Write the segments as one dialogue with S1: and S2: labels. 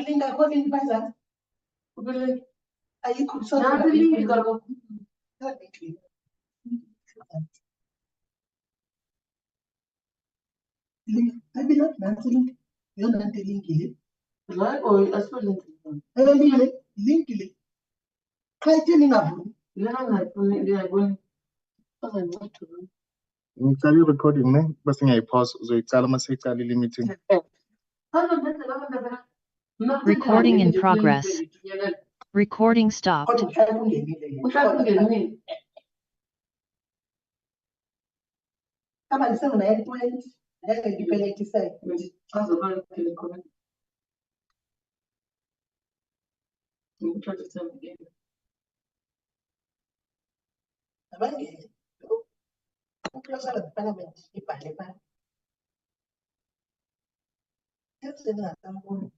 S1: link ako link pasa. Ubele. Ay could so
S2: Na link ko.
S1: Link. I be not link. You're not link it.
S2: Right or as well link.
S1: Link it. Try telling up.
S3: Ngicala recording ne bese ngiyayipause uzoyicala mase icalile meeting.
S4: Recording in progress. Recording stopped.
S1: Kama nisema na 20 then dipeleke sasa. Abangeke. Uclosa la parliament ibhale pha. Yasena kampuni.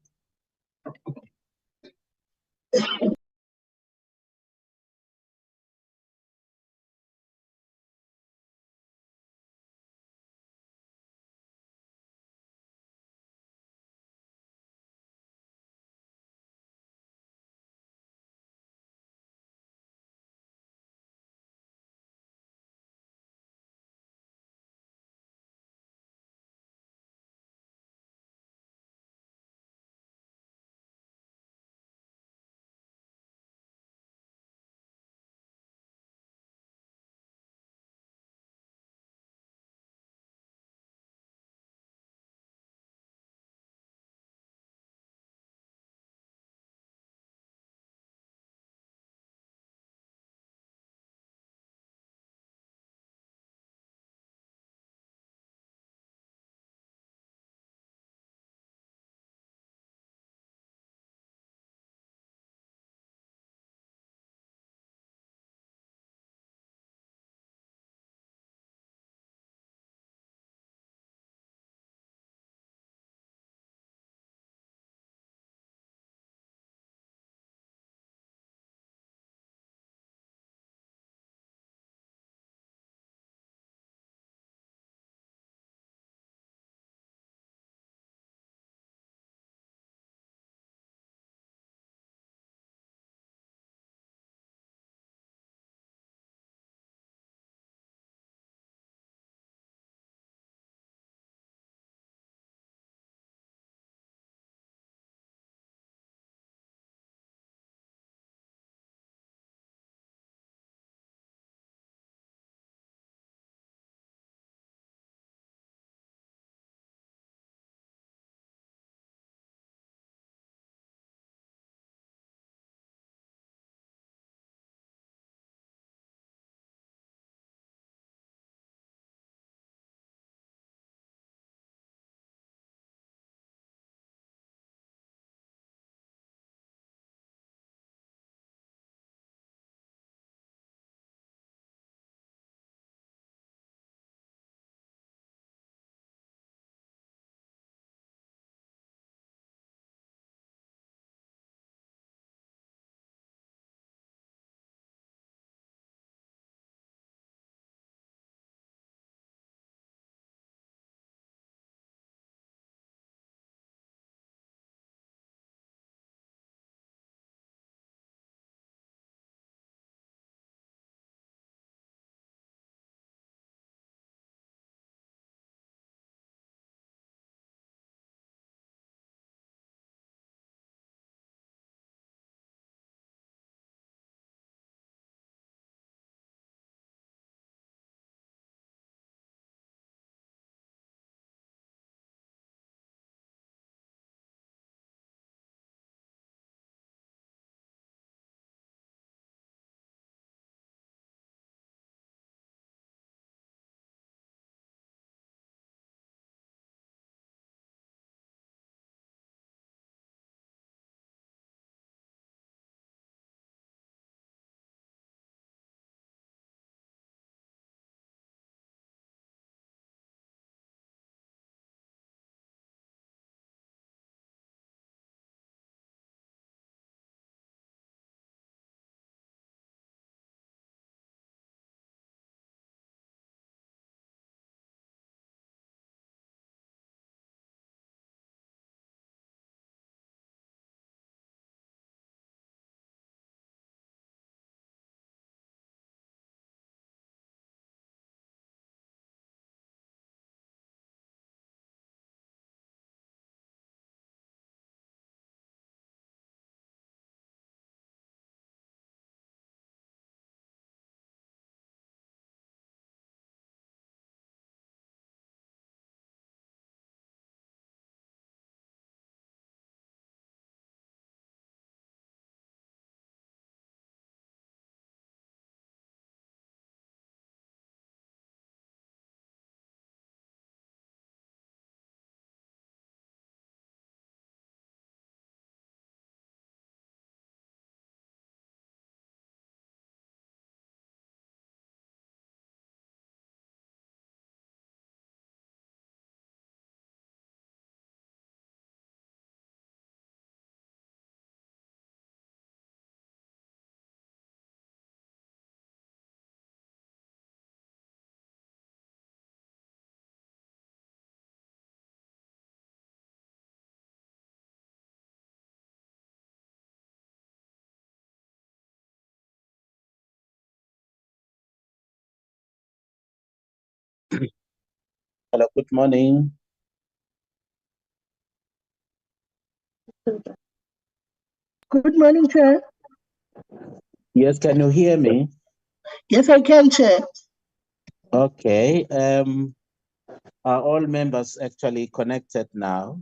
S5: Hello, good morning.
S1: Good morning, Chair.
S5: Yes, can you hear me?
S1: Yes, I can, Chair.
S5: Okay. Are all members actually connected now?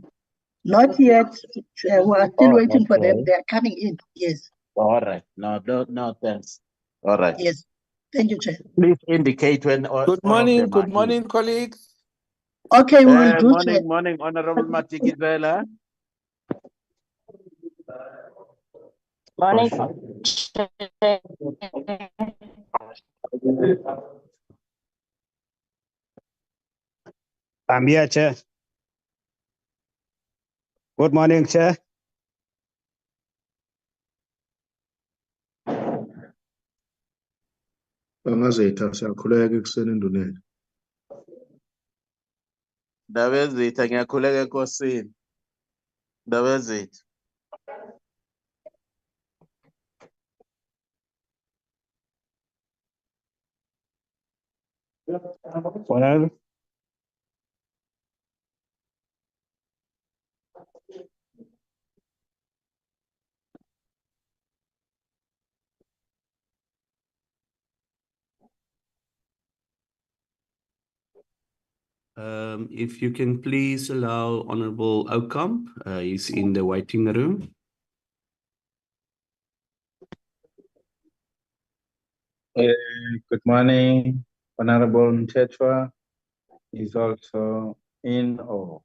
S1: Not yet, Chair. We're still waiting for them.
S5: Okay.
S1: They're coming in. Yes.
S5: All right. No, thanks. All right.
S1: Yes. Thank you, Chair.
S5: Please indicate when all
S6: Good
S5: all of
S6: morning,
S5: them are
S6: good morning, colleagues.
S1: Okay, we will do, Chair.
S5: Morning, Honorable Matikizela.
S7: Morning.
S8: I'm here, Chair. Good morning, Chair.
S3: Bangazitha siyakhuleka ekuseni enduneni.
S5: Ndabezitha ngiyakhuleka enkosini. Ndabezitha.
S8: Well,
S6: If you can please allow Honorable Oukamp, he's in the waiting room.
S9: Good morning, Honorable Mtetwa is also in or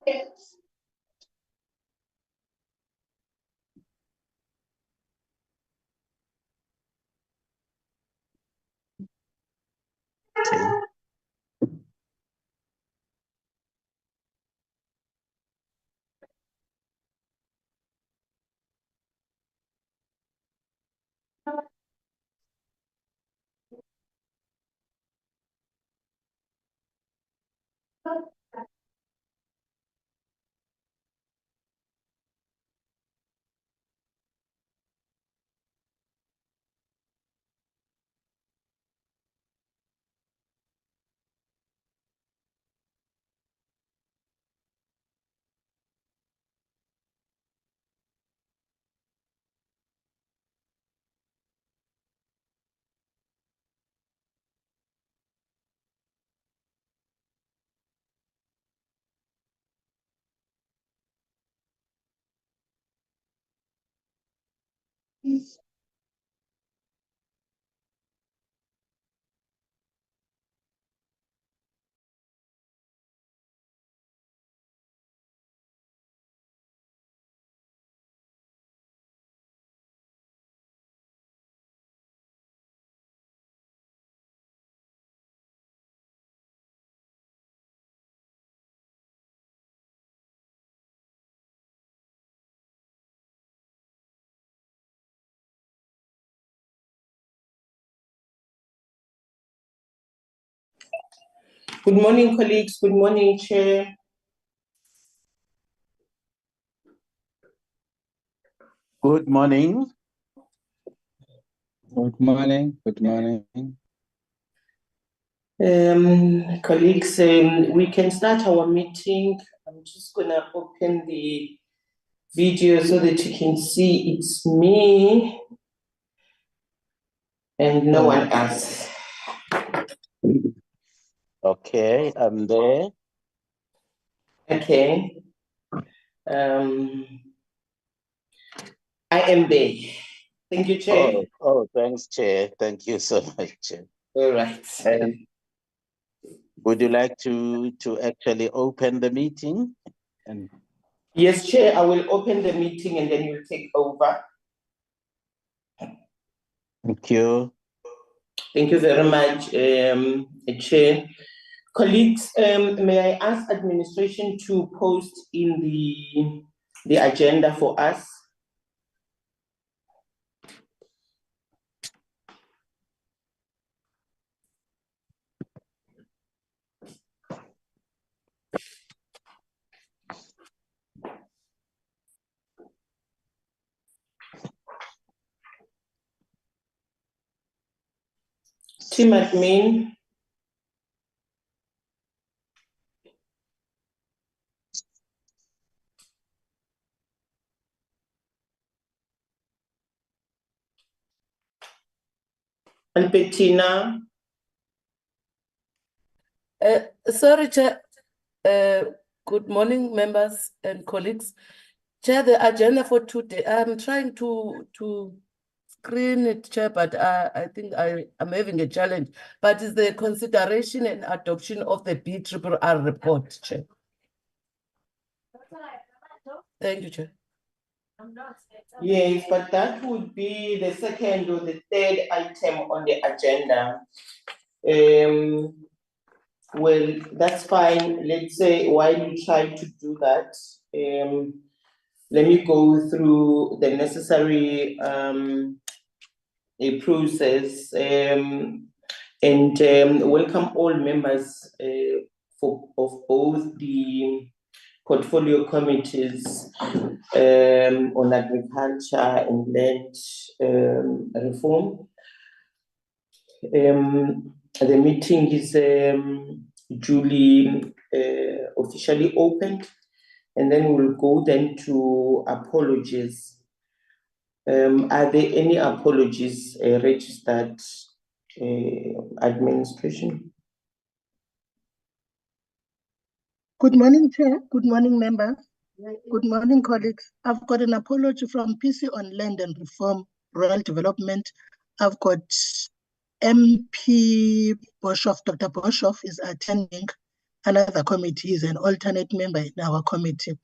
S5: Okay.
S10: Good morning, colleagues. Good morning, Chair.
S5: Good morning.
S9: good morning, good morning.
S10: Colleagues, we can start our meeting. I'm just gonna open the video so that you can see it's me and no one else.
S5: Okay, I'm there.
S10: Okay. I am there. Thank you, Chair.
S5: Oh, thanks, Chair. Thank you so much, Chair.
S10: All right.
S5: Would you like to actually open the meeting? And
S10: Yes, Chair, I will open the meeting and then you'll take over.
S5: thank you.
S10: Thank you very much, Chair. Colleagues, may I ask administration to post in the agenda for us? Team admin. And Bettina.
S2: Sorry, Chair. Good morning, members and colleagues. Chair, the agenda for today, I'm trying to screen it, Chair, but I think I'm having a challenge. But it's the consideration and adoption of the BRRR report, Chair. Thank you, Chair.
S10: Yes, but that would be the second or the third item on the agenda. Well, that's fine. Let's say while you try to do that, let me go through the necessary process and welcome all members of both the portfolio committees on agriculture and land reform. The meeting is duly officially opened, and then we'll go then to apologies. Are there any apologies registered, administration?
S1: Good morning, Chair. Good morning, members. Good morning, colleagues. I've got an apology from PC on Land and Reform, Rural Development. I've got MP Boshoff, Dr. Boshoff is attending another committee. He's an alternate member in our committee.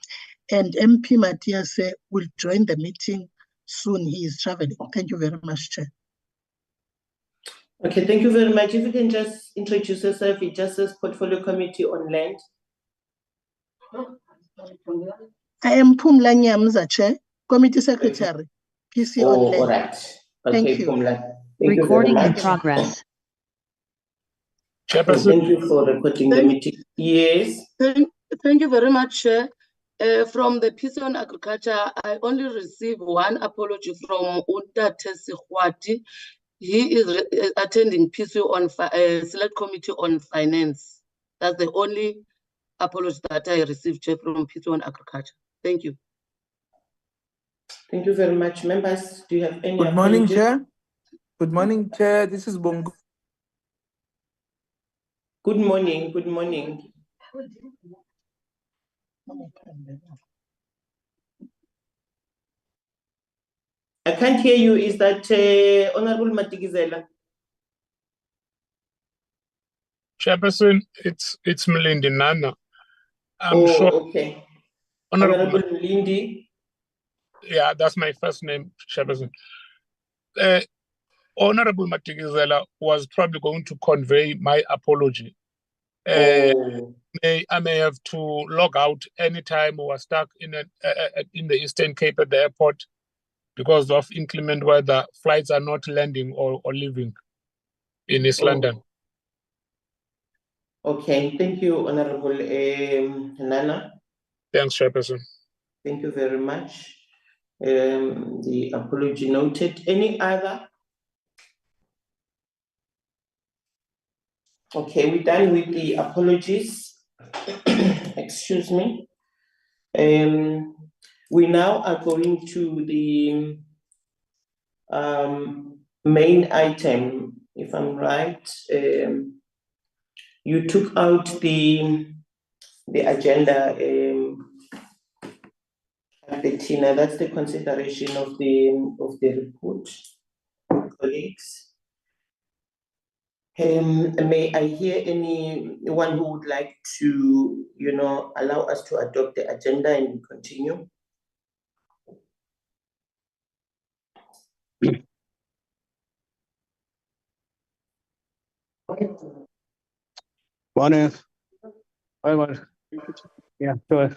S1: And MP Matthias will join the meeting soon. He is traveling. Thank you very much, Chair.
S10: Okay, thank you very much. If you can just introduce yourself, it just says Portfolio Committee on Land.
S1: I am Pumla Nyamza, Chair, Committee Secretary, PC on Land.
S10: All right. Okay,
S1: Thank you.
S10: Pumla. Thank
S4: Recording
S10: you very
S4: in
S10: much.
S4: progress.
S10: So thank you for recording the meeting. Yes.
S2: Thank you very much, Chair. From the PC on Agriculture, I only received one apology from Unta Tesihuati. He is attending PC on Select Committee on Finance. That's the only apology that I received, Chair, from PC on Agriculture. Thank you.
S10: Thank you very much. Members, do you have any
S7: Good morning,
S10: apologies?
S7: Chair. Good morning, Chair. This is Bongo.
S10: Good morning. Good morning. I can't hear you. Is that Honorable Matikizela?
S11: Chairperson, it's Mlindi Nana. I'm sure.
S10: Okay. Honorable Mlindi.
S11: Yeah, that's my first name, Chairperson. Honorable Matikizela was probably going to convey my apology. I may have to log out anytime we were stuck in the Eastern Cape at the airport because of inclement weather. Flights are not landing or leaving in East London.
S10: Okay, thank you, Honorable Nana.
S11: Thanks, Chairperson.
S10: Thank you very much. The apology noted. Any other? Okay, we're done with the apologies. Excuse me. We now are going to the main item, if I'm right. You took out the agenda, Bettina. That's the consideration of the report, colleagues. May I hear anyone who would like to, allow us to adopt the agenda and continue?
S8: Morning. Yeah, sure.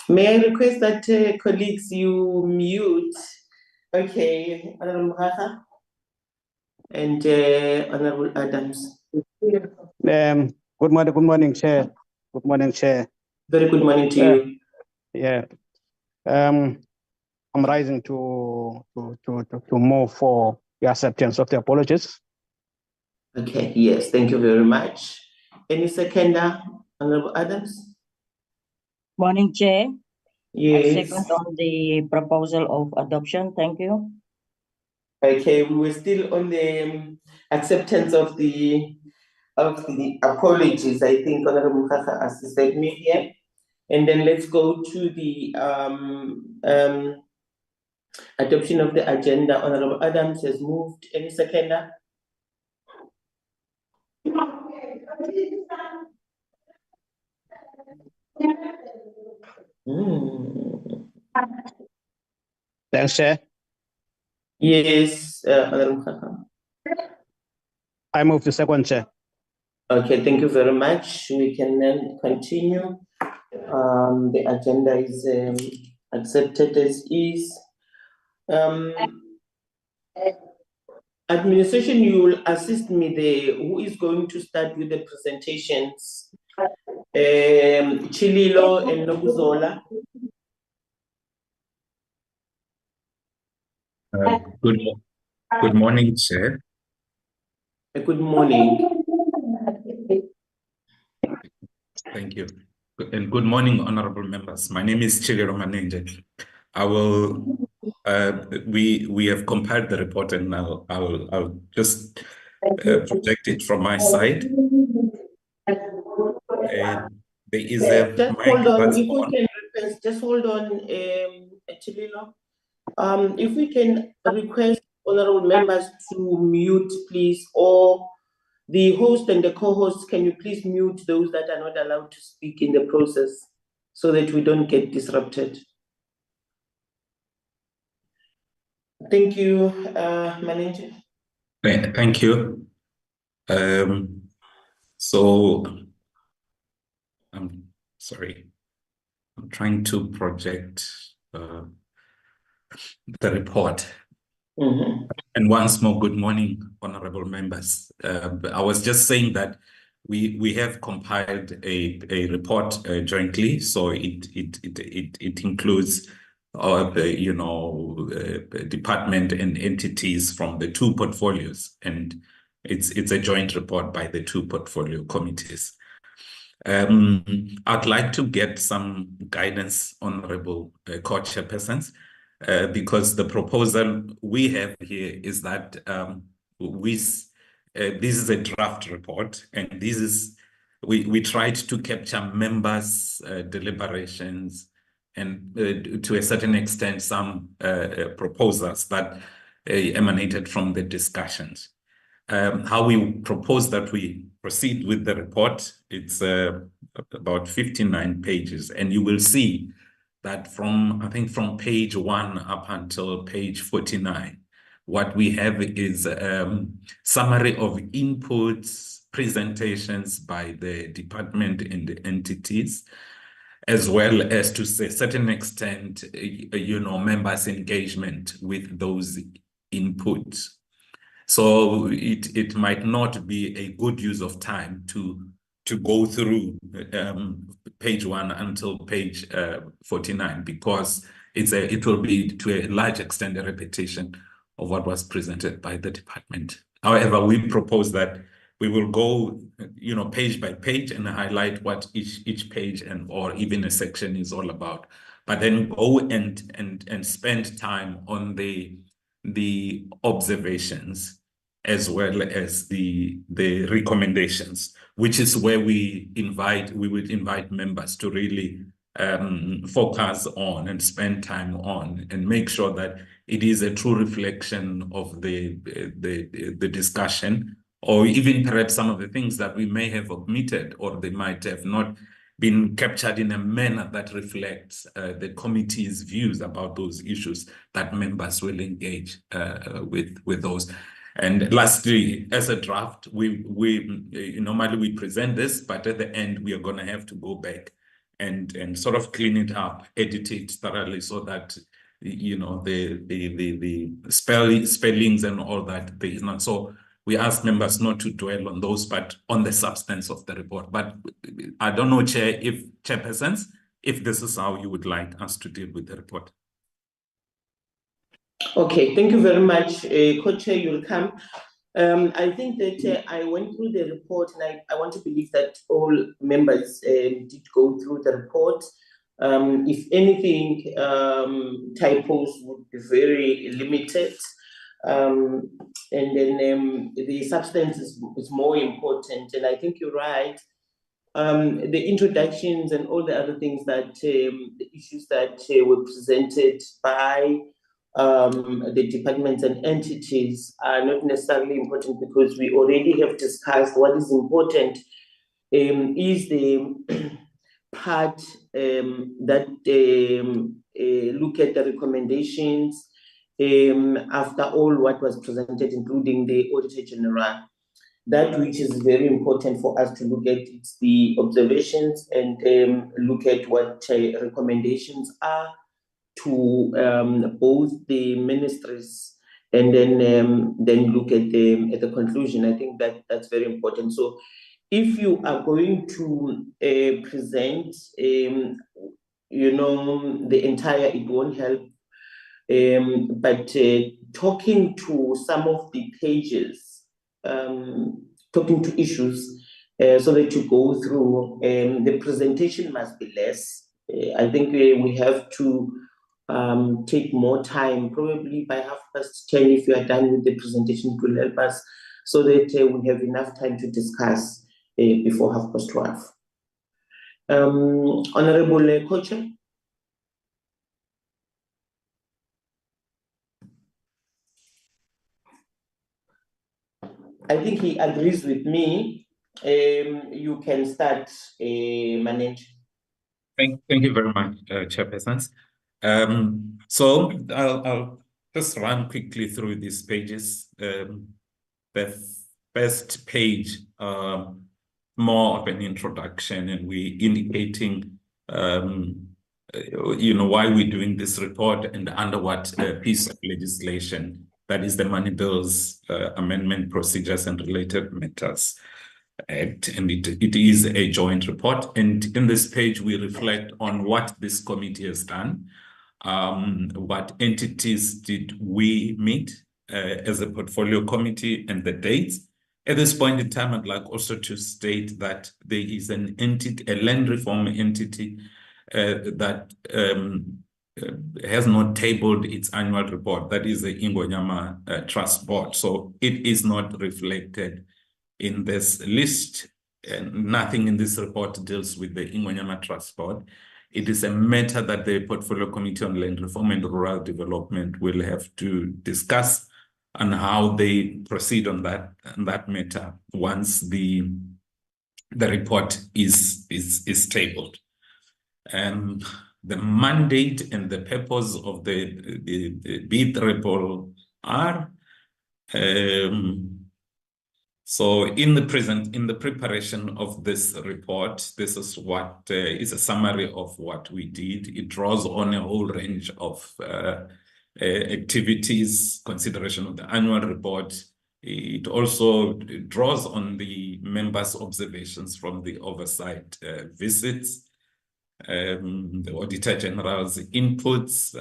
S10: May I request that colleagues you mute? Okay, Honorable Mukaka and Honorable Adams.
S8: Good morning, Chair. Good morning, Chair.
S10: Very good morning to you.
S8: Yeah. I'm rising to move for the acceptance of the apologies.
S10: Okay, yes, thank you very much. Any seconder, Honorable Adams?
S12: Morning, Chair.
S10: Yes.
S12: I second on the proposal of adoption. Thank you.
S10: Okay, we were still on the acceptance of the apologies. I think Honorable Mukaka assisted me here. And then let's go to the adoption of the agenda. Honorable Adams has moved. Any seconder?
S8: Thanks, Chair.
S10: Yes, Honorable Mukaka.
S8: I move to second, Chair.
S10: Okay, thank you very much. We can then continue. The agenda is accepted as is. Administration, you will assist me there. Who is going to start with the presentations? Chililo and Nobuzola.
S13: Good morning, Chair.
S10: Good morning.
S13: Thank you. And good morning, honorable members. My name is Chigero Manenje. I will. We have compiled the report, and I'll just project it from my side. There is a
S10: just
S13: mic
S10: hold on.
S13: that's
S10: If we
S13: on.
S10: can request, just hold on, Chililo. If we can request honorable members to mute, please, or the host and the co-host, can you please mute those that are not allowed to speak in the process so that we don't get disrupted? Thank you, Manager.
S13: Thank you. So I'm sorry. I'm trying to project the report. And once more, good morning, honorable members. I was just saying that we have compiled a report jointly, so it includes department and entities from the two portfolios, and it's a joint report by the two portfolio committees. I'd like to get some guidance, honorable co-chairpersons, because the proposal we have here is that this is a draft report, and this is we tried to capture members' deliberations and to a certain extent some proposals that emanated from the discussions. How we propose that we proceed with the report, it's about 59 pages, and you will see that from page 1 up until page 49, what we have is summary of inputs, presentations by the department and the entities, as well as to a certain extent, members' engagement with those inputs. So it might not be a good use of time to go through page 1 until page 49, because it will be to a large extent a repetition of what was presented by the department. However, we propose that we will go page by page and highlight what each page or even a section is all about, but then go and spend time on the observations as well as the recommendations, which is where we would invite members to really focus on and spend time on and make sure that it is a true reflection of the discussion, or even perhaps some of the things that we may have omitted or they might have not been captured in a manner that reflects the committee's views about those issues that members will engage with those. And lastly, as a draft, we normally we present this, but at the end we are going to have to go back and sort of clean it up, edit it thoroughly, so that the spellings and all that there is not. So we ask members not to dwell on those, but on the substance of the report. But I don't know, chairpersons, if this is how you would like us to deal with the report.
S10: Okay, thank you very much, Co-Chair. You'll come. I think that I went through the report, and I want to believe that all members did go through the report. If anything, typos would be very limited. And then the substance is more important. And I think you're right. The introductions and all the other things that the issues that were presented by the departments and entities are not necessarily important, because we already have discussed what is important is the part that look at the recommendations after all what was presented, including the Auditor General. That which is very important for us to look at is the observations and look at what recommendations are to both the ministries, and then look at the conclusion. I think that's very important. So if you are going to present, the entire, it won't help. But talking to some of the pages, talking to issues, so that you go through, the presentation must be less. I think we have to take more time, probably by 10:30, if you are done with the presentation, it will help us, so that we have enough time to discuss before 12:30. Honorable Co-Chair. I think he agrees with me. You can start, Manage.
S13: Thank you very much, chairpersons. So I'll just run quickly through these pages. The first page, more of an introduction, and we indicating, why we're doing this report and under what piece of legislation, that is the Money Bills Amendment Procedures and Related Matters Act, and it is a joint report. And in this page, we reflect on what this committee has done, what entities did we meet as a portfolio committee, and the dates. At this point in time, I'd like also to state that there is an entity, a land reform entity that has not tabled its annual report. That is the Ingonyama Trust Board. So it is not reflected in this list, and nothing in this report deals with the Ingonyama Trust Board. It is a matter that the Portfolio Committee on Land Reform and Rural Development will have to discuss on how they proceed on that matter once the report is tabled. The mandate and the purpose of the BRRR. So in the preparation of this report, this is what is a summary of what we did. It draws on a whole range of activities, consideration of the annual report. It also draws on the members' observations from the oversight visits, the Auditor General's inputs,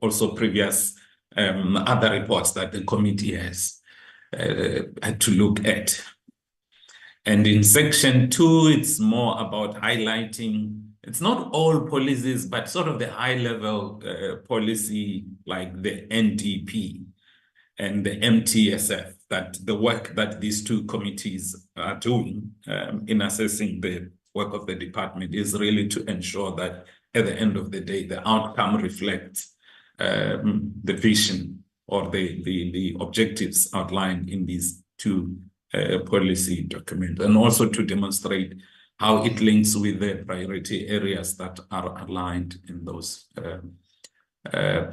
S13: also previous other reports that the committee has had to look at. And in section 2, it's more about highlighting, it's not all policies, but sort of the high level policy, like the NDP and the MTSF, that the work that these two committees are doing in assessing the work of the department is really to ensure that at the end of the day, the outcome reflects the vision or the objectives outlined in these two policy documents, and also to demonstrate how it links with the priority areas that are aligned in those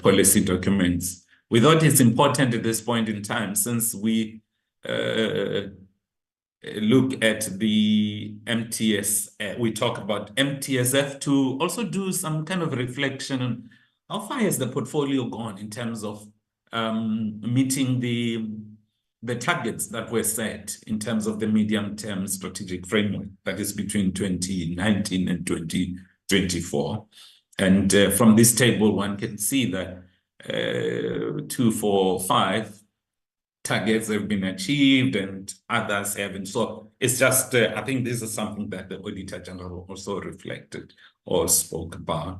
S13: policy documents. We thought it's important at this point in time, since we look at the MTS, we talk about MTSF, to also do some kind of reflection on how far has the portfolio gone in terms of meeting the targets that were set in terms of the medium-term strategic framework, that is between 2019 and 2024. And from this table, one can see that 2, 4, 5 targets have been achieved and others haven't. So it's just, I think this is something that the Auditor General also reflected or spoke about.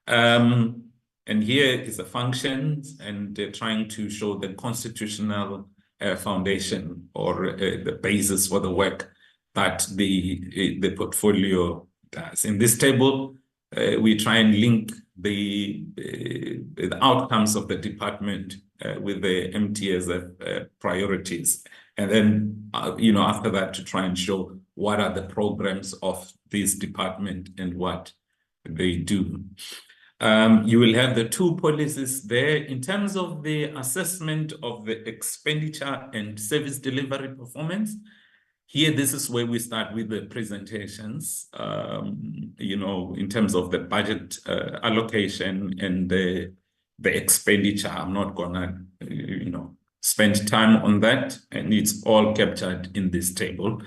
S13: And here is the functions, and trying to show the constitutional foundation or the basis for the work that the portfolio does. In this table, we try and link the outcomes of the department with the MTSF priorities. And then, after that, to try and show what are the programs of this department and what they do. You will have the 2 policies there. In terms of the assessment of the expenditure and service delivery performance, here, this is where we start with the presentations, in terms of the budget allocation and the expenditure. I'm not gonna, spend time on that, and it's all captured in this table.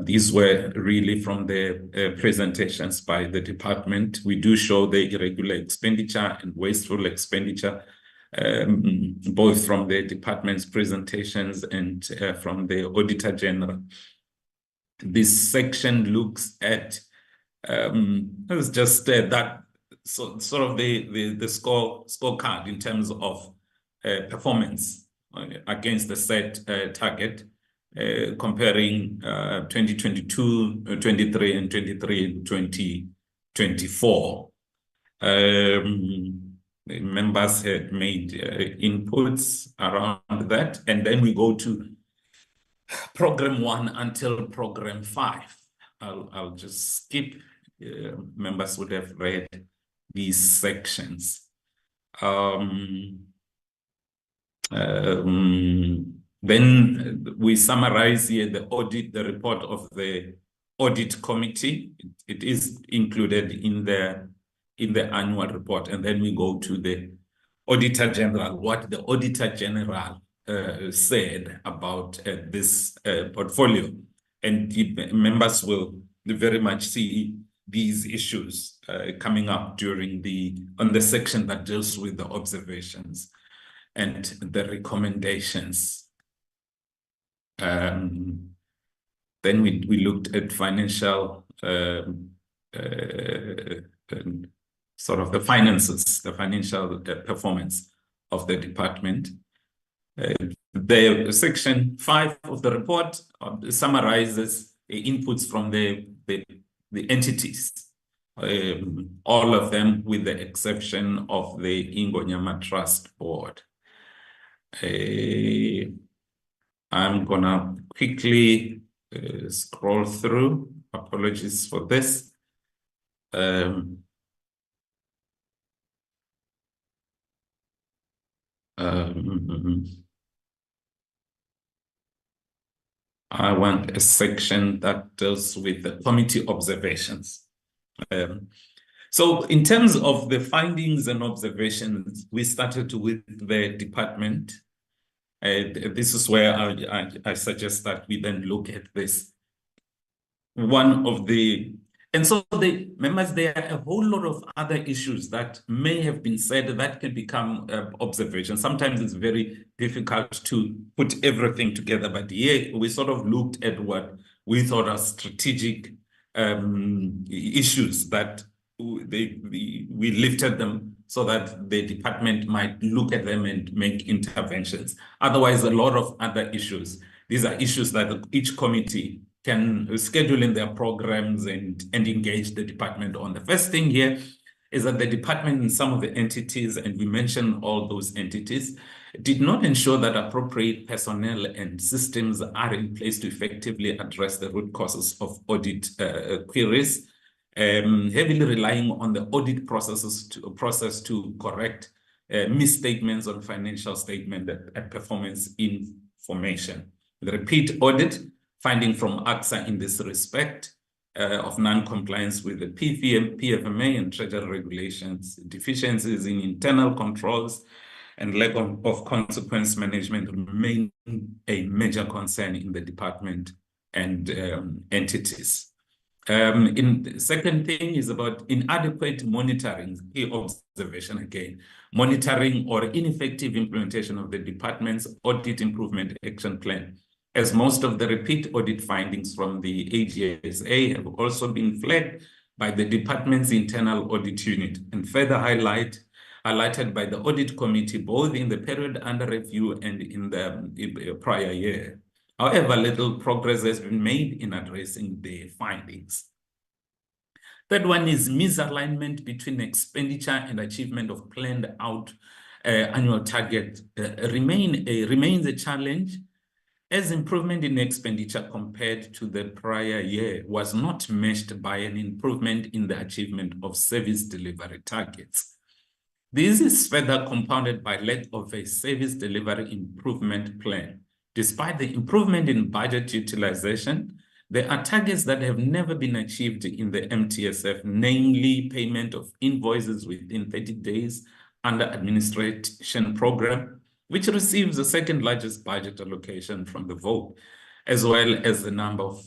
S13: These were really from the presentations by the department. We do show the irregular expenditure and wasteful expenditure, both from the department's presentations and from the Auditor General. This section looks at it's just that sort of the scorecard in terms of performance against the set target, comparing 2022, 23, and 23 and 2024. The members had made inputs around that, and then we go to program 1 until program 5. I'll just skip. Members would have read these sections. Then we summarize here the report of the audit committee. It is included in the annual report, and then we go to the Auditor General, what the Auditor General said about this portfolio. And members will very much see these issues coming up during on the section that deals with the observations and the recommendations. Then we looked at financial sort of the finances, the financial performance of the department. The section 5 of the report summarizes the inputs from the entities, all of them with the exception of the Ingonyama Trust Board. I'm gonna quickly scroll through. Apologies for this. I want a section that deals with the committee observations. So in terms of the findings and observations, we started with the department. This is where I suggest that we then look at this. And so the members, there are a whole lot of other issues that may have been said that can become observations. Sometimes it's very difficult to put everything together, but here we sort of looked at what we thought are strategic issues that we lifted them so that the department might look at them and make interventions. Otherwise, a lot of other issues. These are issues that each committee can schedule in their programs and engage the department on. The first thing here is that the department and some of the entities, and we mentioned all those entities, did not ensure that appropriate personnel and systems are in place to effectively address the root causes of audit queries, heavily relying on the audit process to correct misstatements on financial statement and performance information. The repeat audit finding from AXA in this respect of non-compliance with the PFMA and Treasury regulations, deficiencies in internal controls, and lack of consequence management remain a major concern in the department and entities. The second thing is about inadequate monitoring, key observation again, monitoring or ineffective implementation of the department's audit improvement action plan, as most of the repeat audit findings from the AGSA have also been flagged by the department's internal audit unit and further highlighted by the audit committee, both in the period under review and in the prior year. However, little progress has been made in addressing the findings. Third one is misalignment between expenditure and achievement of planned out annual target remains a challenge, as improvement in expenditure compared to the prior year was not matched by an improvement in the achievement of service delivery targets. This is further compounded by lack of a service delivery improvement plan. Despite the improvement in budget utilization, there are targets that have never been achieved in the MTSF, namely payment of invoices within 30 days under administration program, which receives the second largest budget allocation from the vote, as well as the number of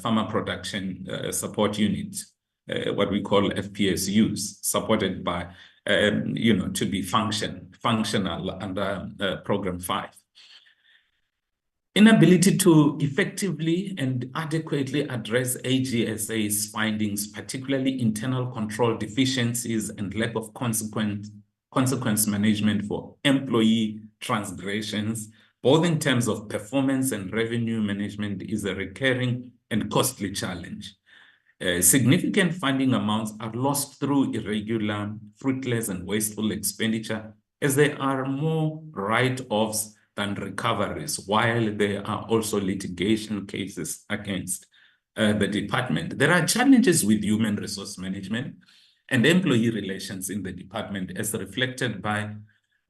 S13: farmer production support units, what we call FPSUs, supported by, to be functional under Program 5. Inability to effectively and adequately address AGSA's findings, particularly internal control deficiencies and lack of consequence management for employee transgressions, both in terms of performance and revenue management, is a recurring and costly challenge. Significant funding amounts are lost through irregular, fruitless, and wasteful expenditure, as there are more write-offs than recoveries, while there are also litigation cases against the department. There are challenges with human resource management and employee relations in the department, as reflected by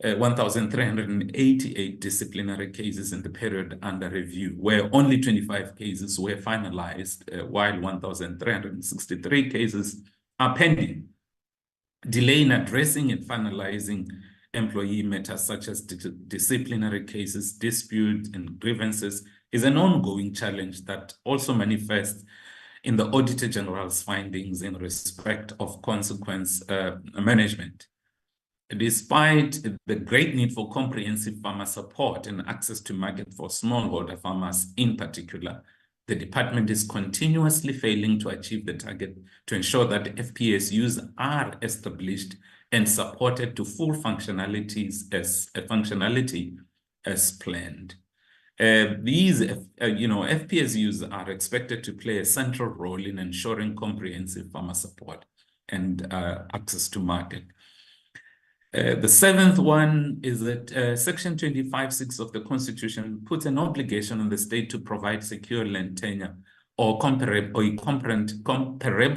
S13: 1,388 disciplinary cases in the period under review, where only 25 cases were finalized, while 1,363 cases are pending. Delay in addressing and finalizing employee matters such as disciplinary cases, disputes, and grievances is an ongoing challenge that also manifests in the Auditor General's findings in respect of consequence management. Despite the great need for comprehensive farmer support and access to market for smallholder farmers in particular, the department is continuously failing to achieve the target to ensure that FPSUs are established and supported to full functionality as planned. These FPSUs are expected to play a central role in ensuring comprehensive farmer support and access to market. The seventh one is that Section 25(6) of the Constitution puts an obligation on the state to provide secure land tenure or comparable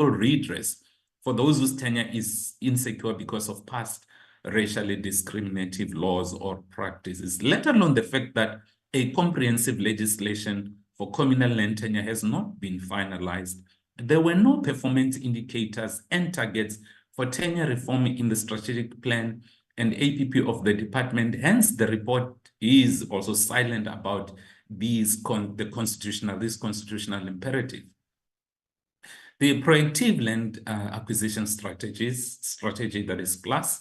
S13: redress for those whose tenure is insecure because of past racially discriminative laws or practices, let alone the fact that a comprehensive legislation for communal land tenure has not been finalized. There were no performance indicators and targets for tenure reform in the strategic plan and APP of the department. Hence, the report is also silent about this constitutional imperative. The proactive land acquisition strategy that is PLUS,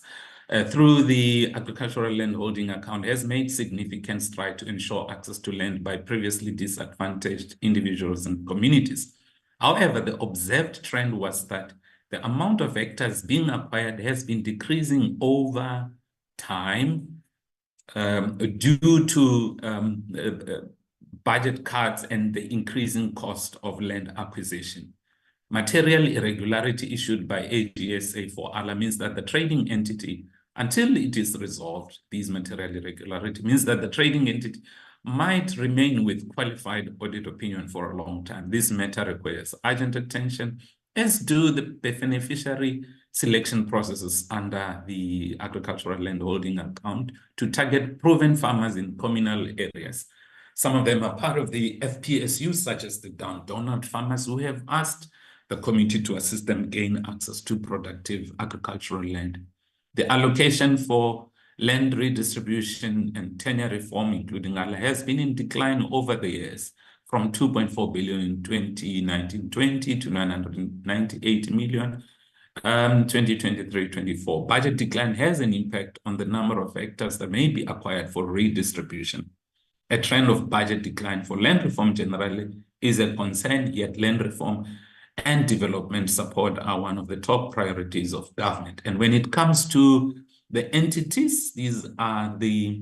S13: through the Agricultural Land Holding Account, has made significant strides to ensure access to land by previously disadvantaged individuals and communities. However, the observed trend was that the amount of hectares being acquired has been decreasing over time due to budget cuts and the increasing cost of land acquisition. Material irregularity issued by AGSA for ALA means that the trading entity, until it is resolved, these material irregularity means that the trading entity might remain with qualified audit opinion for a long time. This matter requires urgent attention, as do the beneficiary selection processes under the agricultural land holding account to target proven farmers in communal areas. Some of them are part of the FPSU, such as the Donald farmers, who have asked the committee to assist them gain access to productive agricultural land. The allocation for land redistribution and tenure reform, including ALA, has been in decline over the years, from 2.4 billion in 2019-20 to 998 million 2023-24. Budget decline has an impact on the number of hectares that may be acquired for redistribution. A trend of budget decline for land reform generally is a concern, yet land reform and development support are one of the top priorities of government. And when it comes to the entities, these are the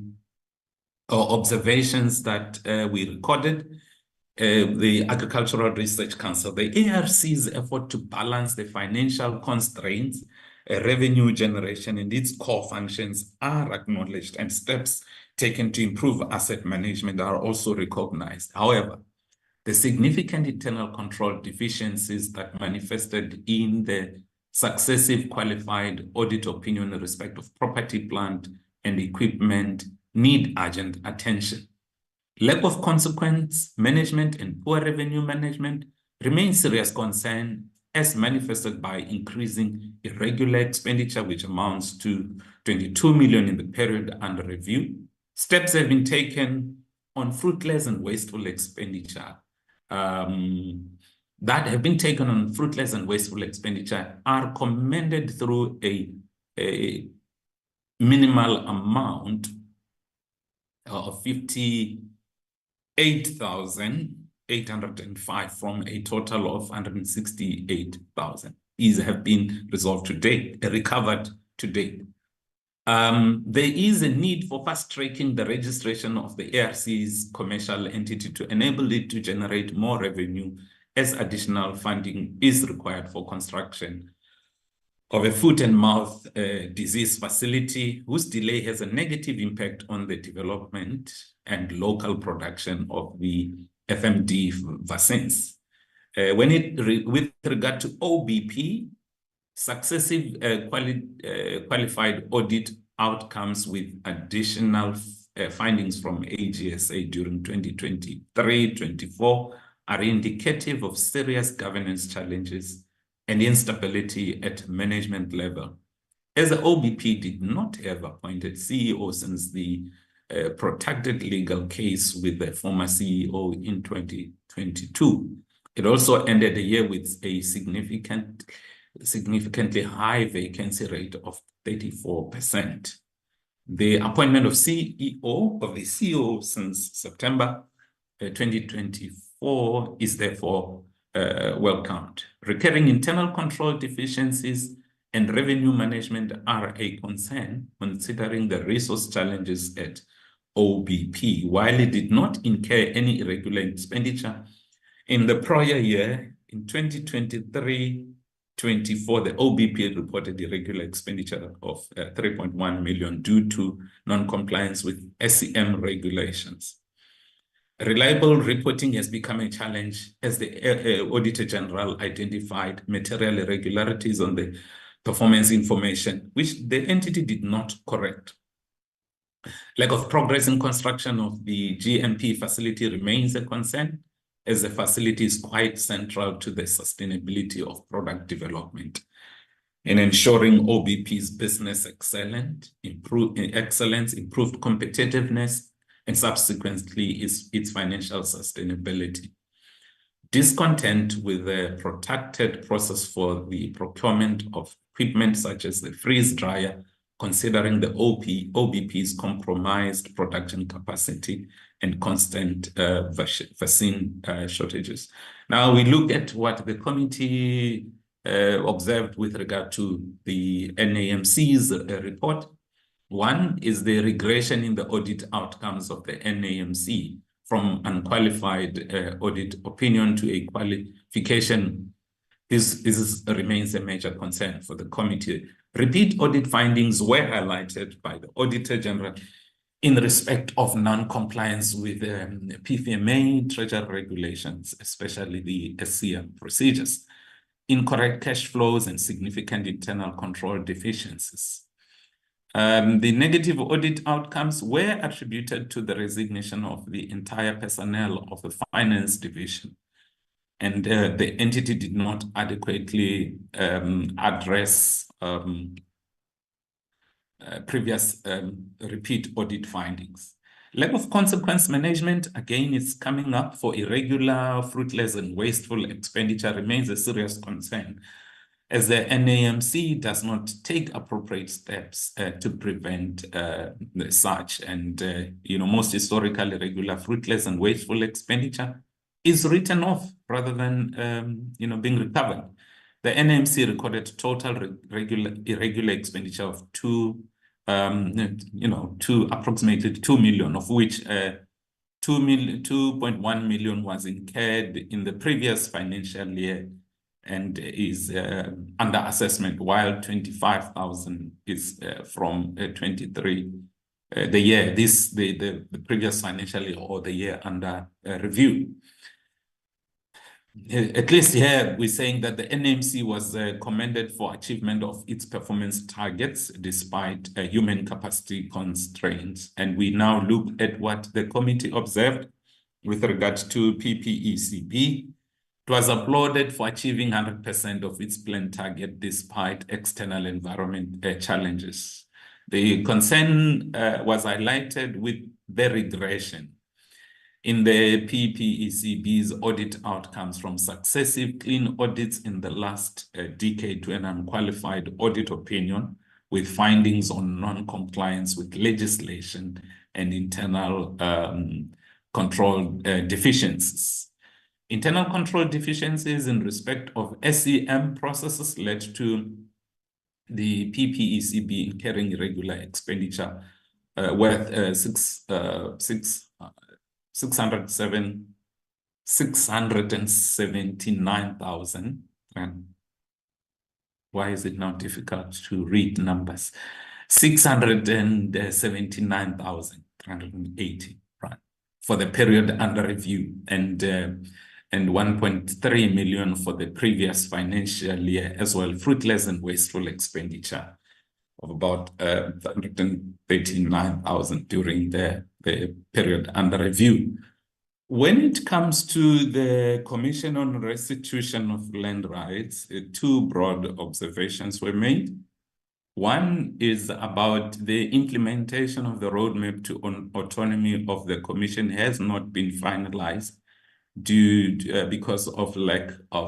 S13: observations that we recorded. The Agricultural Research Council, the ARC's effort to balance the financial constraints, revenue generation, and its core functions are acknowledged, and steps taken to improve asset management are also recognized. However, the significant internal control deficiencies that manifested in the successive qualified audit opinion in respect of property, plant, and equipment need urgent attention. Lack of consequence management and poor revenue management remain serious concern, as manifested by increasing irregular expenditure, which amounts to 22 million in the period under review. Steps have been taken on fruitless and wasteful expenditure are commended through a minimal amount of 58,805 from a total of 168,000. These have been resolved to date, recovered to date. There is a need for fast-tracking the registration of the ARC's commercial entity to enable it to generate more revenue, as additional funding is required for construction of a foot and mouth disease facility, whose delay has a negative impact on the development and local production of the FMD vaccines. With regard to OBP, successive qualified audit outcomes with additional findings from AGSA during 2023-24 are indicative of serious governance challenges and instability at management level. As the OBP did not have appointed CEO since the protracted legal case with the former CEO in 2022, it also ended the year with a significantly high vacancy rate of 34%. The appointment of CEO since September 2024 is therefore welcomed. Recurring internal control deficiencies and revenue management are a concern, considering the resource challenges at OBP. While it did not incur any irregular expenditure in the prior year, in 2023-24, the OBP reported irregular expenditure of 3.1 million due to non-compliance with SEM regulations. Reliable reporting has become a challenge, as the Auditor General identified material irregularities on the performance information, which the entity did not correct. Lack of progress in construction of the GMP facility remains a concern, as the facility is quite central to the sustainability of product development. In ensuring OBP's business excellence, improved competitiveness, and subsequently its financial sustainability. Discontent with the protracted process for the procurement of equipment such as the freeze dryer, considering the OBP's compromised production capacity and constant vaccine shortages. Now we look at what the committee observed with regard to the NAMC's report. One is the regression in the audit outcomes of the NAMC from unqualified audit opinion to a qualification. This remains a major concern for the committee. Repeat audit findings were highlighted by the Auditor General in respect of non-compliance with PFMA treasury regulations, especially the SCM procedures. incorrect cash flows, and significant internal control deficiencies. The negative audit outcomes were attributed to the resignation of the entire personnel of the finance division, and the entity did not adequately address previous repeat audit findings. Lack of consequence management, again, is coming up for irregular, fruitless, and wasteful expenditure remains a serious concern, as the NAMC does not take appropriate steps to prevent such. And, most historically, irregular, fruitless, and wasteful expenditure is written off rather than, being recovered. The NAMC recorded total irregular expenditure of approximately 2 million, of which 2.1 million was incurred in the previous financial year and is under assessment, while 25,000 is from 23. The previous financial year or the year under review. At least here, we're saying that the NMC was commended for achievement of its performance targets despite human capacity constraints. And we now look at what the committee observed with regard to PPECB. It was applauded for achieving 100% of its planned target despite external environment challenges. The concern was highlighted with the regression in the PPECB's audit outcomes from successive clean audits in the last decade to an unqualified audit opinion with findings on non-compliance with legislation and internal control deficiencies. Internal control deficiencies in respect of SEM processes led to the PPECB incurring irregular expenditure worth 679,000. Why is it now difficult to read numbers? 679,380, right, for the period under review, and 1.3 million for the previous financial year as well. Fruitless and wasteful expenditure of about 139,000 during the period under review. When it comes to the Commission on Restitution of Land Rights, two broad observations were made. One is about the implementation of the roadmap to autonomy of the Commission has not been finalized because of lack of.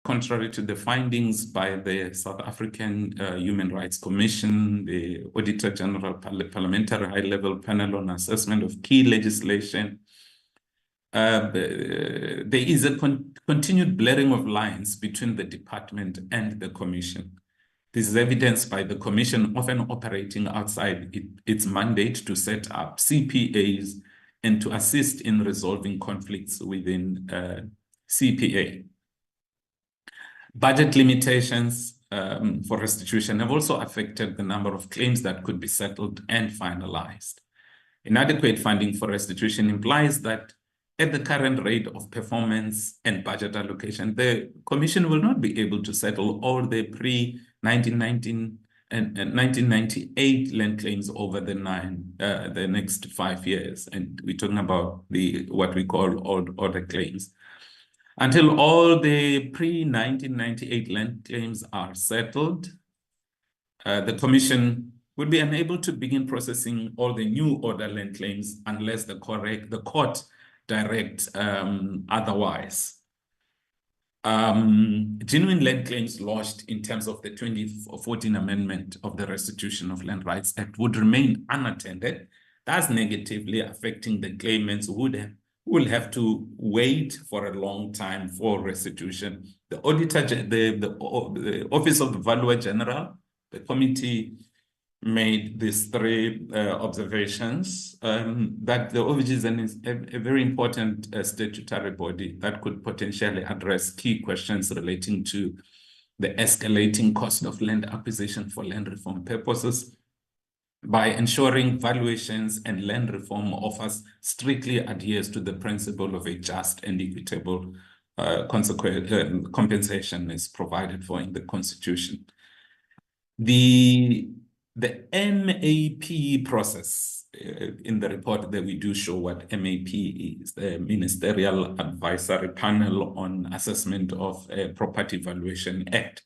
S13: Contrary to the findings by the South African Human Rights Commission, the Auditor General Parliamentary High-Level Panel on Assessment of Key Legislation, there is a continued blurring of lines between the department and the Commission. This is evidenced by the Commission often operating outside its mandate to set up CPAs and to assist in resolving conflicts within CPA. Budget limitations for restitution have also affected the number of claims that could be settled and finalized. Inadequate funding for restitution implies that at the current rate of performance and budget allocation, the Commission will not be able to settle all the pre-1919 and 1998 land claims over the next 5 years. And we're talking about what we call order claims. Until all the pre-1998 land claims are settled, the Commission will be unable to begin processing all the new order land claims unless the court directs otherwise. Genuine land claims lodged in terms of the 2014 amendment of the Restitution of Land Rights Act would remain unattended, thus negatively affecting the claimants who will have to wait for a long time for restitution. The auditor, the Office of the Valuer General, the committee made these three observations, that the OVG is a very important statutory body that could potentially address key questions relating to the escalating cost of land acquisition for land reform purposes by ensuring valuations and land reform offers strictly adheres to the principle of a just and equitable compensation is provided for in the Constitution. The MAP process, in the report that we do show what MAP is, the Ministerial Advisory Panel on Assessment of Property Valuation Act.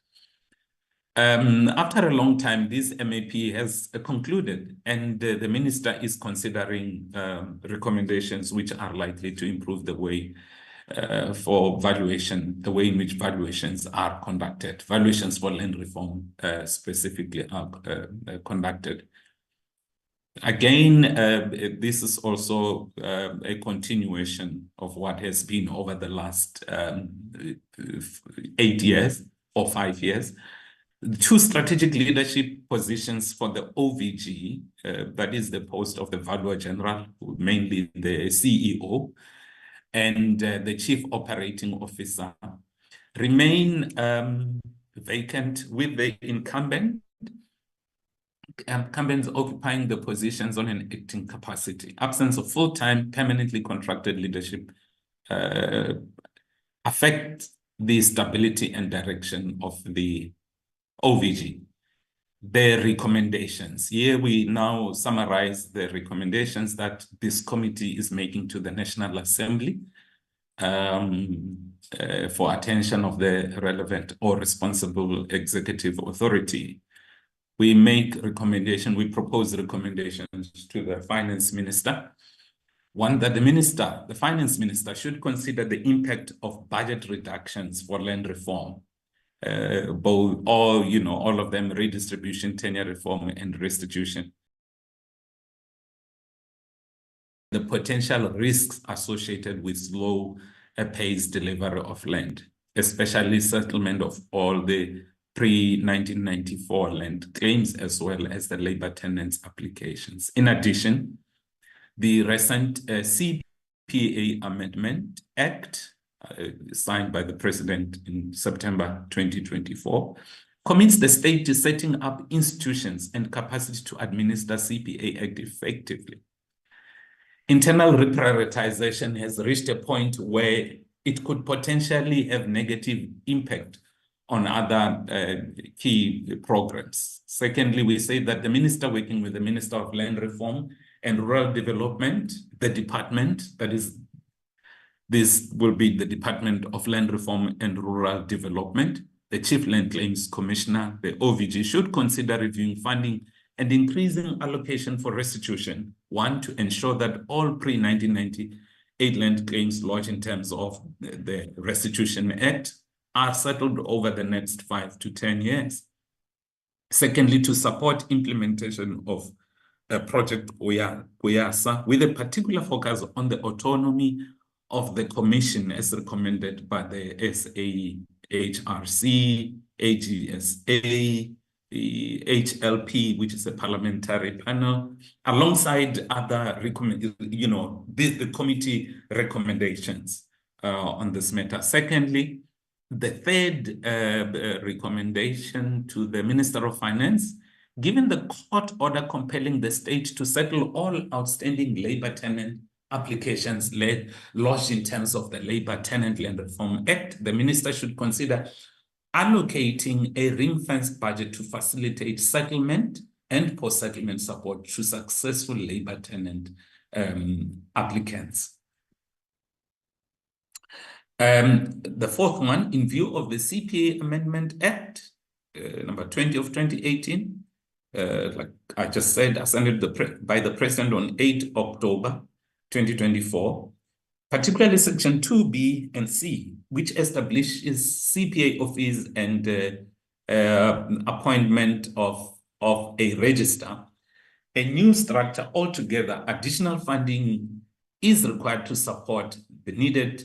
S13: After a long time, this MAP has concluded, and the minister is considering recommendations which are likely to improve the way for valuation, the way in which valuations are conducted. Valuations for land reform specifically are conducted. Again, this is also a continuation of what has been over the last 8 years or 5 years. Two strategic leadership positions for the OVG, that is the post of the Valuer General, mainly the CEO, and the Chief Operating Officer, remain vacant, with the incumbents occupying the positions on an acting capacity. Absence of full-time, permanently contracted leadership affect the stability and direction of the OVG. The recommendations. Here we now summarize the recommendations that this committee is making to the National Assembly for attention of the relevant or responsible executive authority. We propose recommendations to the Finance Minister. One, that the Finance Minister should consider the impact of budget reductions for land reform. All of them, redistribution, tenure reform, and restitution. The potential risks associated with slow paced delivery of land, especially settlement of all the pre-1994 land claims, as well as the labor tenants applications. In addition, the recent CPA Amendment Act, signed by the President in September 2024, commits the state to setting up institutions and capacity to administer CPA Act effectively. Internal reprioritization has reached a point where it could potentially have negative impact on other key programs. Secondly, we say that the minister, working with the Minister of Land Reform and Rural Development, the department, that is, this will be the Department of Land Reform and Rural Development, the Chief Land Claims Commissioner, the OVG, should consider reviewing funding and increasing allocation for restitution. One, to ensure that all pre-1998 land claims lodged in terms of the Restitution Act are settled over the next 5 to 10 years. Secondly, to support implementation of Project Uyasa with a particular focus on the autonomy of the Commission as recommended by the SAHRC, AGSA, the HLP, which is a parliamentary panel, alongside other the committee recommendations on this matter. Secondly, the third recommendation to the Minister of Finance, given the court order compelling the state to settle all outstanding labor tenant applications lodged in terms of the Labor Tenant Land Reform Act, the minister should consider allocating a ring-fenced budget to facilitate settlement and post-settlement support to successful labor tenant applicants. The fourth one, in view of the CPA Amendment Act, number 20 of 2018, like I just said, ascended by the President on 8 October 2024, particularly Section 2B and C, which establishes CPA office and appointment of a register, a new structure altogether, additional funding is required to support the needed,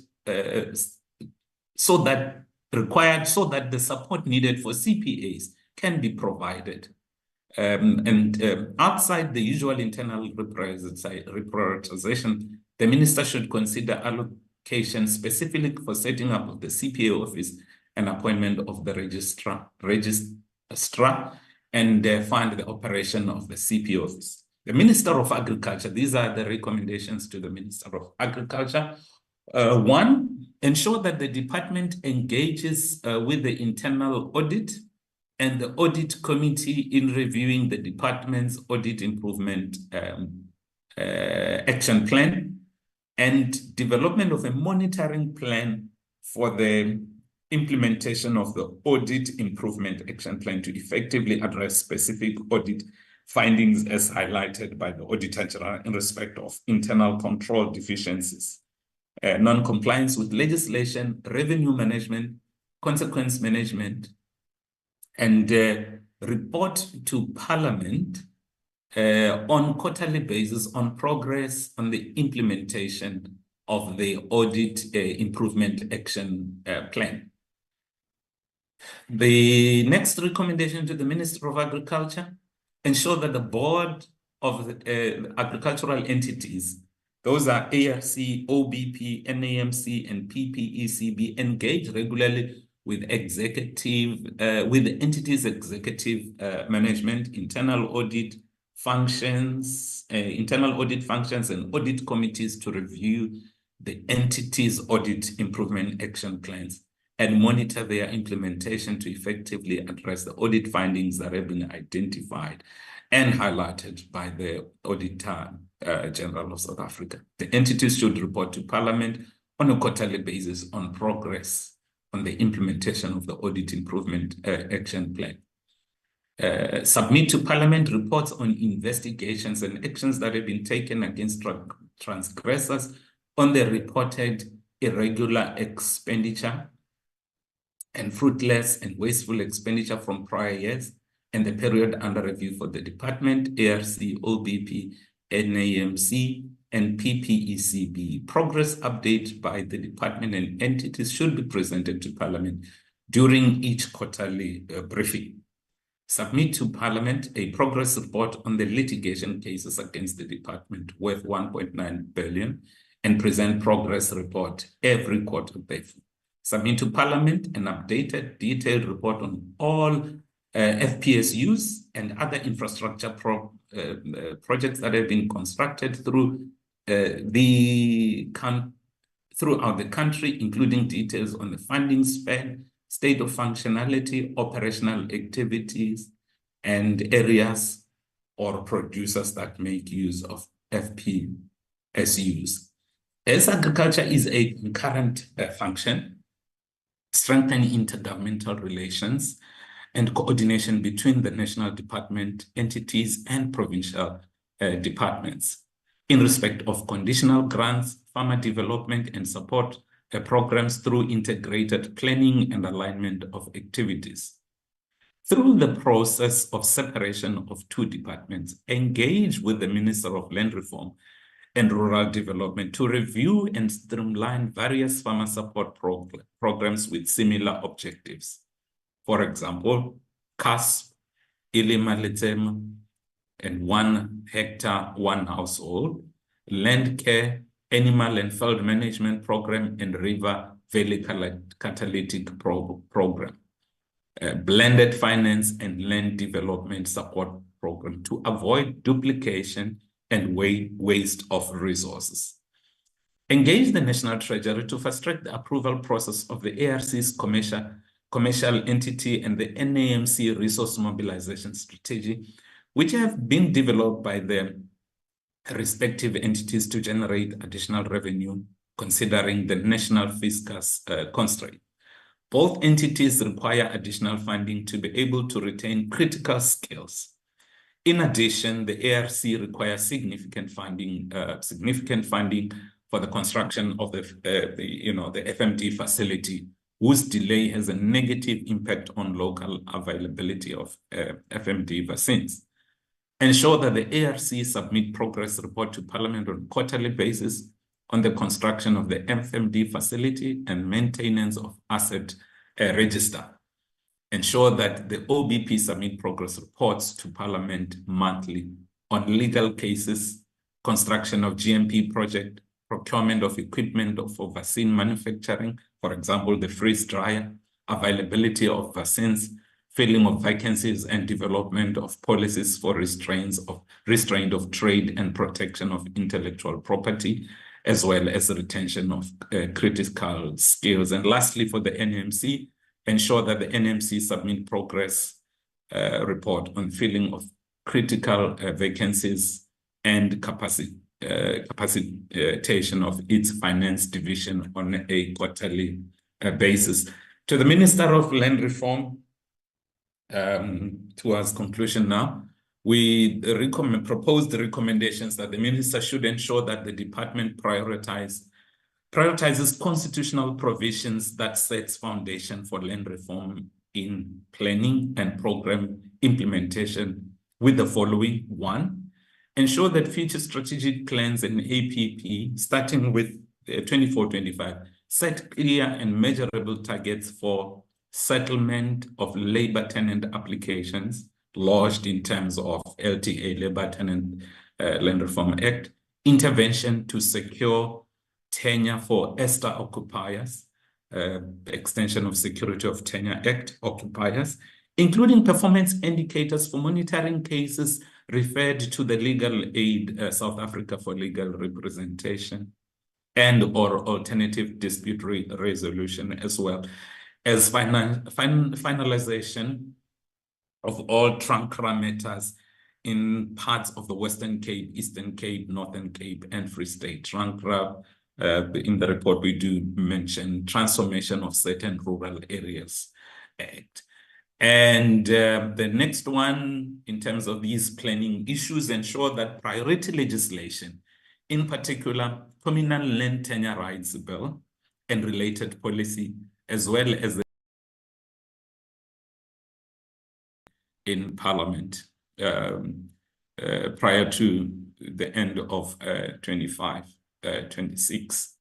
S13: so that the support needed for CPAs can be provided. Outside the usual internal reprioritization, the minister should consider allocation specifically for setting up of the CPA office and appointment of the registrar and fund the operation of the CPA office. The Minister of Agriculture, these are the recommendations to the Minister of Agriculture. One, ensure that the department engages with the internal audit and the audit committee in reviewing the department's audit improvement action plan and development of a monitoring plan for the implementation of the audit improvement action plan to effectively address specific audit findings as highlighted by the Auditor General in respect of internal control deficiencies, non-compliance with legislation, revenue management, consequence management, and report to Parliament on quarterly basis on progress on the implementation of the audit improvement action plan. The next recommendation to the Minister of Agriculture, ensure that the board of the agricultural entities, those are ARC, OBP, NAMC, and PPECB, engage regularly with with the entity's executive management, internal audit functions, and audit committees to review the entity's audit improvement action plans and monitor their implementation to effectively address the audit findings that have been identified and highlighted by the Auditor General of South Africa. The entities should report to Parliament on a quarterly basis on progress on the implementation of the audit improvement action plan. Submit to Parliament reports on investigations and actions that have been taken against transgressors on the reported irregular expenditure and fruitless and wasteful expenditure from prior years and the period under review for the department, ARC, OBP, NAMC, and PPECB. Progress update by the department and entities should be presented to Parliament during each quarterly briefing. Submit to Parliament a progress report on the litigation cases against the department worth 1.9 billion and present progress report every quarter therefore. Submit to Parliament an updated detailed report on all FPSUs and other infrastructure projects that have been constructed throughout the country, including details on the funding spend, state of functionality, operational activities, and areas or producers that make use of FPSUs. As agriculture is a concurrent function, strengthen intergovernmental relations and coordination between the national department entities and provincial departments in respect of conditional grants, farmer development and support programs through integrated planning and alignment of activities. Through the process of separation of two departments, engage with the Minister of Land Reform and Rural Development to review and streamline various farmer support programs with similar objectives. For example, CASP, Ilima Letsema, and 1 hectare, 1 household, land care, animal and field management program, and river valley catalytic program, blended finance and land development support program to avoid duplication and waste of resources. Engage the National Treasury to fast-track the approval process of the ARC's commercial entity and the NAMC resource mobilization strategy, which have been developed by the respective entities to generate additional revenue, considering the national fiscal constraint. Both entities require additional funding to be able to retain critical skills. In addition, the ARC requires significant funding for the construction of the FMD facility, whose delay has a negative impact on local availability of FMD vaccines. Ensure that the ARC submit progress report to Parliament on a quarterly basis on the construction of the FMD facility and maintenance of asset register. Ensure that the OBP submit progress reports to Parliament monthly on legal cases, construction of GMP project, procurement of equipment for vaccine manufacturing, for example, the freeze dryer, availability of vaccines, filling of vacancies, and development of policies for restraint of trade and protection of intellectual property, as well as the retention of critical skills. And lastly, for the NMC, ensure that the NMC submit progress report on filling of critical vacancies and capacitation of its finance division on a quarterly basis. To the Minister of Land Reform, towards conclusion now, we propose the recommendations that the Minister should ensure that the department prioritizes constitutional provisions that sets foundation for land reform in planning and program implementation with the following. 1, ensure that future strategic plans and APP, starting with 24-25, set clear and measurable targets for settlement of labor tenant applications lodged in terms of LTA, Labor Tenant Land Reform Act, intervention to secure tenure for ESTA occupiers, extension of Security of Tenure Act occupiers, including performance indicators for monitoring cases referred to the Legal Aid South Africa for Legal Representation and or alternative dispute resolution, as well as finalization of all Trankra matters in parts of the Western Cape, Eastern Cape, Northern Cape, and Free State. Trankra, in the report, we do mention transformation of certain rural areas act. And the next one, in terms of these planning issues, ensure that priority legislation, in particular, Communal Land Tenure Rights Bill and related policy, as well as the in Parliament prior to the end of 25-26.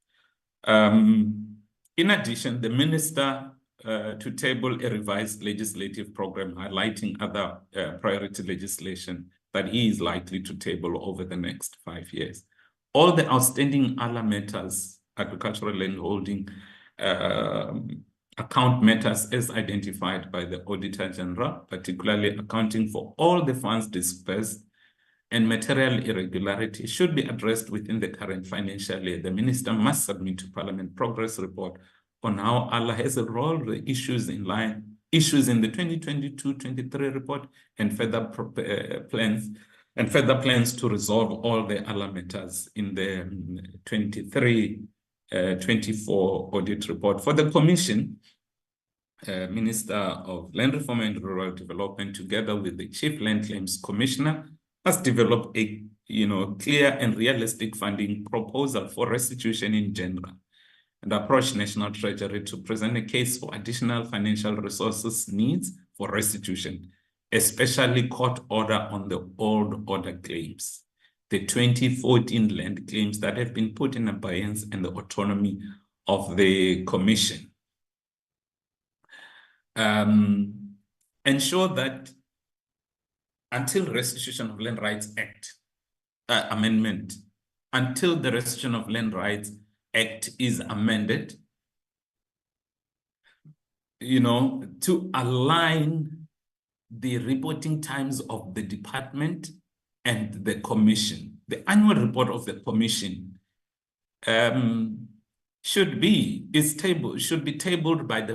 S13: In addition, the Minister to table a revised legislative program highlighting other priority legislation that he is likely to table over the next 5 years. All the outstanding other matters, agricultural land holding, account matters as identified by the Auditor General, particularly accounting for all the funds dispersed and material irregularity, should be addressed within the current financial year. The Minister must submit to Parliament progress report on how Allah has enrolled the issues in the 2022-23 report and further plans to resolve all the Allah matters in the 23-24 audit report. For the Commission, Minister of Land Reform and Rural Development, together with the Chief Land Claims Commissioner, must develop a clear and realistic funding proposal for restitution in general, and approach National Treasury to present a case for additional financial resources needs for restitution, especially court order on the old order claims, the 2014 land claims that have been put in abeyance, and the autonomy of the Commission. Ensure that until Restitution of Land Rights Act amendment, until the Restitution of Land Rights Act is amended, to align the reporting times of the department and the Commission. The annual report of the Commission should be tabled by the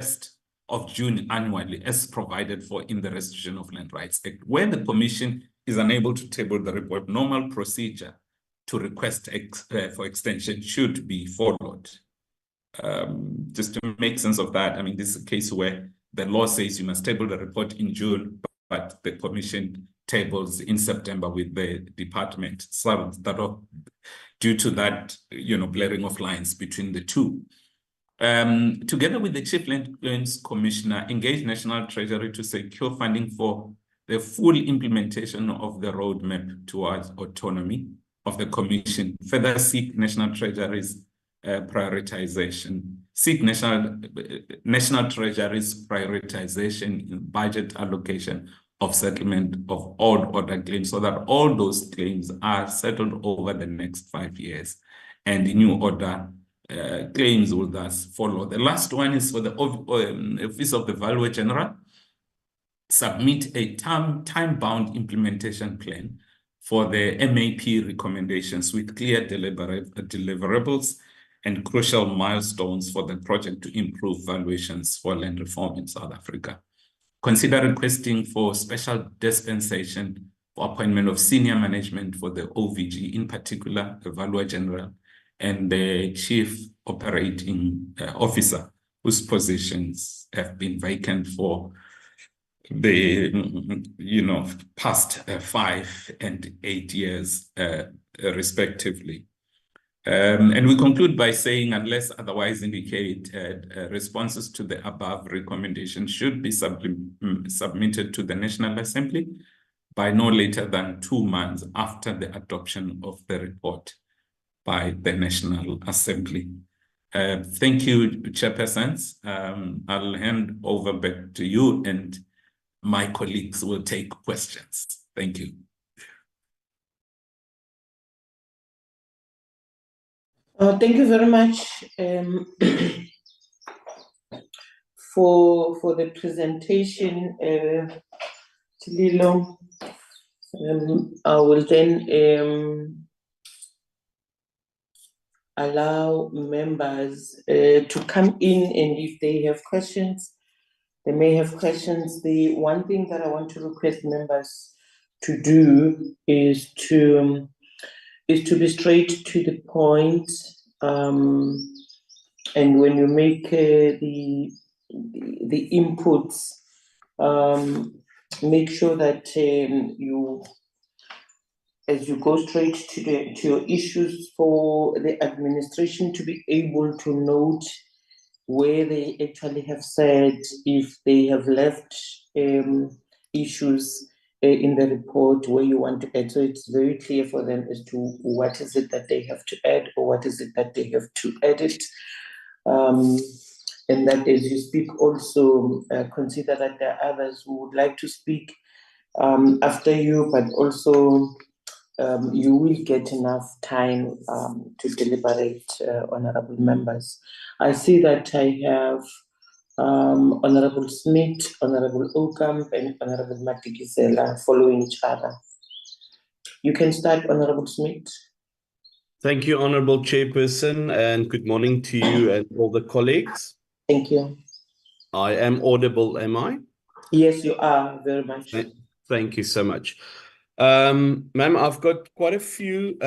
S13: 1st of June annually, as provided for in the Restitution of Land Rights Act. Where the Commission is unable to table the report, normal procedure to request for extension should be followed. Just to make sense of that, I mean, this is a case where the law says you must table the report in June, but the Commission tables in September with the department. So that due to that, blurring of lines between the two. Together with the Chief Land Claims Commissioner, engage National Treasury to secure funding for the full implementation of the roadmap towards autonomy of the Commission. Further seek National Treasury's prioritization. Seek National Treasury's prioritization in budget allocation of settlement of old order claims, so that all those claims are settled over the next 5 years, and the new order claims will thus follow. The last one is for the Office of the Valuer General. Submit a time-bound implementation plan for the MAP recommendations with clear deliverables and crucial milestones for the project to improve valuations for land reform in South Africa. Consider requesting for special dispensation for appointment of senior management for the OVG, in particular, the Valuer General and the Chief Operating Officer, whose positions have been vacant for the past 5 and 8 years, respectively. And we conclude by saying, unless otherwise indicated, responses to the above recommendations should be submitted to the National Assembly by no later than 2 months after the adoption of the report by the National Assembly. Thank you, Chairpersons. I'll hand over back to you, and my colleagues will take questions. Thank you.
S10: Thank you very much for the presentation, Tililo. I will then allow members to come in, and if they have questions, they may have questions. The one thing that I want to request members to do is to be straight to the point, and when you make the inputs, make sure that you, as you go straight to your issues, for the administration to be able to note where they actually have said if they have left issues in the report where you want to add. So it's very clear for them as to what is it that they have to add or what is it that they have to edit. And that as you speak also, consider that there are others who would like to speak after you, but also you will get enough time to deliberate, honorable members. I see that I have Honorable Smith, Honorable Okamp, and Honorable Matikizela following each other. You can start, Honorable Smith.
S6: Thank you, Honorable Chairperson, and good morning to you and all the colleagues.
S10: Thank you.
S6: I am audible, am I?
S10: Yes, you are, very much.
S6: Thank you so much. Ma'am, I've got quite a few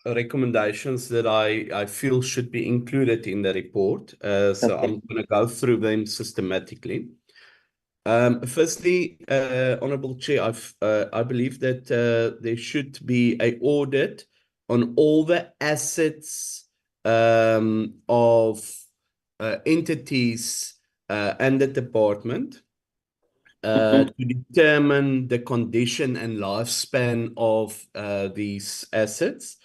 S6: recommendations that I feel should be included in the report. So I'm going to go through them systematically. Firstly, Honorable Chair, I believe that there should be an audit on all the assets of entities and the department to determine the condition and lifespan of these assets.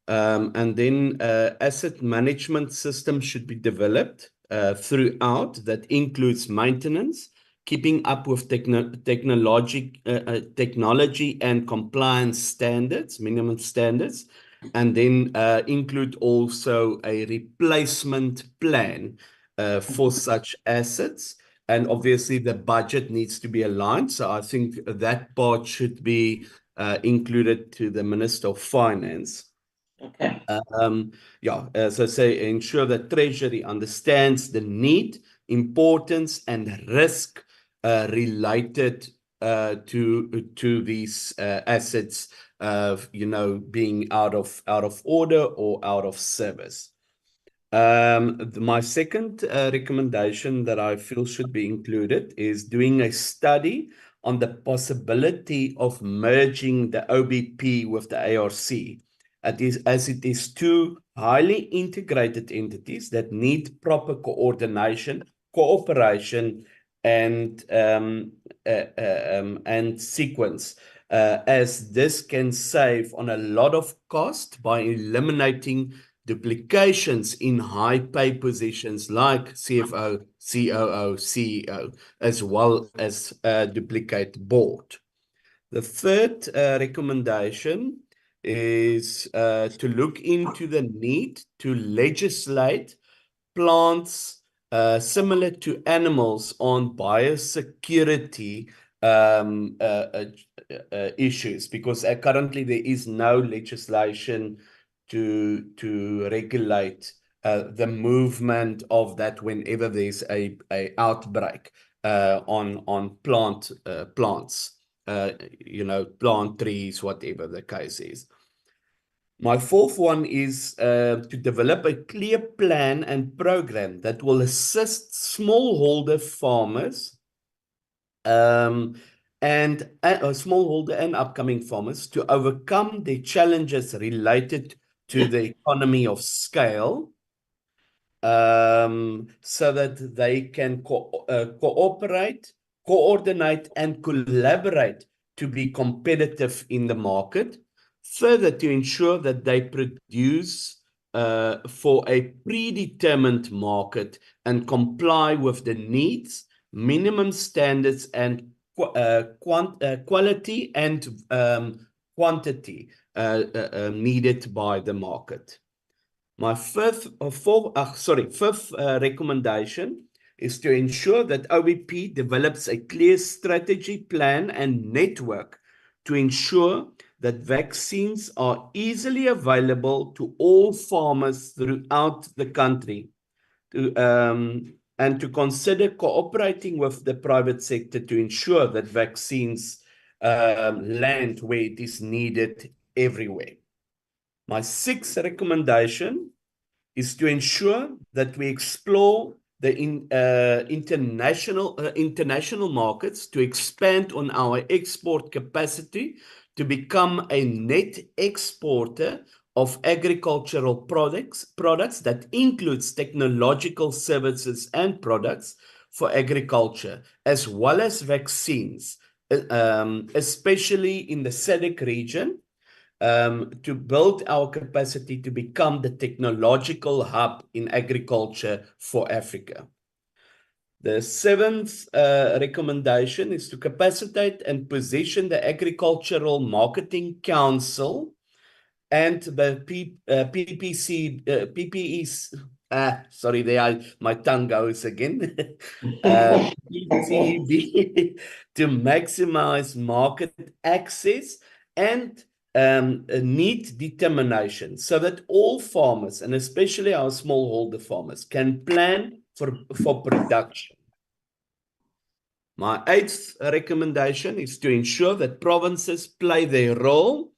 S6: And then asset management system should be developed throughout. That includes maintenance, keeping up with technology and compliance standards, minimum standards, and then include also a replacement plan for such assets. And obviously the budget needs to be aligned. So I think that part should be included to the Minister of Finance.
S10: Okay.
S6: Yeah, as I say, ensure that Treasury understands the need, importance, and risk related to these assets, being out of order or out of service. My second recommendation that I feel should be included is doing a study on the possibility of merging the OBP with the ARC. As it is two highly integrated entities that need proper coordination, cooperation, and sequence, as this can save on a lot of cost by eliminating duplications in high pay positions like CFO, COO, CEO, as well as duplicate board. The third recommendation is to look into the need to legislate plants similar to animals on biosecurity issues, because currently there is no legislation to regulate the movement of that whenever there's a outbreak on plants, plant trees, whatever the case is. My fourth one is to develop a clear plan and program that will assist smallholder farmers and smallholder and upcoming farmers to overcome the challenges related to the economy of scale, so that they can cooperate, coordinate, and collaborate to be competitive in the market. Further, to ensure that they produce for a predetermined market and comply with the needs, minimum standards, and quality and quantity needed by the market. My fifth recommendation is to ensure that OBP develops a clear strategy, plan, and network to ensure that vaccines are easily available to all farmers throughout the country, and to consider cooperating with the private sector to ensure that vaccines land where it is needed everywhere. My sixth recommendation is to ensure that we explore the international markets to expand on our export capacity to become a net exporter of agricultural products that includes technological services and products for agriculture, as well as vaccines, especially in the SADC region, to build our capacity to become the technological hub in agriculture for Africa. The seventh recommendation is to capacitate and position the Agricultural Marketing Council and the PPEs. Sorry, my tongue goes again. PPCB to maximize market access and need determination, so that all farmers, and especially our smallholder farmers, can plan for production. My eighth recommendation is to ensure that provinces play their role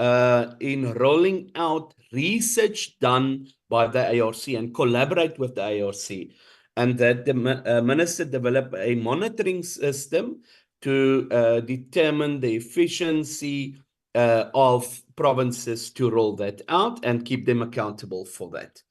S6: in rolling out research done by the ARC and collaborate with the ARC, and that the minister develop a monitoring system to determine the efficiency of provinces to roll that out and keep them accountable for that.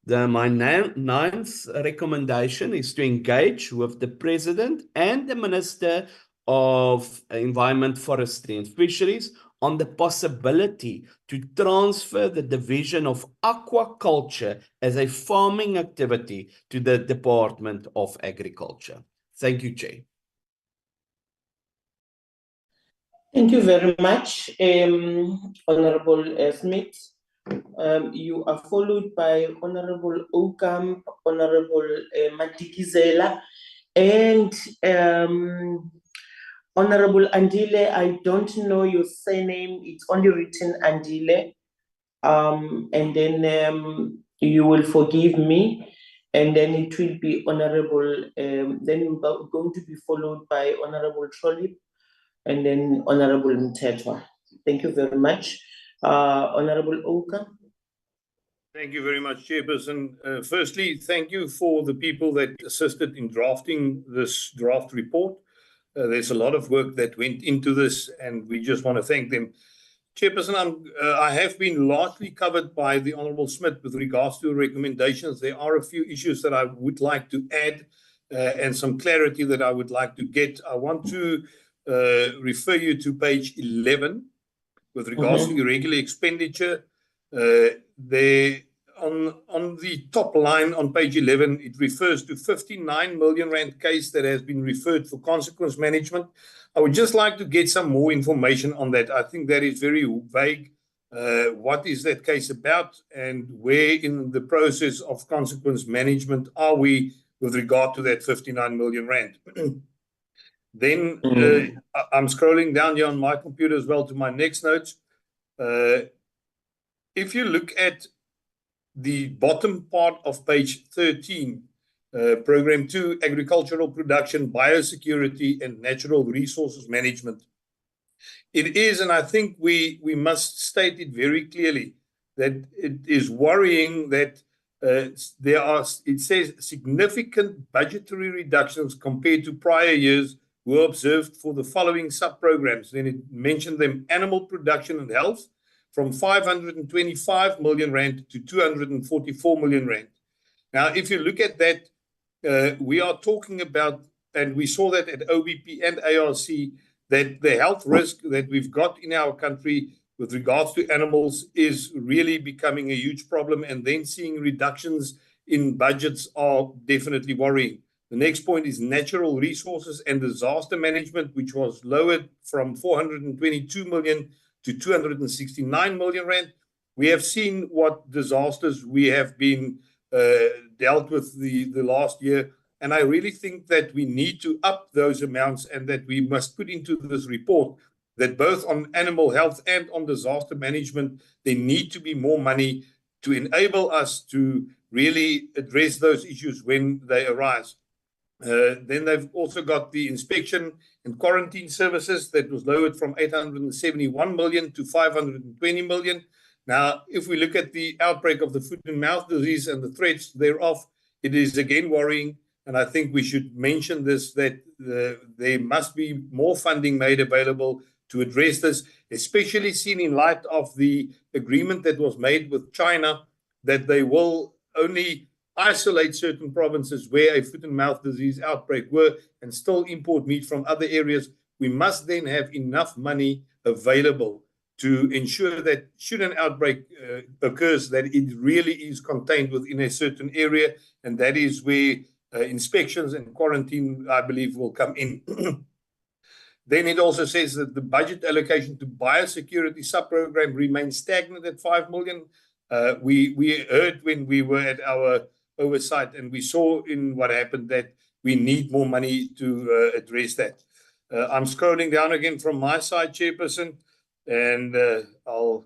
S6: My ninth recommendation is to engage with the President and the Minister of Environment, Forestry and Fisheries on the possibility to transfer the division of aquaculture as a farming activity to the Department of Agriculture. Thank you, Chair.
S10: Thank you very much, Honorable Smith. You are followed by Honorable Okamp, Honorable Matikizela, and Honorable Andile. I don't know your surname, it's only written Andile. And then you will forgive me, and then it will be Honorable, then we're going to be followed by Honorable Trollip, and then Honorable Mtetwa. Thank you very much. Honorable Oka.
S14: Thank you very much, Chairperson. Firstly, thank you for the people that assisted in drafting this draft report. There's a lot of work that went into this, and we just want to thank them. Chairperson, I have been largely covered by the Honourable Smith with regards to recommendations. There are a few issues that I would like to add and some clarity that I would like to get. I want to refer you to page 11 with regards to irregular expenditure. There on the top line on page 11, it refers to 59 million rand case that has been referred for consequence management. I would just like to get some more information on that. I think that is very vague. What is that case about, and where in the process of consequence management are we with regard to that 59 million rand? Then I'm scrolling down here on my computer as well to my next notes. If you look at the bottom part of page 13, Program 2, Agricultural Production, Biosecurity, and Natural Resources Management. It is, and I think we must state it very clearly, that it is worrying that it says significant budgetary reductions compared to prior years were observed for the following sub-programs. Then it mentioned them: animal production and health, from 525 million rand to 244 million rand. Now, if you look at that, we are talking about, and we saw that at OBP and ARC, that the health risk that we've got in our country with regards to animals is really becoming a huge problem, and then seeing reductions in budgets are definitely worrying. The next point is natural resources and disaster management, which was lowered from 422 million to 269 million rand. We have seen what disasters we have been dealt with the last year, and I really think that we need to up those amounts, and that we must put into this report that both on animal health and on disaster management, there need to be more money to enable us to really address those issues when they arise. Then they've also got the inspection and quarantine services that was lowered from 871 million to 520 million. Now, if we look at the outbreak of the foot and mouth disease and the threats thereof, it is again worrying. And I think we should mention this, that there must be more funding made available to address this, especially seen in light of the agreement that was made with China, that they will only isolate certain provinces where a foot and mouth disease outbreak were and still import meat from other areas. We must then have enough money available to ensure that should an outbreak occurs, that it really is contained within a certain area, and that is where inspections and quarantine, I believe, will come in. Then it also says that the budget allocation to biosecurity sub-program remains stagnant at 5 million. We heard when we were at our oversight, and we saw in what happened that we need more money to address that. I'm scrolling down again from my side, Chairperson, and I'll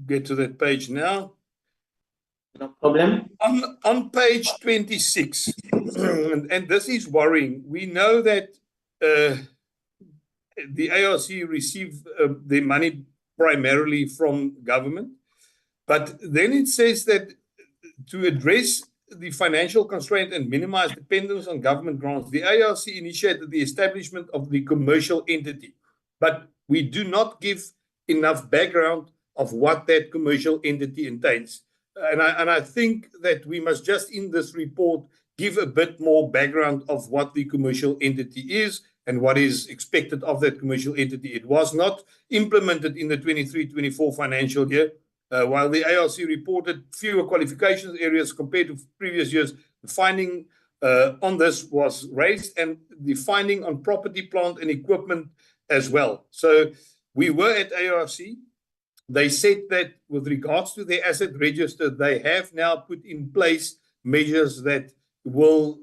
S14: get to that page now.
S10: No problem.
S14: On page 26, and this is worrying. We know that the ARC receive their money primarily from government, but then it says that to address the financial constraint and minimize dependence on government grants, the ARC initiated the establishment of the commercial entity, but we do not give enough background of what that commercial entity entails. And I think that we must just in this report give a bit more background of what the commercial entity is and what is expected of that commercial entity. It was not implemented in the 23-24 financial year. While the ARC reported fewer qualifications areas compared to previous years, the finding on this was raised, and the finding on property, plant, and equipment as well. So we were at ARC. They said that with regards to their asset register, they have now put in place measures that will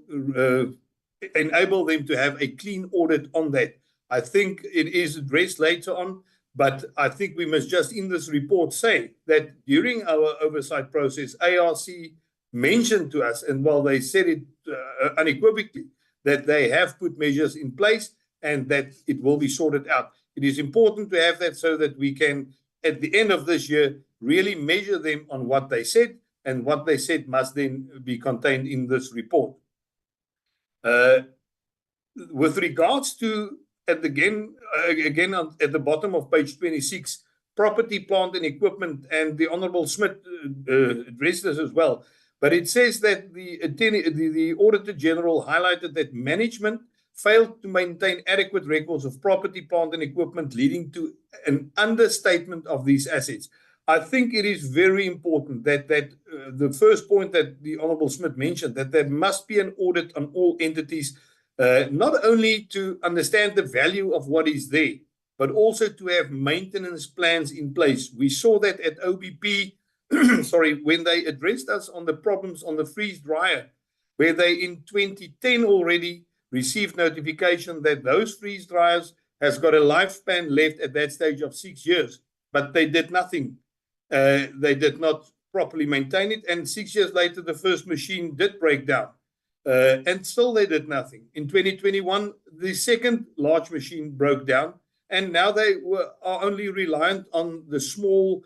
S14: enable them to have a clean audit on that. I think it is addressed later on, but I think we must just in this report say that during our oversight process, ARC mentioned to us, and while they said it unequivocally, that they have put measures in place and that it will be sorted out. It is important to have that so that we can, at the end of this year, really measure them on what they said, and what they said must then be contained in this report. With regards to, again at the bottom of page 26, property, plant, and equipment, and the Honourable Smith addressed this as well. But it says that the Auditor General highlighted that management failed to maintain adequate records of property, plant, and equipment, leading to an understatement of these assets. I think it is very important that the first point that the Honourable Smith mentioned, that there must be an audit on all entities, not only to understand the value of what is there, but also to have maintenance plans in place. We saw that at OBP, when they addressed us on the problems on the freeze dryer, where they in 2010 already received notification that those freeze dryers has got a lifespan left at that stage of 6 years, but they did nothing. They did not properly maintain it, and 6 years later, the first machine did break down, and still they did nothing. In 2021, the second large machine broke down, and now they are only reliant on the small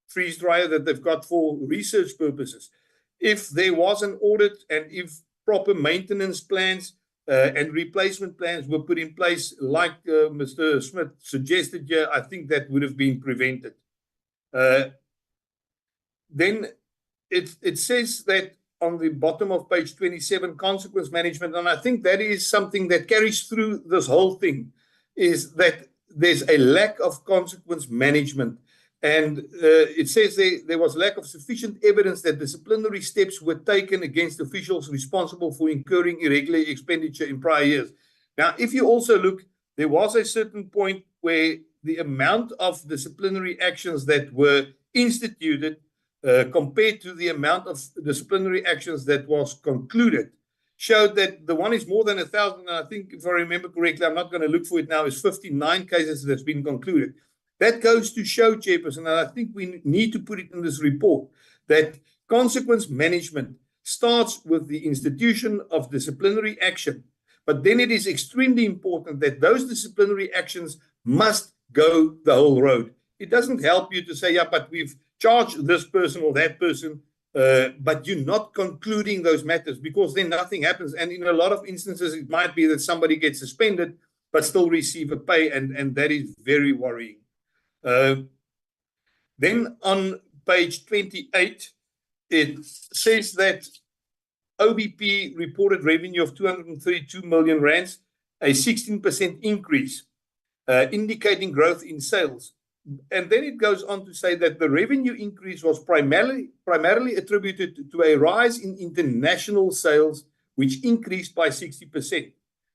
S14: freeze dryer that they've got for research purposes. If there was an audit and if proper maintenance plans and replacement plans were put in place, like Mr. Smith suggested here, I think that would have been prevented. Then it says that on the bottom of page 27, consequence management, and I think that is something that carries through this whole thing, is that there's a lack of consequence management. And it says there was lack of sufficient evidence that disciplinary steps were taken against officials responsible for incurring irregular expenditure in prior years. Now, if you also look, there was a certain point where the amount of disciplinary actions that were instituted compared to the amount of disciplinary actions that was concluded showed that the one is more than 1,000. And I think, if I remember correctly, I'm not going to look for it now, is 59 cases that's been concluded. That goes to show, Chairperson, and I think we need to put it in this report, that consequence management starts with the institution of disciplinary action. But then it is extremely important that those disciplinary actions must go the whole road. It doesn't help you to say, yeah, but we've charged this person or that person, but you're not concluding those matters, because then nothing happens. And in a lot of instances, it might be that somebody gets suspended but still receive a pay, and that is very worrying. Then on page 28, it says that OBP reported revenue of 232 million rands, a 16% increase, indicating growth in sales. And then it goes on to say that the revenue increase was primarily attributed to a rise in international sales, which increased by 60%.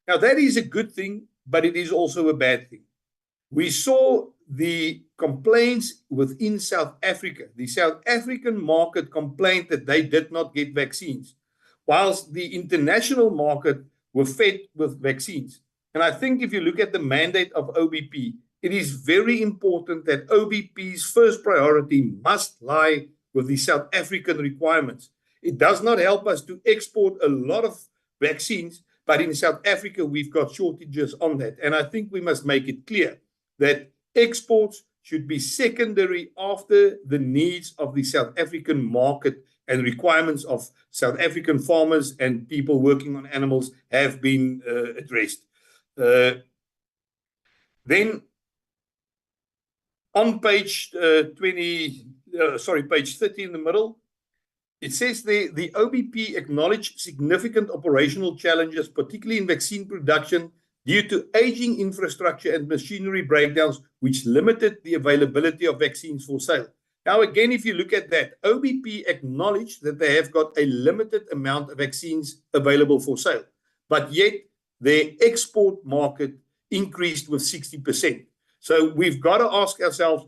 S14: Now, that is a good thing, but it is also a bad thing. We saw the complaints within South Africa. The South African market complained that they did not get vaccines, whilst the international market were fed with vaccines. And I think if you look at the mandate of OBP, it is very important that OBP's first priority must lie with the South African requirements. It does not help us to export a lot of vaccines, but in South Africa, we've got shortages on that. And I think we must make it clear that exports should be secondary after the needs of the South African market and requirements of South African farmers and people working on animals have been addressed. Then on page page 30 in the middle, it says the OBP acknowledged significant operational challenges, particularly in vaccine production, due to aging infrastructure and machinery breakdowns, which limited the availability of vaccines for sale. Now, again, if you look at that, OBP acknowledged that they have got a limited amount of vaccines available for sale, but yet their export market increased with 60%. So we've got to ask ourselves,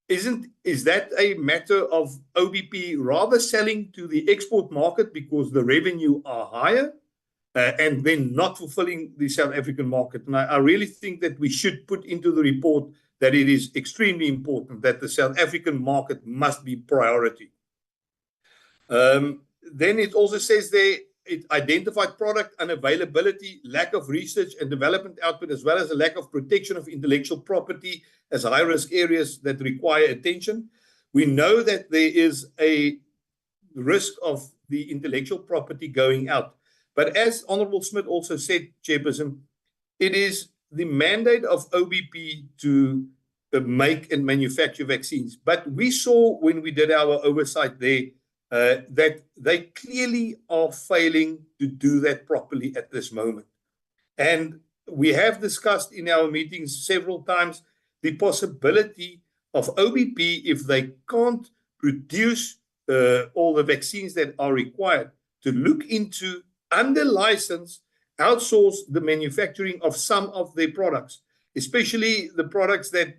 S14: is that a matter of OBP rather selling to the export market because the revenue are higher, and then not fulfilling the South African market? And I really think that we should put into the report that it is extremely important that the South African market must be priority. Then it also says there, it identified product unavailability, lack of research and development output, as well as a lack of protection of intellectual property as high-risk areas that require attention. We know that there is a risk of the intellectual property going out. But as Honourable Smith also said, Chairperson, it is the mandate of OBP to make and manufacture vaccines. But we saw when we did our oversight there that they clearly are failing to do that properly at this moment. And we have discussed in our meetings several times the possibility of OBP, if they can't produce all the vaccines that are required, to look into under license, outsource the manufacturing of some of their products, especially the products that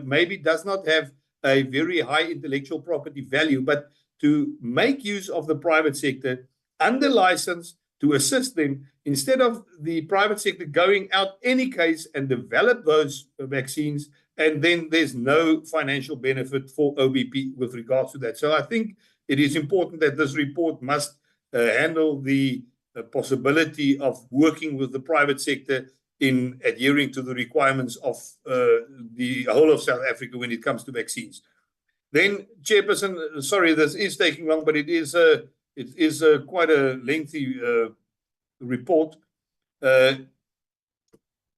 S14: maybe does not have a very high intellectual property value, but to make use of the private sector under license to assist them instead of the private sector going out any case and develop those vaccines, and then there's no financial benefit for OBP with regards to that. So I think it is important that this report must handle the possibility of working with the private sector in adhering to the requirements of the whole of South Africa when it comes to vaccines. Then, Chairperson, sorry, this is taking long, but it is quite a lengthy report.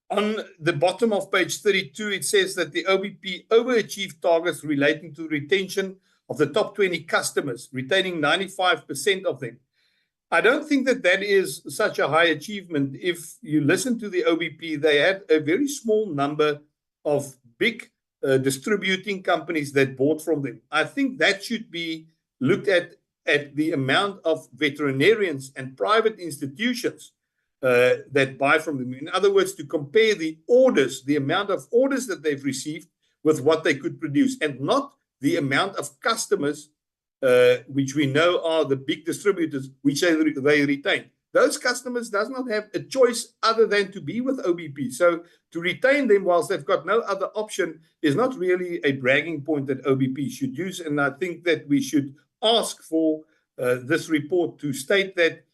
S14: On the bottom of page 32, it says that the OBP overachieved targets relating to retention of the top 20 customers, retaining 95% of them. I don't think that that is such a high achievement. If you listen to the OBP, they had a very small number of big distributing companies that bought from them. I think that should be looked at the amount of veterinarians and private institutions that buy from them. In other words, to compare the orders, the amount of orders that they've received with what they could produce, and not the amount of customers which we know are the big distributors, which they retain. Those customers does not have a choice other than to be with OBP. So to retain them whilst they've got no other option is not really a bragging point that OBP should use. And I think that we should ask for this report to state that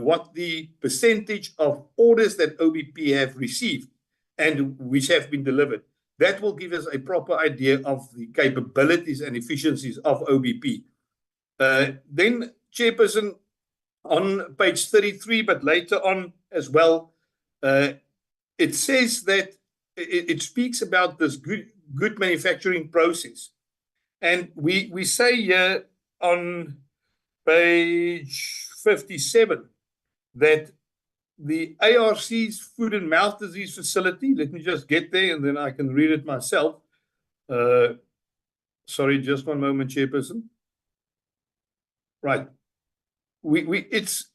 S14: what the percentage of orders that OBP have received and which have been delivered. That will give us a proper idea of the capabilities and efficiencies of OBP. Then, Chairperson, on page 33, but later on as well, it says that it speaks about this good manufacturing process. And we say here on page 57 that the ARC's foot and mouth disease facility, let me just get there and then I can read it myself. Sorry, just one moment, Chairperson. Right. It's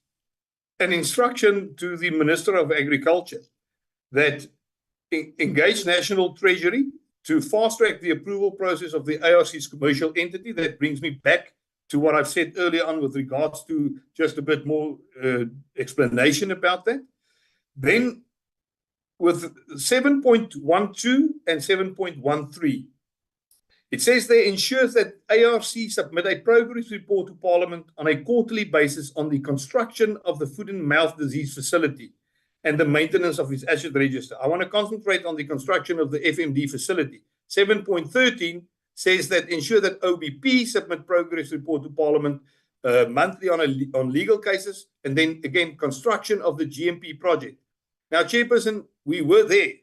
S14: an instruction to the Minister of Agriculture that engage National Treasury to fast-track the approval process of the ARC's commercial entity. That brings me back to what I've said earlier on with regards to just a bit more explanation about that. Then with 7.12 and 7.13, it says there ensures that ARC submit a progress report to Parliament on a quarterly basis on the construction of the foot and mouth disease facility and the maintenance of its asset register. I want to concentrate on the construction of the FMD facility. 7.13 says that ensure that OBP submit progress report to Parliament monthly on legal cases, and then again construction of the GMP project. Now, Chairperson, we were there,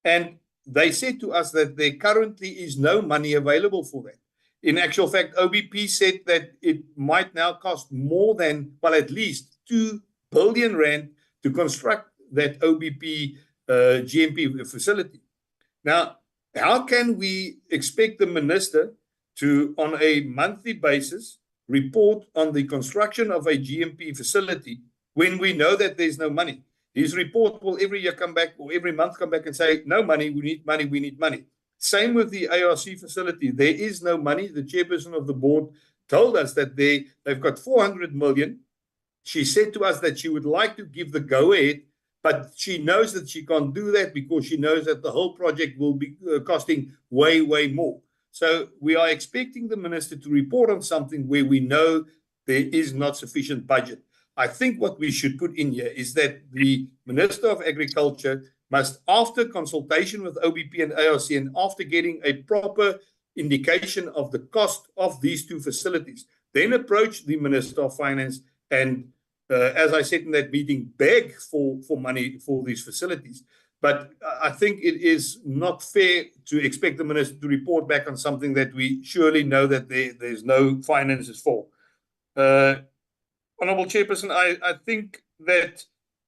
S14: and they said to us that there currently is no money available for that. In actual fact, OBP said that it might now cost more than, well, at least 2 billion rand to construct that OBP GMP facility. Now, how can we expect the minister to, on a monthly basis, report on the construction of a GMP facility when we know that there's no money? His report will every year come back, or every month come back and say, no money, we need money, we need money. Same with the ARC facility. There is no money. The chairperson of the board told us that they've got 400 million. She said to us that she would like to give the go-ahead, but she knows that she can't do that because she knows that the whole project will be costing way, way more. So we are expecting the minister to report on something where we know there is not sufficient budget. I think what we should put in here is that the Minister of Agriculture must, after consultation with OBP and ARC and after getting a proper indication of the cost of these two facilities, then approach the Minister of Finance and, as I said in that meeting, beg for money for these facilities. But I think it is not fair to expect the Minister to report back on something that we surely know that there's no finances for. Honourable Chairperson, I think that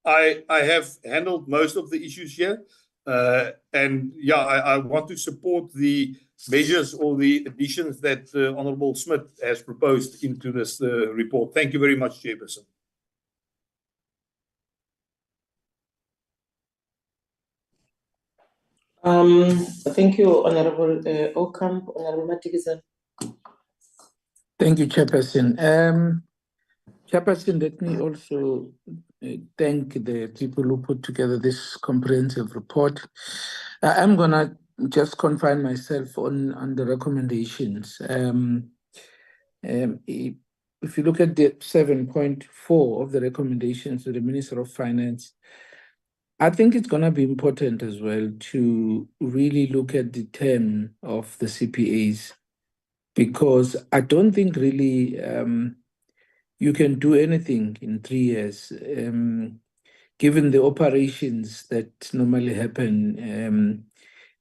S14: I have handled most of the issues here. And yeah, I want to support the measures or the additions that Honourable Smith has proposed into this report. Thank you very much, Chairperson.
S10: Thank you, Honourable Ocampo. Honourable Matikizela.
S7: Thank you, Chairperson. Chairperson, let me also thank the people who put together this comprehensive report. I'm going to just confine myself on the recommendations. If you look at the 7.4 of the recommendations to the Minister of Finance, I think it's going to be important as well to really look at the term of the CPAs, because I don't think really you can do anything in 3 years, given the operations that normally happen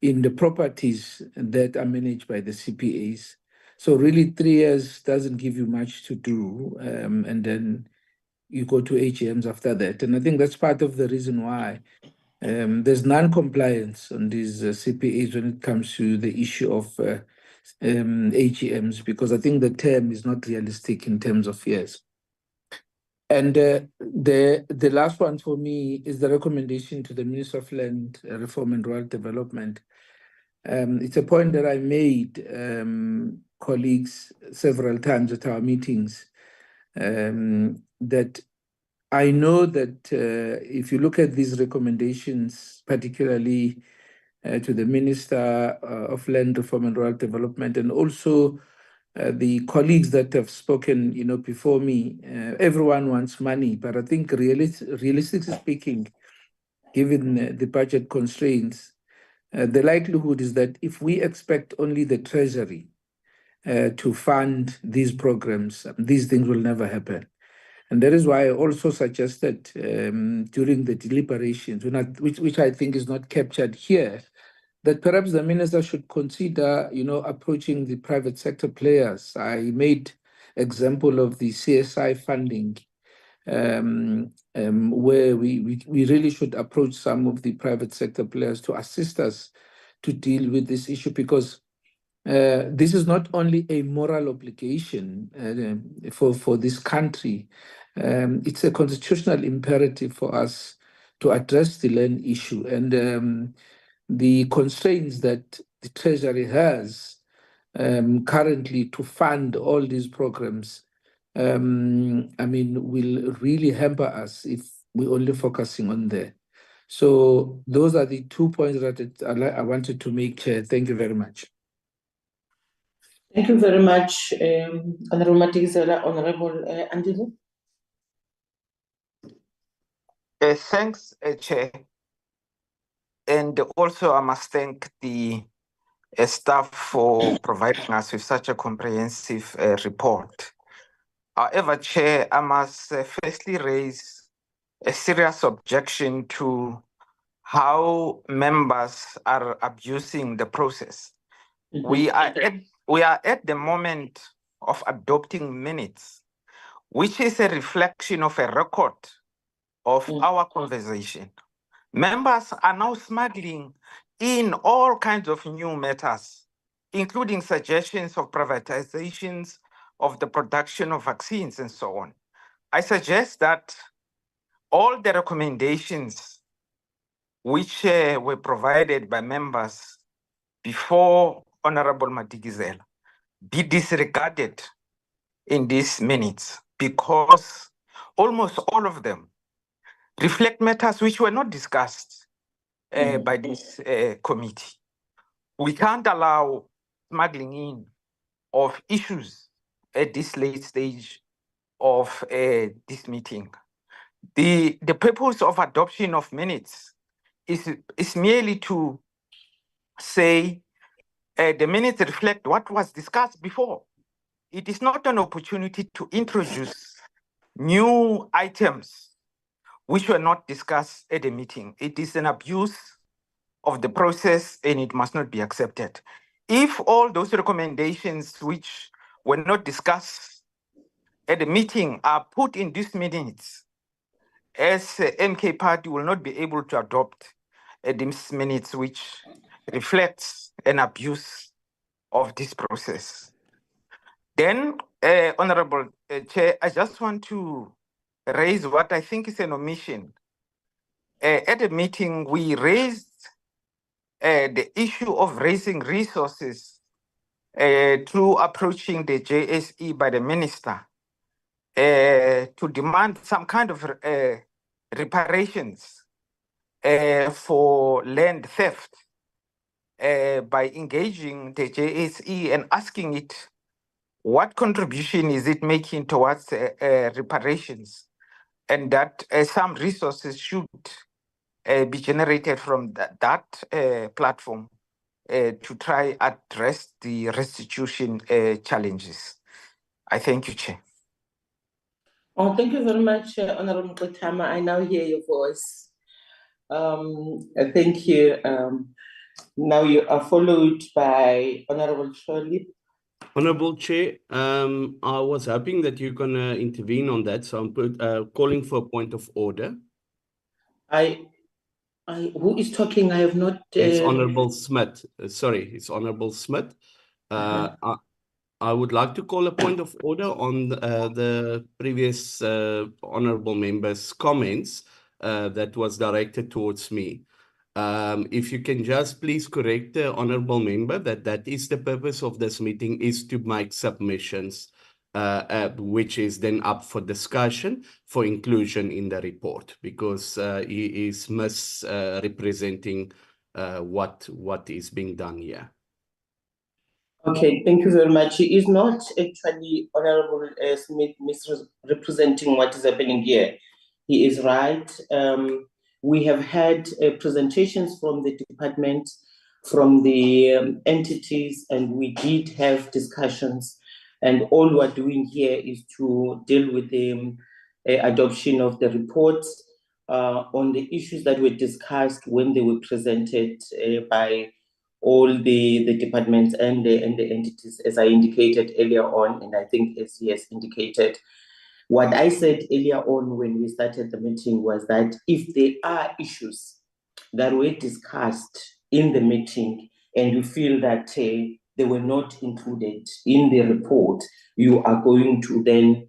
S7: in the properties that are managed by the CPAs. So really 3 years doesn't give you much to do, and then you go to AGMs after that. And I think that's part of the reason why there's non-compliance on these CPAs when it comes to the issue of AGMs, because I think the term is not realistic in terms of years. And the last one for me is the recommendation to the Minister of Land Reform and Rural Development. It's a point that I made, colleagues, several times at our meetings, that I know that if you look at these recommendations, particularly to the Minister of Land Reform and Rural Development, and also the colleagues that have spoken, before me, everyone wants money, but I think realistically speaking, given the budget constraints, the likelihood is that if we expect only the Treasury to fund these programs, these things will never happen. And that is why I also suggested during the deliberations, which I think is not captured here, that perhaps the minister should consider, approaching the private sector players. I made example of the CSI funding, where we really should approach some of the private sector players to assist us to deal with this issue, because this is not only a moral obligation for this country, it's a constitutional imperative for us to address the land issue. And the constraints that the Treasury has currently to fund all these programs, will really hamper us if we're only focusing on there. So those are the 2 points that I wanted to make, Chair. Thank you very much.
S10: Thank you very much, Honorable Matikizela. Honorable Andile.
S15: Thanks, Chair. And also I must thank the staff for providing us with such a comprehensive report. However, Chair, I must firstly raise a serious objection to how members are abusing the process. We are at the moment of adopting minutes, which is a reflection of a record of our conversation. Members are now smuggling in all kinds of new matters, including suggestions of privatizations of the production of vaccines and so on. I suggest that all the recommendations which were provided by members before Honorable Matikizela be disregarded in these minutes, because almost all of them reflect matters which were not discussed by this committee. We can't allow smuggling in of issues at this late stage of this meeting. The purpose of adoption of minutes is merely to say the minutes reflect what was discussed before. It is not an opportunity to introduce new items which were not discussed at the meeting. It is an abuse of the process and it must not be accepted. If all those recommendations which were not discussed at the meeting are put in these minutes, as MK Party will not be able to adopt these minutes which reflects an abuse of this process. Then, Honorable Chair, I just want to raise what I think is an omission. At the meeting, we raised the issue of raising resources through approaching the JSE by the minister. to demand some kind of reparations for land theft by engaging the JSE and asking it what contribution is it making towards reparations, and that some resources should be generated from that platform to try address the restitution challenges. I thank you, Chair.
S10: Oh, thank you very much, Honorable Mkutama. I now hear your voice. Thank you. Now you are followed by Honorable Shirley.
S6: Honorable Chair, I was hoping that you're going to intervene on that, so I'm calling for a point of order.
S10: Who is talking? I have not.
S6: It's Honorable Smith. Sorry, it's Honorable Smith. I would like to call a point of order on the previous honorable member's comments that was directed towards me. If you can just please correct the honorable member that is the purpose of this meeting, is to make submissions, which is then up for discussion for inclusion in the report, because he is misrepresenting what is being done here.
S10: Okay, thank you very much. He is not actually Honorable Smith misrepresenting what is happening here. He is right. We have had presentations from the department, from the entities, and we did have discussions. And all we're doing here is to deal with the adoption of the reports on the issues that were discussed when they were presented by all the departments and the entities, as I indicated earlier on, and I think as he has indicated. What I said earlier on when we started the meeting was that if there are issues that were discussed in the meeting and you feel that they were not included in the report, you are going to then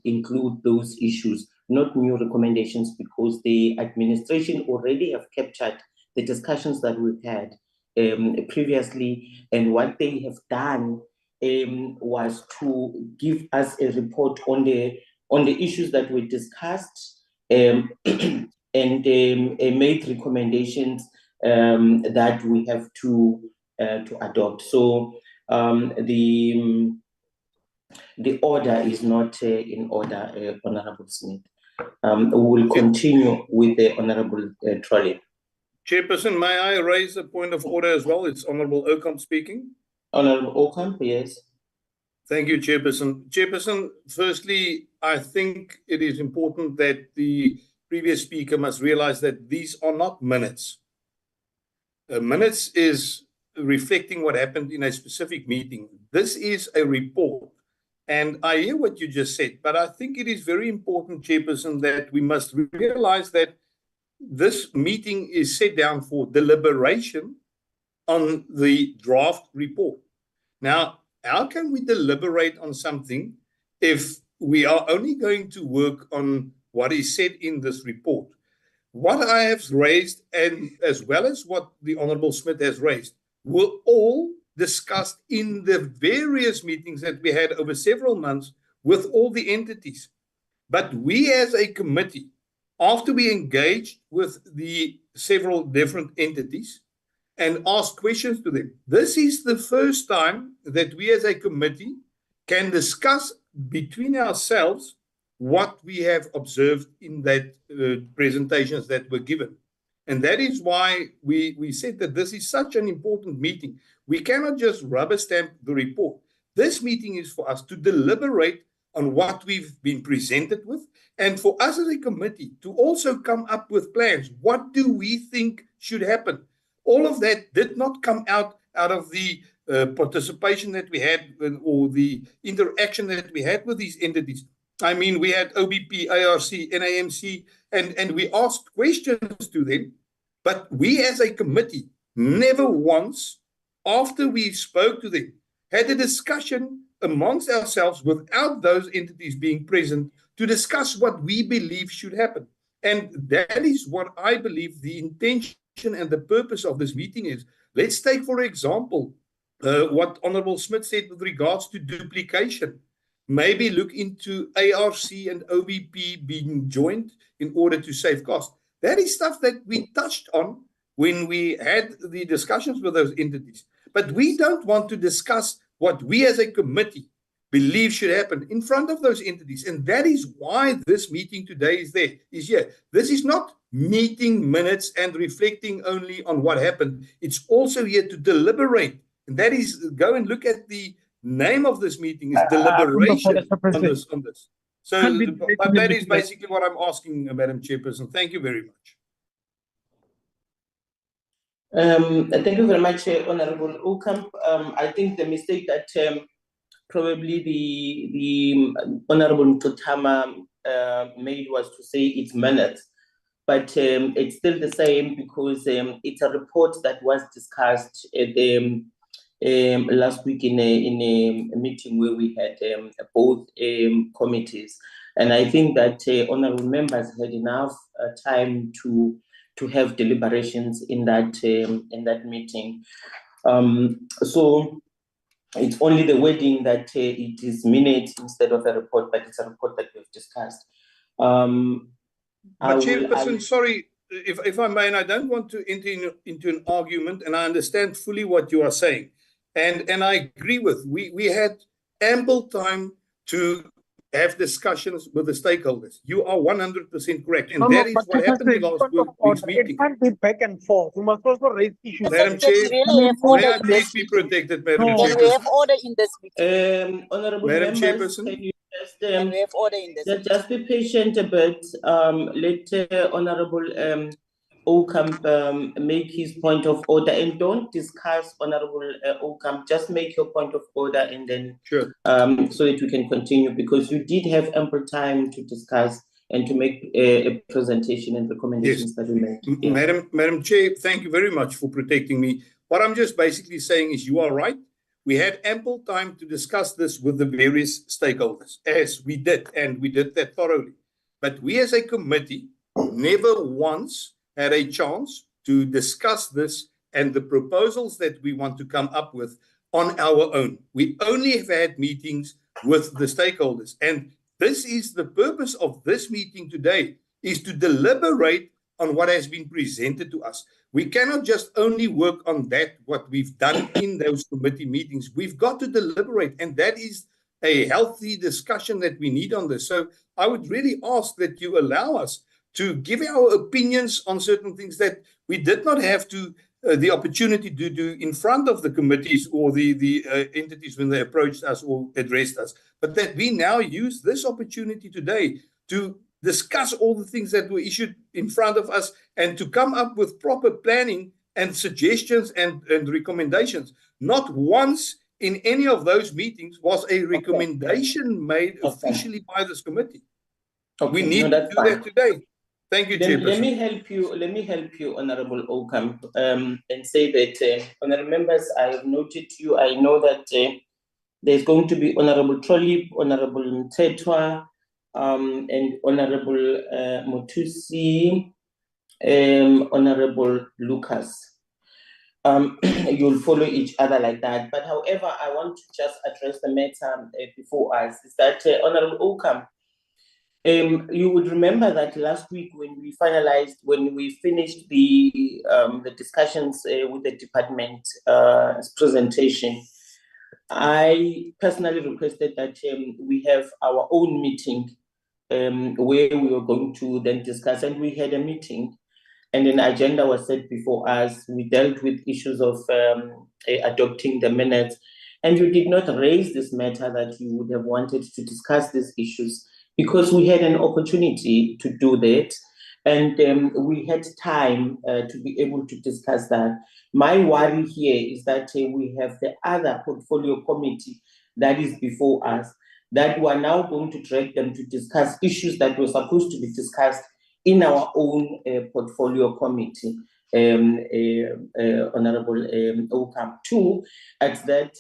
S10: include those issues, not new recommendations, because the administration already have captured the discussions that we've had previously, and what they have done was to give us a report on the issues that were discussed and made recommendations that we have to adopt. So the order is not in order, Honorable Smith. We will continue with the Honorable Trolley.
S14: Chairperson, may I raise a point of order as well? It's Honorable Ocamp speaking.
S10: Honorable Ocamp, yes.
S14: Thank you, Chairperson. Chairperson, firstly, I think it is important that the previous speaker must realize that these are not minutes. Minutes is reflecting what happened in a specific meeting. This is a report. And I hear what you just said, but I think it is very important, Chairperson, that we must realize that this meeting is set down for deliberation on the draft report. Now, how can we deliberate on something if we are only going to work on what is said in this report? What I have raised, and as well as what the Honorable Smith has raised, were all discussed in the various meetings that we had over several months with all the entities. But we as a committee, after we engaged with the several different entities and asked questions to them, this is the first time that we as a committee can discuss between ourselves what we have observed in that presentations that were given. And that is why we said that this is such an important meeting. We cannot just rubber stamp the report. This meeting is for us to deliberate on what we've been presented with, and for us as a committee to also come up with plans. What do we think should happen? All of that did not come out of the participation that we had or the interaction that we had with these entities. I mean, we had OBP, ARC, NAMC, and we asked questions to them, but we as a committee never once, after we spoke to them, had a discussion amongst ourselves without those entities being present to discuss what we believe should happen. And that is what I believe the intention and the purpose of this meeting is. Let's take, for example, what Honorable Smith said with regards to duplication. maybe look into ARC and OBP being joined in order to save costs. That is stuff that we touched on when we had the discussions with those entities. But we don't want to discuss what we as a committee believe should happen in front of those entities. And that is why this meeting today is here. This is not meeting minutes and reflecting only on what happened. It's also here to deliberate. And that is, go and look at the name of this meeting, is deliberation on this. So but that is basically what I'm asking, Madam Chairperson. Thank you very much.
S10: Thank you very much, Honorable Okamp. I think the mistake that probably the Honorable Mtotama made was to say it's minutes, but it's still the same because it's a report that was discussed at the last week in a meeting where we had both committees, and I think that honorable members had enough time to have deliberations in that meeting. So it's only the wording that it is minutes instead of a report, but it's a report that we've discussed.
S14: But Chairperson, sorry, if I may, and I don't want to enter into an argument, and I understand fully what you are saying. And I agree with, we had ample time to have discussions with the stakeholders. You are 100% correct. And that is what happened in last week's meeting.
S16: It can't be back and forth. We must also raise issues.
S14: Madam Chair, may I please be protected, Madam Chairperson?
S17: Can we have order in this meeting?
S10: Honorable
S14: Madam
S10: members,
S14: Chairperson?
S10: can you just,
S17: Can we have order in this
S10: just be patient a bit. Let Honorable Okamp make his point of order, and don't discuss Honorable Okamp. Just make your point of order, and then
S14: sure.
S10: So that we can continue, because you did have ample time to discuss and to make a presentation and recommendations that we made.
S14: Yeah. Madam Chair, thank you very much for protecting me. What I'm just basically saying is you are right. We had ample time to discuss this with the various stakeholders, as we did, and we did that thoroughly. But we as a committee never once had a chance to discuss this and the proposals that we want to come up with on our own. We only have had meetings with the stakeholders. And this is the purpose of this meeting today, is to deliberate on what has been presented to us. We cannot just only work on that, what we've done in those committee meetings. We've got to deliberate, and that is a healthy discussion that we need on this. So I would really ask that you allow us to give our opinions on certain things that we did not have to the opportunity to do in front of the committees or the entities when they approached us or addressed us, but that we now use this opportunity today to discuss all the things that were issued in front of us and to come up with proper planning and suggestions and recommendations. Not once in any of those meetings was a recommendation made officially by this committee. We need to do that today. Thank you, Chairperson.
S10: Let me help you, Honorable Okamp, and say that, honorable members, I have noted you. I know that there's going to be Honorable Trolip, Honorable Mtetwa, and Honorable Motusi, Honorable Lucas. You'll follow each other like that. But however, I want to just address the matter before us. Is that Honorable Okamp, you would remember that last week when we finished the discussions with the department presentation, I personally requested that we have our own meeting where we were going to then discuss, and we had a meeting and an agenda was set before us. We dealt with issues of adopting the minutes, and you did not raise this matter that you would have wanted to discuss these issues, because we had an opportunity to do that, and we had time to be able to discuss that. My worry here is that we have the other portfolio committee that is before us, that we are now going to drag them to discuss issues that were supposed to be discussed in our own portfolio committee, Honorable Okamp. Two, at that,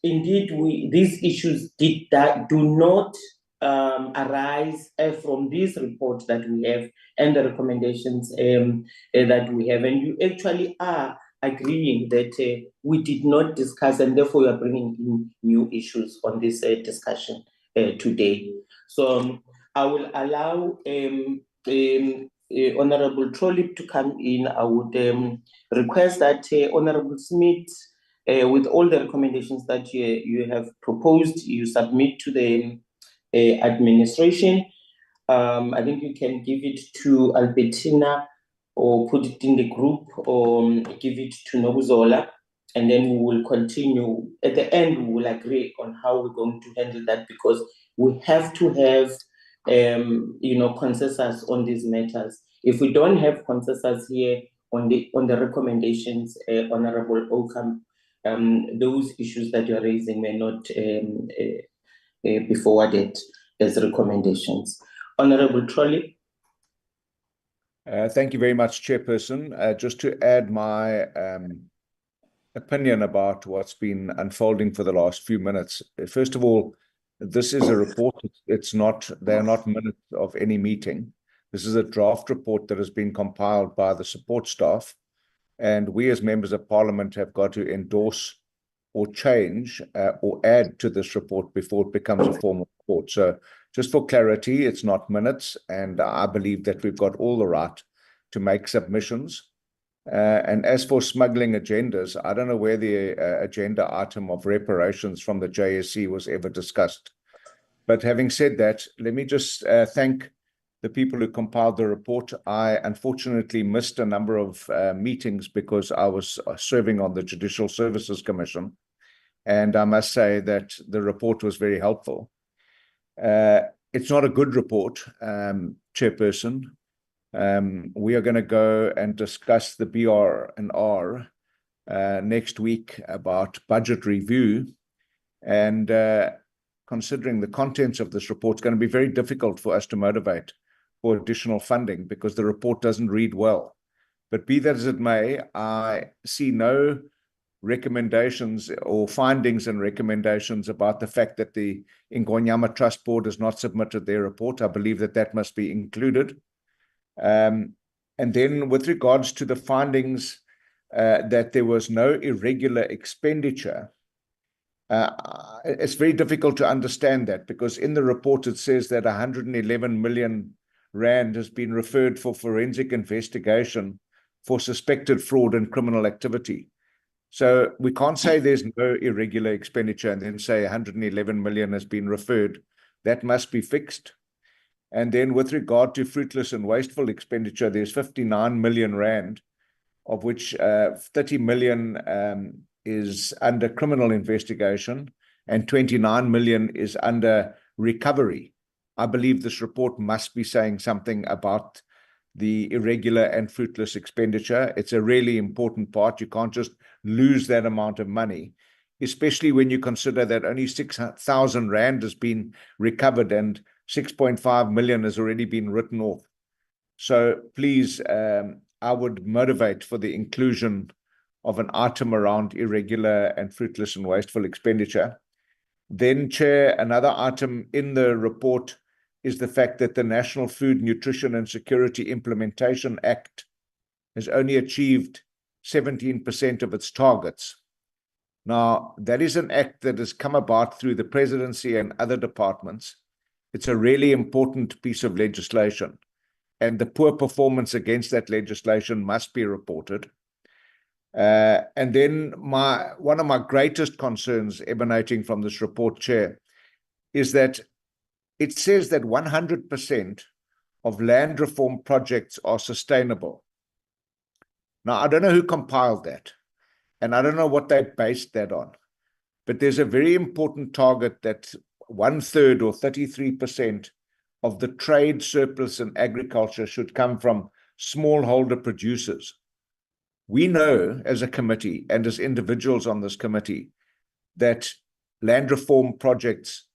S10: indeed, these issues do not arise from this report that we have and the recommendations that we have, and you actually are agreeing that we did not discuss, and therefore you are bringing in new issues on this discussion. today. So I will allow Honorable Trolip to come in. I would request that Honorable Smith, with all the recommendations that you have proposed, you submit to the administration. I think you can give it to Albertina or put it in the group or give it to Nobuzola, and then we will continue. At the end, we will agree on how we're going to handle that, because we have to have consensus on these matters. If we don't have consensus here on the recommendations, Honorable Oakham, those issues that you're raising may not be forwarded as recommendations. Honorable Trolley.
S18: Thank you very much, Chairperson. Just to add my opinion about what's been unfolding for the last few minutes. First of all, this is a report. They're not minutes of any meeting. This is a draft report that has been compiled by the support staff, and we as members of Parliament have got to endorse or change or add to this report before it becomes a formal report. So just for clarity, it's not minutes, and I believe that we've got all the right to make submissions. And as for smuggling agendas, I don't know where the agenda item of reparations from the JSE was ever discussed. But having said that, let me just thank the people who compiled the report. I unfortunately missed a number of meetings because I was serving on the Judicial Services Commission. And I must say that the report was very helpful. It's not a good report, Chairperson. We are going to go and discuss the BRRR next week about budget review. And considering the contents of this report, it's going to be very difficult for us to motivate for additional funding because the report doesn't read well. But be that as it may, I see no recommendations or findings and recommendations about the fact that the Ingonyama Trust Board has not submitted their report. I believe that that must be included. And then with regards to the findings that there was no irregular expenditure, it's very difficult to understand that because in the report it says that 111 million rand has been referred for forensic investigation for suspected fraud and criminal activity. So we can't say there's no irregular expenditure and then say 111 million has been referred. That must be fixed. And then with regard to fruitless and wasteful expenditure, there's 59 million rand, of which 30 million is under criminal investigation and 29 million is under recovery. I believe this report must be saying something about the irregular and fruitless expenditure. It's a really important part. You can't just lose that amount of money, especially when you consider that only 6,000 rand has been recovered and 6.5 million has already been written off. So please, I would motivate for the inclusion of an item around irregular and fruitless and wasteful expenditure. Then, Chair, another item in the report is the fact that the National Food, Nutrition and Security Implementation Act has only achieved 17% of its targets. Now, that is an act that has come about through the presidency and other departments. It's a really important piece of legislation, and the poor performance against that legislation must be reported. And then one of my greatest concerns emanating from this report, Chair, is that it says that 100% of land reform projects are sustainable. Now, I don't know who compiled that, and I don't know what they based that on, but there's a very important target that 1/3 or 33% of the trade surplus in agriculture should come from smallholder producers. We know as a committee and as individuals on this committee that land reform projects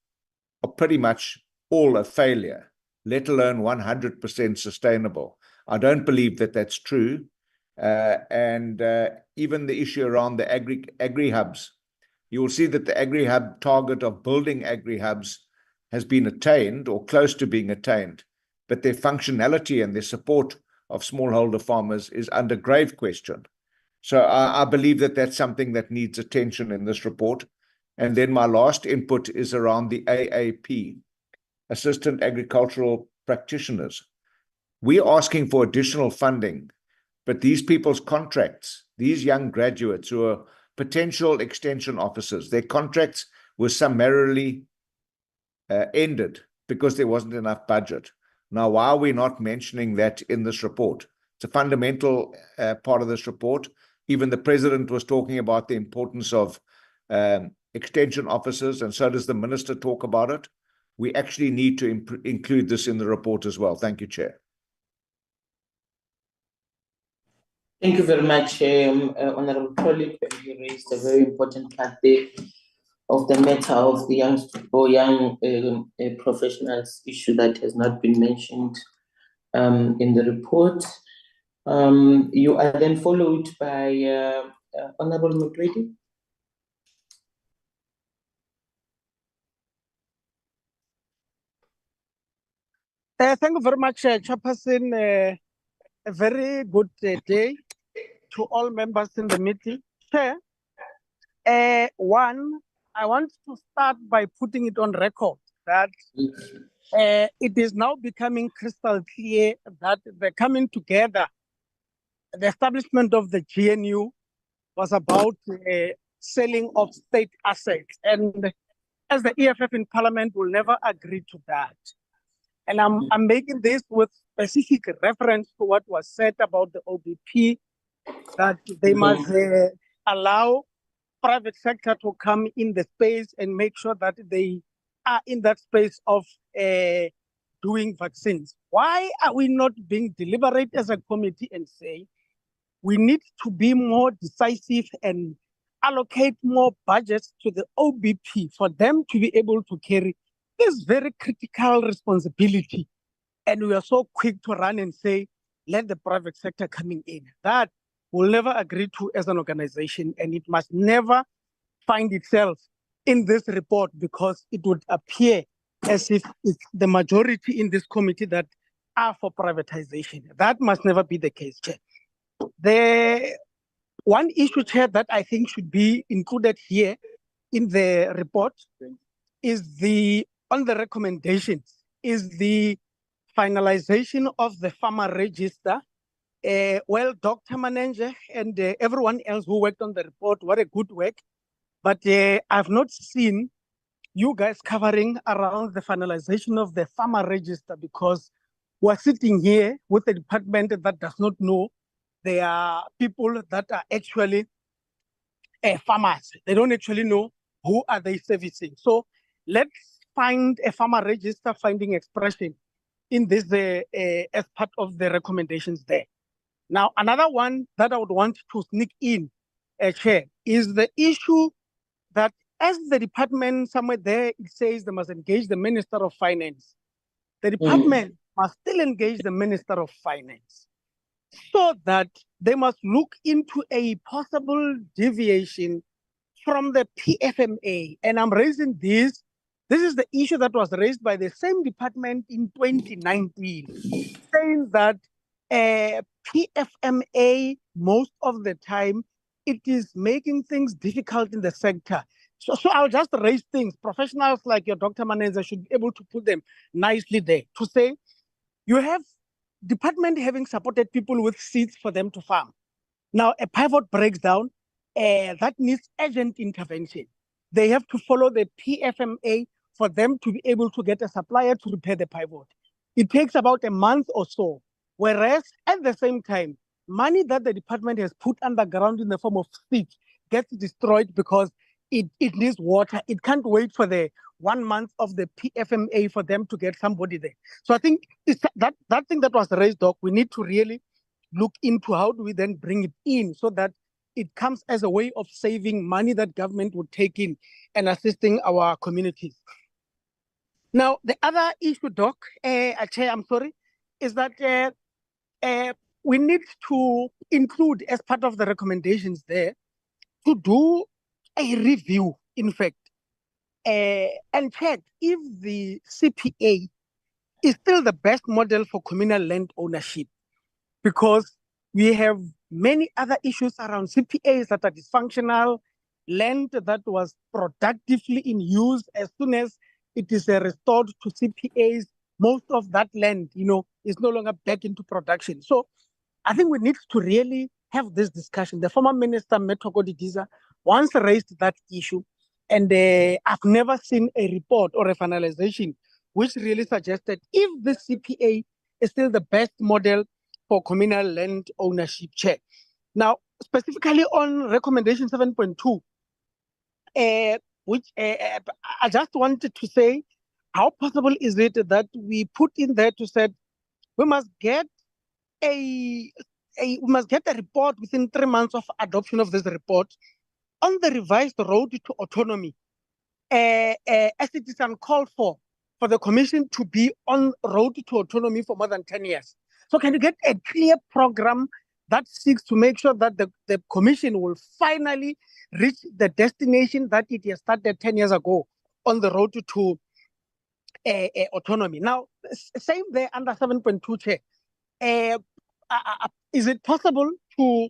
S18: are pretty much all a failure, let alone 100% sustainable. I don't believe that that's true. And even the issue around the agri-hubs, you will see that the agri-hub target of building agri-hubs has been attained or close to being attained, but their functionality and their support of smallholder farmers is under grave question. So I believe that that's something that needs attention in this report. And then my last input is around the AAP, Assistant Agricultural Practitioners. We're asking for additional funding, but these people's contracts, these young graduates who are potential extension officers, their contracts were summarily ended because there wasn't enough budget. Now, why are we not mentioning that in this report? It's a fundamental part of this report. Even the president was talking about the importance of extension officers, and so does the minister talk about it. We actually need to include this in the report as well. Thank you, Chair.
S10: Thank you very much, Honorable colleague. You raised a very important part there of the matter of the young professionals issue that has not been mentioned in the report. You are then followed by Honorable Mutwedi.
S16: Thank you very much, Chairperson. A very good day to all members in the meeting. Chair, one, I want to start by putting it on record that it is now becoming crystal clear that the coming together, the establishment of the GNU was about selling of state assets. And as the EFF in Parliament will never agree to that. And I'm making this with specific reference to what was said about the OBP, that they must allow private sector to come in the space and make sure that they are in that space of doing vaccines. Why are we not being deliberate as a committee and say we need to be more decisive and allocate more budgets to the OBP for them to be able to carry this very critical responsibility? And we are so quick to run and say, let the private sector coming in. That we'll never agree to as an organization, and it must never find itself in this report, because it would appear as if it's the majority in this committee that are for privatization. That must never be the case, Chair. The one issue, Chair, that I think should be included here in the report is on the recommendations, is the finalization of the farmer register. Well, Dr. Manenje and everyone else who worked on the report, what a good work. But I've not seen you guys covering around the finalization of the farmer register, because we're sitting here with a department that does not know. There are people that are actually farmers. They don't actually know who are they servicing. So let's find a farmer register finding expression in this as part of the recommendations there. Now, another one that I would want to sneak in, Chair, is the issue that as the department somewhere there, it says they must engage the Minister of Finance. The department must still engage the Minister of Finance, so that they must look into a possible deviation from the PFMA. And I'm raising this. This is the issue that was raised by the same department in 2019, saying that PFMA, most of the time, it is making things difficult in the sector. So I'll just raise things. Professionals like your Dr. Manenza should be able to put them nicely there to say, you have department having supported people with seeds for them to farm. Now, a pivot breaks down, that needs urgent intervention. They have to follow the PFMA for them to be able to get a supplier to repair the pivot. It takes about a month or so, whereas at the same time, money that the department has put underground in the form of seeds gets destroyed because it needs water. It can't wait for the 1 month of the PFMA for them to get somebody there. So I think it's that thing that was raised, Doc, we need to really look into how do we then bring it in so that it comes as a way of saving money that government would take in and assisting our communities. Now, the other issue, Doc, Chair, I'm sorry, is that we need to include as part of the recommendations there to do a review, in fact, and check if the CPA is still the best model for communal land ownership, because we have many other issues around CPAs that are dysfunctional. land that was productively in use. As soon as it is restored to CPAs, most of that land, is no longer back into production. So I think we need to really have this discussion. The former minister, Methoko Didiza, once raised that issue, and I've never seen a report or a finalization which really suggested if the CPA is still the best model for communal land ownership check. Now, specifically on recommendation 7.2, which I just wanted to say, how possible is it that we put in there to say we must get a report within 3 months of adoption of this report on the revised road to autonomy, as it is uncalled for the commission to be on road to autonomy for more than 10 years. So can you get a clear program that seeks to make sure that the commission will finally reach the destination that it has started 10 years ago on the road to autonomy? Now, same there under 7.2, Chair. Is it possible to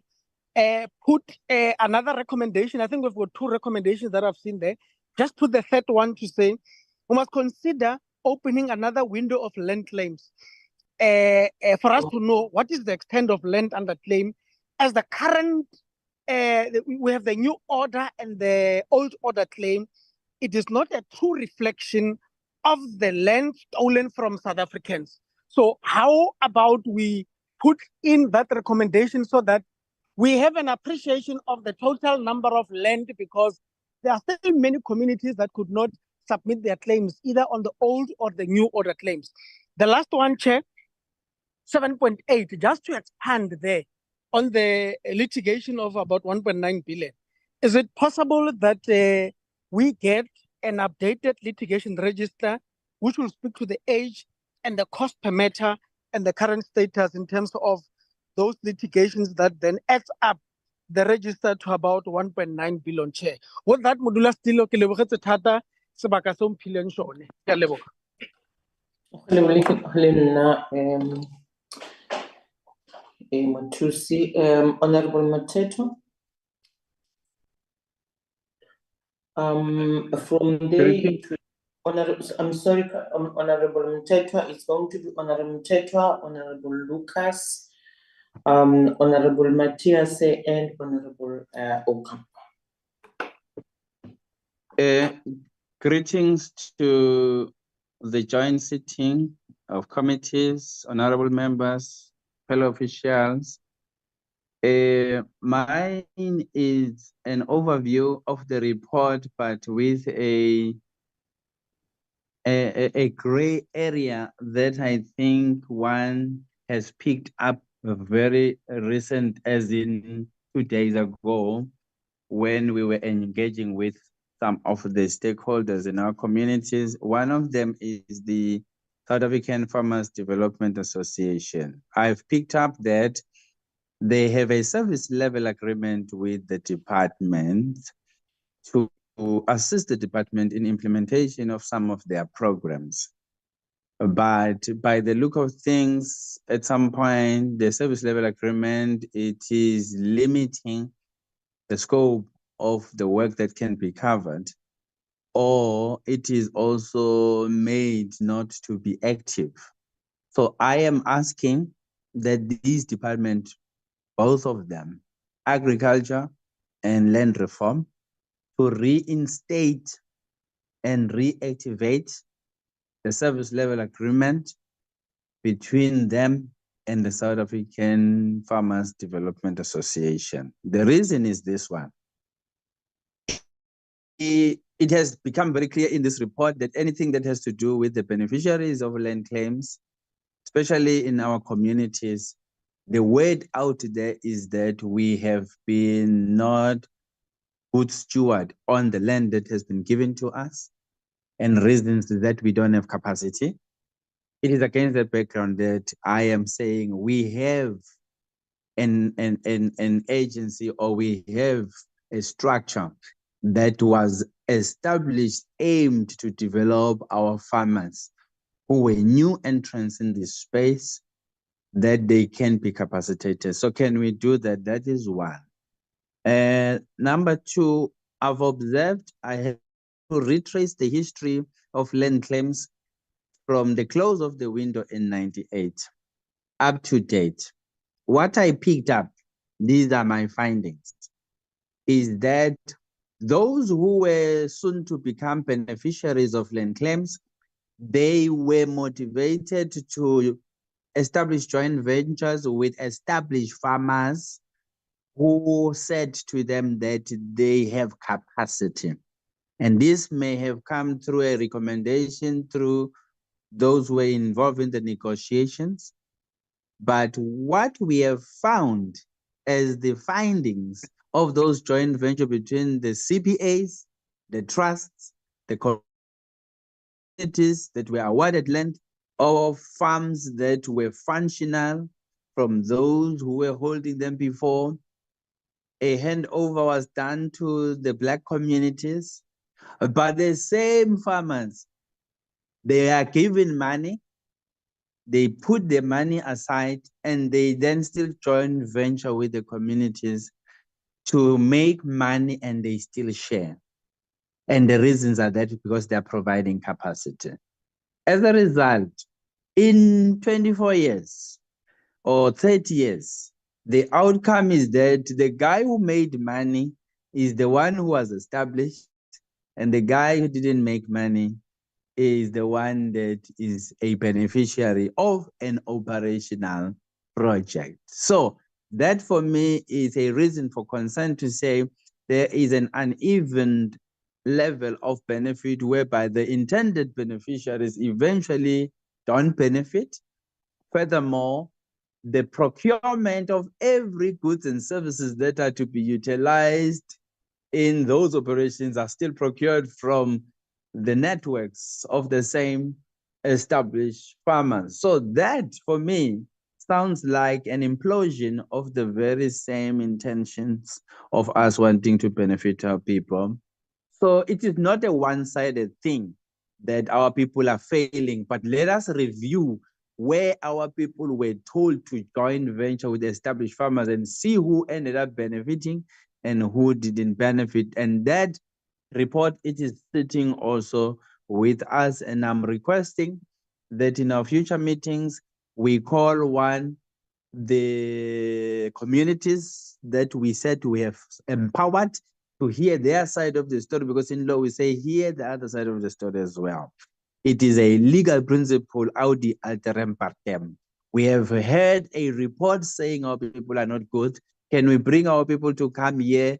S16: put another recommendation? I think we've got 2 recommendations that I've seen there. Just put the third one to say we must consider opening another window of land claims for us to know what is the extent of land under claim, as the current, we have the new order and the old order claim. It is not a true reflection of the land stolen from South Africans. So how about we put in that recommendation so that we have an appreciation of the total number of land, because there are still many communities that could not submit their claims either on the old or the new order claims. The last one, Chair, 7.8, just to expand there on the litigation of about 1.9 billion. Is it possible that we get an updated litigation register which will speak to the age and the cost per matter and the current status in terms of those litigations that then adds up the register to about 1.9 billion, Chair? With that, Modula Stilo, ke lebogetse thata sebaka se o mphileng sone. Ke a leboga.
S10: Matusi, Honorable Mateto. From the I'm sorry, Honorable Mtetwa, it's going to be Honorable Mtetwa, Honorable Lucas, Honorable Matthias, and Honorable Okam.
S9: Greetings to the joint sitting of committees, honorable members, fellow officials. Mine is an overview of the report, but with a gray area that I think one has picked up very recent, as in 2 days ago, when we were engaging with some of the stakeholders in our communities. One of them is the South African Farmers Development Association. I've picked up that they have a service level agreement with the department to assist the department in implementation of some of their programs. But by the look of things, at some point, the service level agreement, it is limiting the scope of the work that can be covered, or it is also made not to be active. So I am asking that these departments, both of them, agriculture and land reform, to reinstate and reactivate the service level agreement between them and the South African Farmers Development Association. The reason is this one. It has become very clear in this report that anything that has to do with the beneficiaries of land claims, especially in our communities, the word out there is that we have been not good steward on the land that has been given to us, and reasons that we don't have capacity. It is against that background that I am saying we have an agency, or we have a structure that was established, aimed to develop our farmers who were new entrants in this space, that they can be capacitated. So can we do that? That is one. Number two, I've observed, I have to retrace the history of land claims from the close of the window in 98 up to date. What I picked up, these are my findings, is that those who were soon to become beneficiaries of land claims, they were motivated to establish joint ventures with established farmers who said to them that they have capacity. And this may have come through a recommendation through those who were involved in the negotiations. But what we have found as the findings of those joint venture between the CPAs, the trusts, the communities that were awarded land, or farms that were functional from those who were holding them before, a handover was done to the Black communities, but the same farmers, they are given money, they put the money aside, and they then still join venture with the communities to make money, and they still share. And the reasons are that because they're providing capacity. As a result, in 24 years or 30 years, the outcome is that the guy who made money is the one who was established, and the guy who didn't make money is the one that is a beneficiary of an operational project. So that for me is a reason for concern to say there is an uneven level of benefit whereby the intended beneficiaries eventually don't benefit. Furthermore, the procurement of every goods and services that are to be utilized in those operations are still procured from the networks of the same established farmers. So that, for me, sounds like an implosion of the very same intentions of us wanting to benefit our people. So it is not a one-sided thing that our people are failing, but let us review where our people were told to join venture with established farmers and see who ended up benefiting and who didn't benefit. And that report, it is sitting also with us, and I'm requesting that in our future meetings, we call the communities that we said we have empowered to hear their side of the story, because in law we say hear the other side of the story as well. It is a legal principle, audi alteram partem. We have heard a report saying our people are not good. Can we bring our people to come here?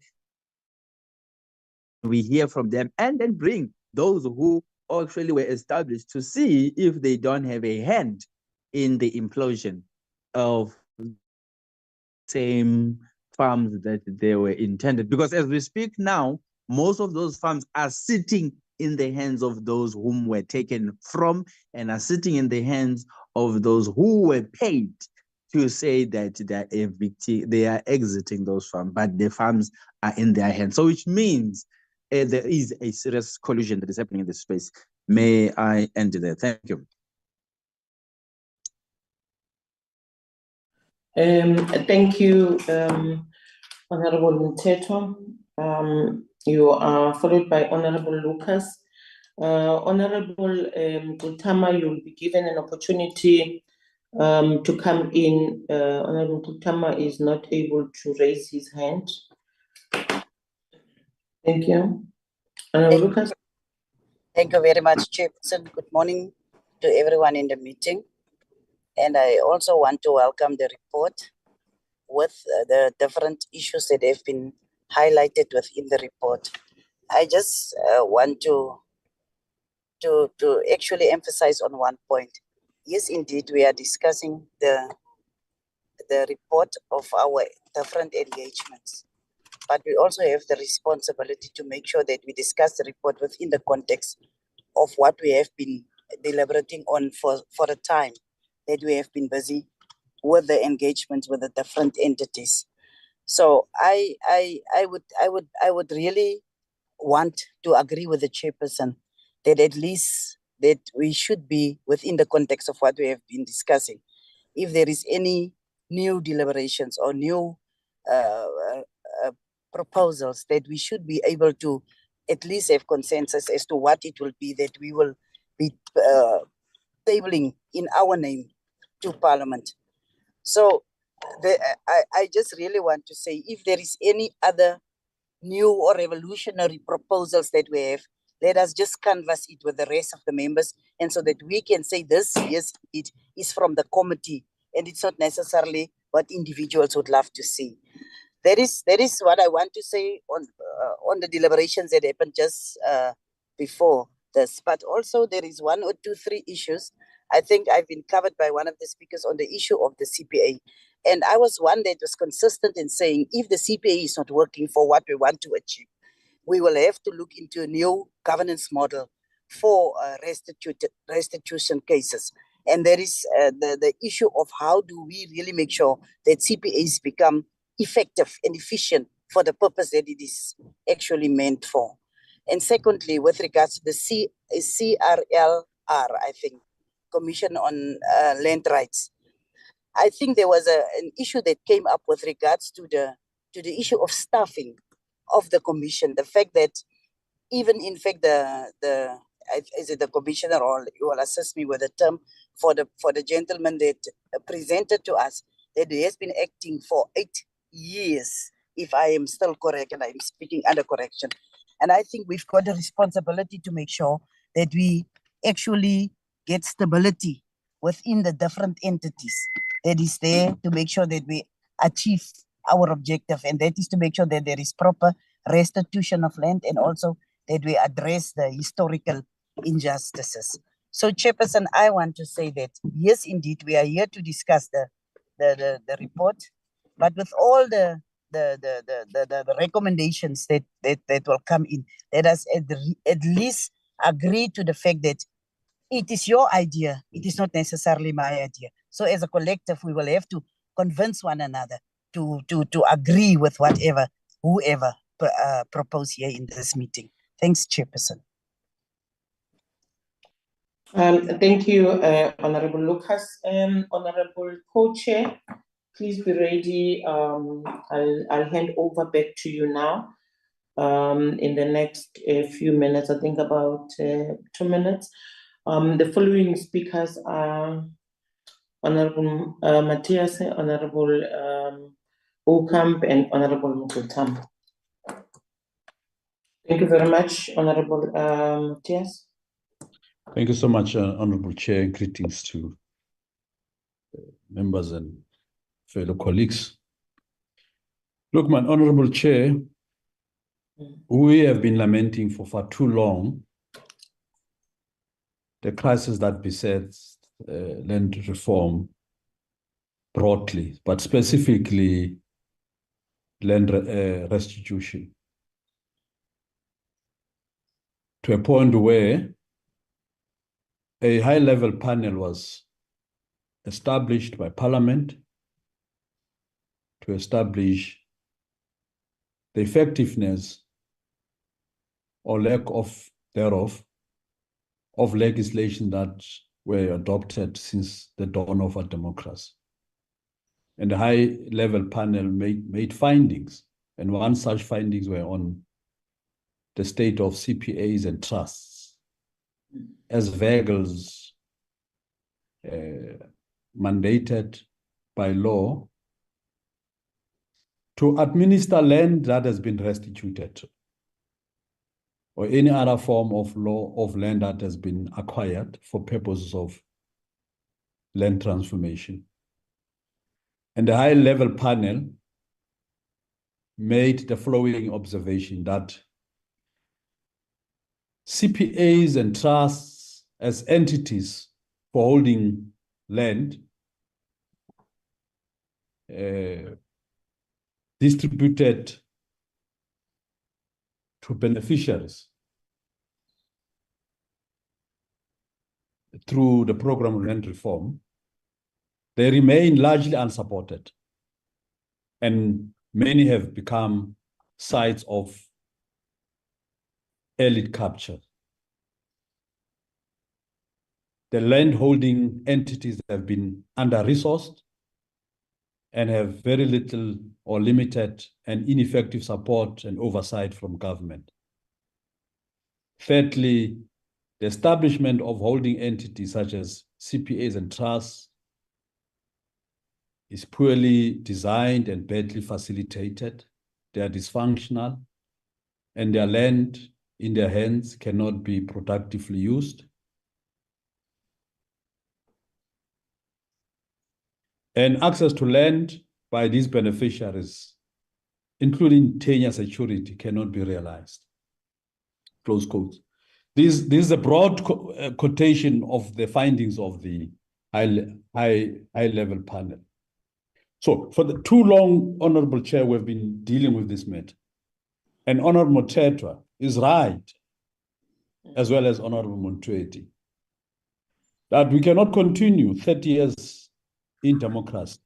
S9: We hear from them and then bring those who actually were established to see if they don't have a hand in the implosion of same farms that they were intended. Because as we speak now, most of those farms are sitting in the hands of those whom were taken from, and are sitting in the hands of those who were paid to say that they are exiting those farms, but the farms are in their hands. So which means there is a serious collusion that is happening in this space. May I end there? Thank you.
S10: Thank you, Honorable Mteto. You are followed by Honorable Lucas. Honorable Gutama, you will be given an opportunity to come in. Honorable Gutama is not able to raise his hand. Thank you. Honorable Lucas.
S17: Thank you very much, Chairperson. Good morning to everyone in the meeting. And I also want to welcome the report with the different issues that have been highlighted within the report. I just want to actually emphasize on one point. Yes, indeed, we are discussing the report of our different engagements, but we also have the responsibility to make sure that we discuss the report within the context of what we have been deliberating on for a time that we have been busy with the engagements with the different entities. So I would really want to agree with the chairperson that at least that we should be within the context of what we have been discussing. If there is any new deliberations or new proposals, that we should be able to at least have consensus as to what it will be that we will be tabling in our name to Parliament. So I just really want to say, if there is any other new or revolutionary proposals that we have, let us just canvass it with the rest of the members, and so that we can say this, yes, it is from the committee, and it's not necessarily what individuals would love to see. That is what I want to say on the deliberations that happened just before this. But also there is 1 or 2, 3 issues. I think I've been covered by one of the speakers on the issue of the CPA. And I was one that was consistent in saying, if the CPA is not working for what we want to achieve, we will have to look into a new governance model for restitution cases. And there is the issue of how do we really make sure that CPAs become effective and efficient for the purpose that it is actually meant for. And secondly, with regards to the CRLR, I think, Commission on Land Rights, I think there was an issue that came up with regards to the issue of staffing of the commission. The fact that even in fact is it the commissioner, or you will assist me with the term, for the gentleman that presented to us, that he has been acting for 8 years, if I am still correct, and I'm speaking under correction. And I think we've got a responsibility to make sure that we actually get stability within the different entities that is there to make sure that we achieve our objective, and that is to make sure that there is proper restitution of land, and also that we address the historical injustices. So, Chairperson, I want to say that, yes, indeed, we are here to discuss the report, but with all the recommendations that will come in, let us at least agree to the fact that it is your idea, it is not necessarily my idea. So as a collective, we will have to convince one another to agree with whoever propose here in this meeting. Thanks, Chairperson.
S10: Thank you, Honorable Lucas. Honorable Co-Chair, please be ready. I'll hand over back to you now. In the next few minutes, I think about 2 minutes. The following speakers are Honorable Matthias, Honorable Okamp, and Honorable Mukutam. Thank you very much, Honorable Matthias.
S19: Thank you so much, Honorable Chair. Greetings to members and fellow colleagues. Look, my Honorable Chair, we have been lamenting for far too long the crisis that besets land reform broadly, but specifically land restitution, to a point where a high-level panel was established by Parliament to establish the effectiveness or lack of thereof of legislation that were adopted since the dawn of our democracy. And the high-level panel made findings, and one such findings were on the state of CPAs and trusts as vehicles mandated by law to administer land that has been restituted, or any other form of law of land that has been acquired for purposes of land transformation. And the high-level panel made the following observation, that CPAs and trusts as entities for holding land distributed to beneficiaries through the program of land reform, they remain largely unsupported, and many have become sites of elite capture. The land holding entities have been under-resourced, and have very little or limited and ineffective support and oversight from government. Thirdly, the establishment of holding entities such as CPAs and trusts is poorly designed and badly facilitated. They are dysfunctional, and their land in their hands cannot be productively used. And access to land by these beneficiaries, including tenure security, cannot be realized. Close quotes. This is a broad quotation of the findings of the high-level panel. So for the too long, Honorable Chair, we've been dealing with this matter. And Honorable Mothetwa is right, as well as Honorable Montweti, that we cannot continue 30 years in democracy.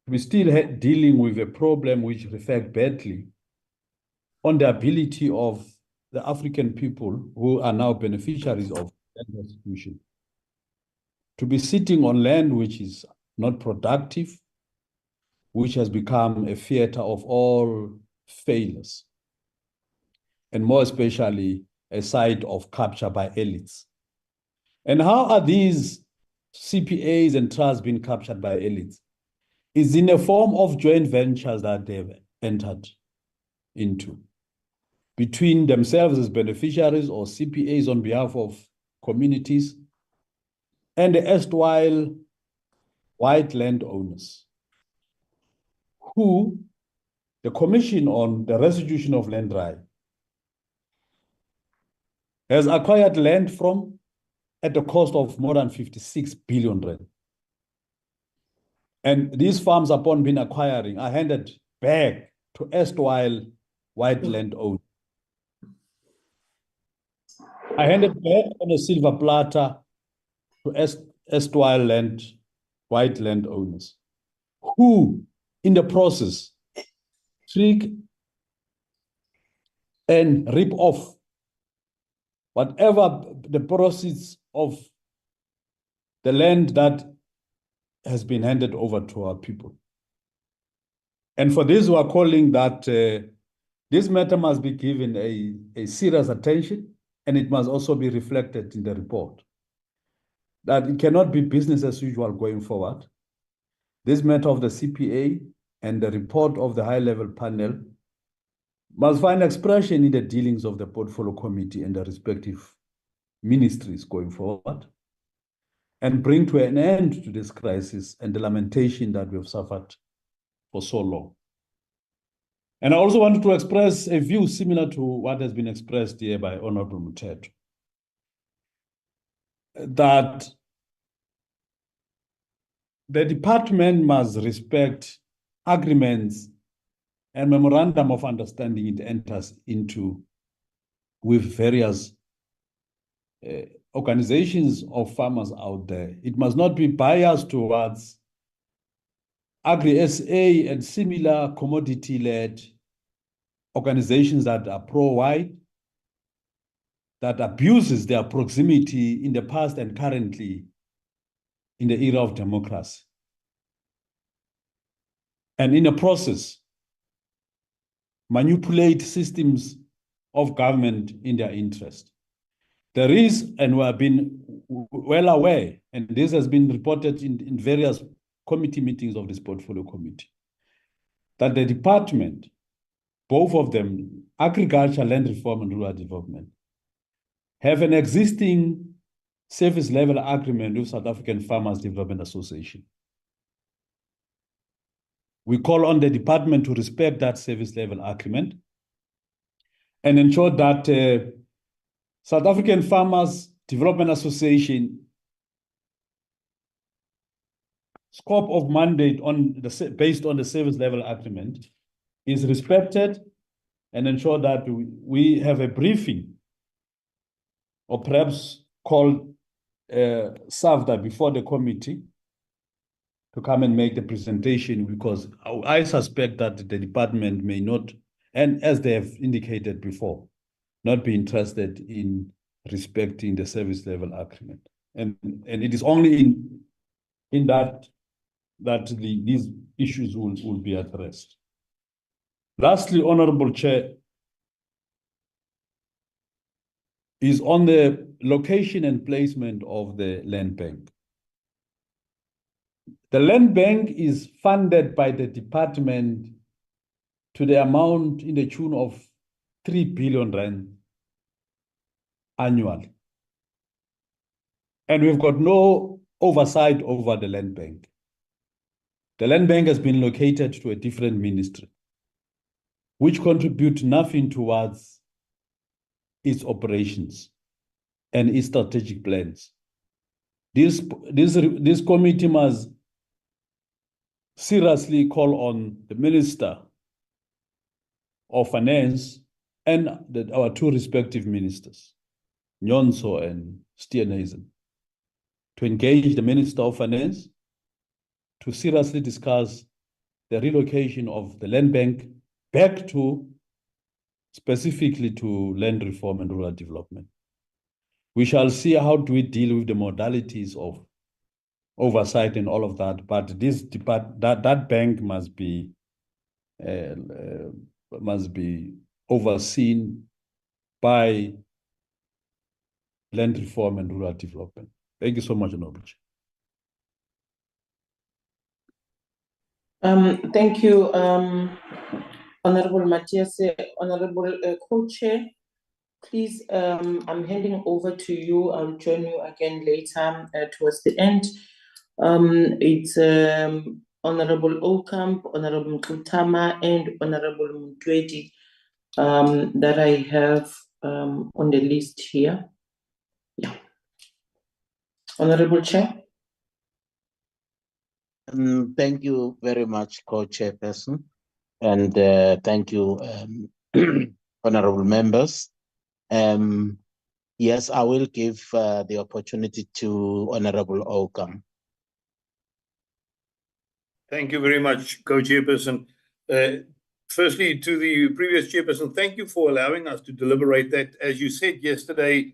S19: We're still dealing with a problem which reflects badly on the ability of the African people who are now beneficiaries of land restitution to be sitting on land which is not productive, which has become a theater of all failures, and more especially a site of capture by elites. And how are these CPAs and trusts being captured by elites? It's in a form of joint ventures that they've entered into between themselves as beneficiaries or CPAs on behalf of communities and the erstwhile white landowners who the Commission on the Restitution of Land Right has acquired land from at the cost of more than 56 billion rand. And these farms, upon being acquiring, are handed back to erstwhile white landowners. I handed back on a silver platter to erstwhile white landowners, who, in the process, trick and rip off whatever the proceeds of the land that has been handed over to our people. And for these who are calling that this matter must be given a serious attention, and it must also be reflected in the report, that it cannot be business as usual going forward. This matter of the CPA and the report of the high-level panel must find expression in the dealings of the portfolio committee and the respective ministries going forward, and bring to an end to this crisis and the lamentation that we have suffered for so long. And I also wanted to express a view similar to what has been expressed here by Honorable Mothetwa, that the department must respect agreements and memorandum of understanding it enters into with various organizations of farmers out there. It must not be biased towards Agri-SA and similar commodity-led organizations that are pro-white, that abuses their proximity in the past and currently in the era of democracy. And in a process, manipulate systems of government in their interest. There is, and we have been well aware, and this has been reported in various committee meetings of this portfolio committee, that the department, both of them, agriculture, land reform, and rural development, have an existing service level agreement with South African Farmers Development Association. We call on the department to respect that service level agreement and ensure that South African Farmers Development Association scope of mandate based on the service level agreement is respected, and ensure that we have a briefing, or perhaps called SAVDA before the committee to come and make the presentation, because I suspect that the department may not, and as they have indicated before, not be interested in respecting the service level agreement. And it is only in that that these issues will be addressed. Lastly, Honorable Chair, is on the location and placement of the land bank. The land bank is funded by the department to the amount in the tune of 3 billion rand annually. And we've got no oversight over the land bank. The land bank has been located to a different ministry, which contribute nothing towards its operations and its strategic plans. This committee must seriously call on the Minister of Finance and our two respective ministers, Nyonso and Steenhuisen, to engage the Minister of Finance to seriously discuss the relocation of the land bank back to, specifically to land reform and rural development. We shall see how do we deal with the modalities of oversight and all of that, but that bank must be overseen by land reform and rural development. Thank you so much, Honorable Chair.
S10: Thank you, Honorable Matthias. Honorable Co-Chair, please, I'm handing over to you. I'll join you again later towards the end. It's Honorable Okamp, Honorable Kutama, and Honorable Mutwedi that I have on the list here. Yeah. Honorable Chair.
S5: Thank you very much, Co-Chairperson, and thank you, honorable members. Yes, I will give the opportunity to Honorable Okamp.
S14: Thank you very much, Co-Chairperson. Firstly, to the previous chairperson, thank you for allowing us to deliberate that. As you said yesterday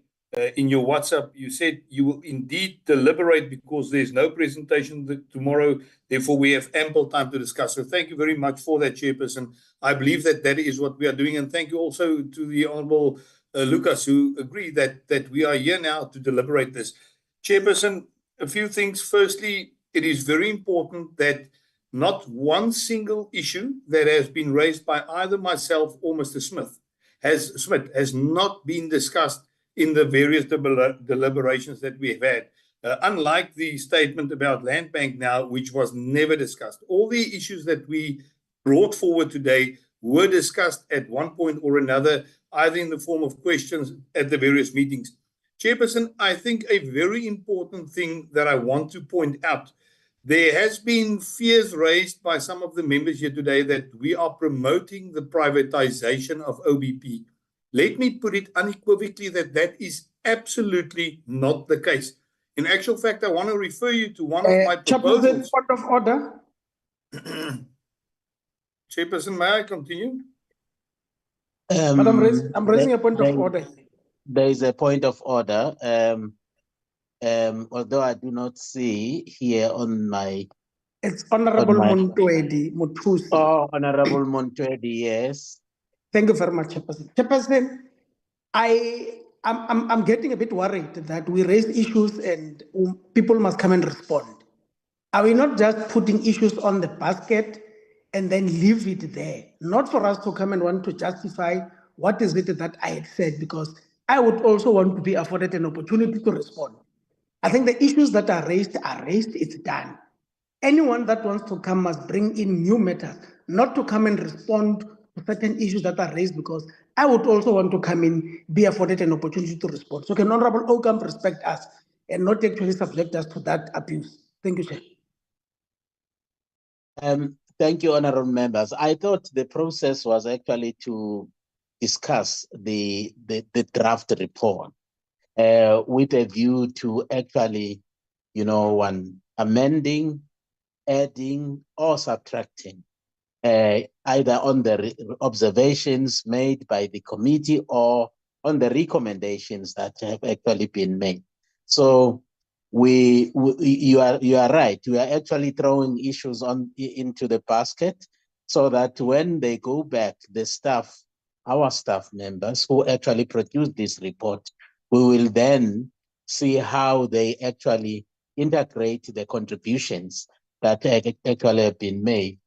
S14: in your WhatsApp, you said you will indeed deliberate because there's no presentation tomorrow. Therefore, we have ample time to discuss. So thank you very much for that, Chairperson. I believe that that is what we are doing. And thank you also to the Honorable Lucas, who agreed that we are here now to deliberate this. Chairperson, a few things. Firstly, it is very important that not one single issue that has been raised by either myself or Mr. Smith has not been discussed in the various deliberations that we have had. Unlike the statement about land bank now, which was never discussed. All the issues that we brought forward today were discussed at one point or another, either in the form of questions at the various meetings. Chairperson, I think a very important thing that I want to point out, there has been fears raised by some of the members here today that we are promoting the privatization of OBP. Let me put it unequivocally that that is absolutely not the case. In actual fact, I want to refer you to one of my proposals.
S16: Point of order.
S14: Chairperson, may I continue?
S16: Madam, I'm raising a point of order.
S5: There is a point of order. Although I do not see here on my...
S16: It's Honorable Montwedi Mutusi.
S5: Oh, Honorable Montwedi, yes.
S16: Thank you very much, Chairperson. Chairperson, I'm getting a bit worried that we raise issues and people must come and respond. Are we not just putting issues on the basket and then leave it there? Not for us to come and want to justify what is it that I had said, because I would also want to be afforded an opportunity to respond. I think the issues that are raised, it's done. Anyone that wants to come must bring in new matters, not to come and respond to certain issues that are raised, because I would also want to come in, be afforded an opportunity to respond. So can Honorable Okamp respect us and not actually subject us to that abuse? Thank you, Chair.
S5: Thank you, honorable members. I thought the process was actually to discuss the draft report with a view to actually, amending, adding, or subtracting, either on the observations made by the committee or on the recommendations that have actually been made. So you are right. We are actually throwing issues into the basket so that when they go back, our staff members who actually produce this report, we will then see how they actually integrate the contributions that actually have been made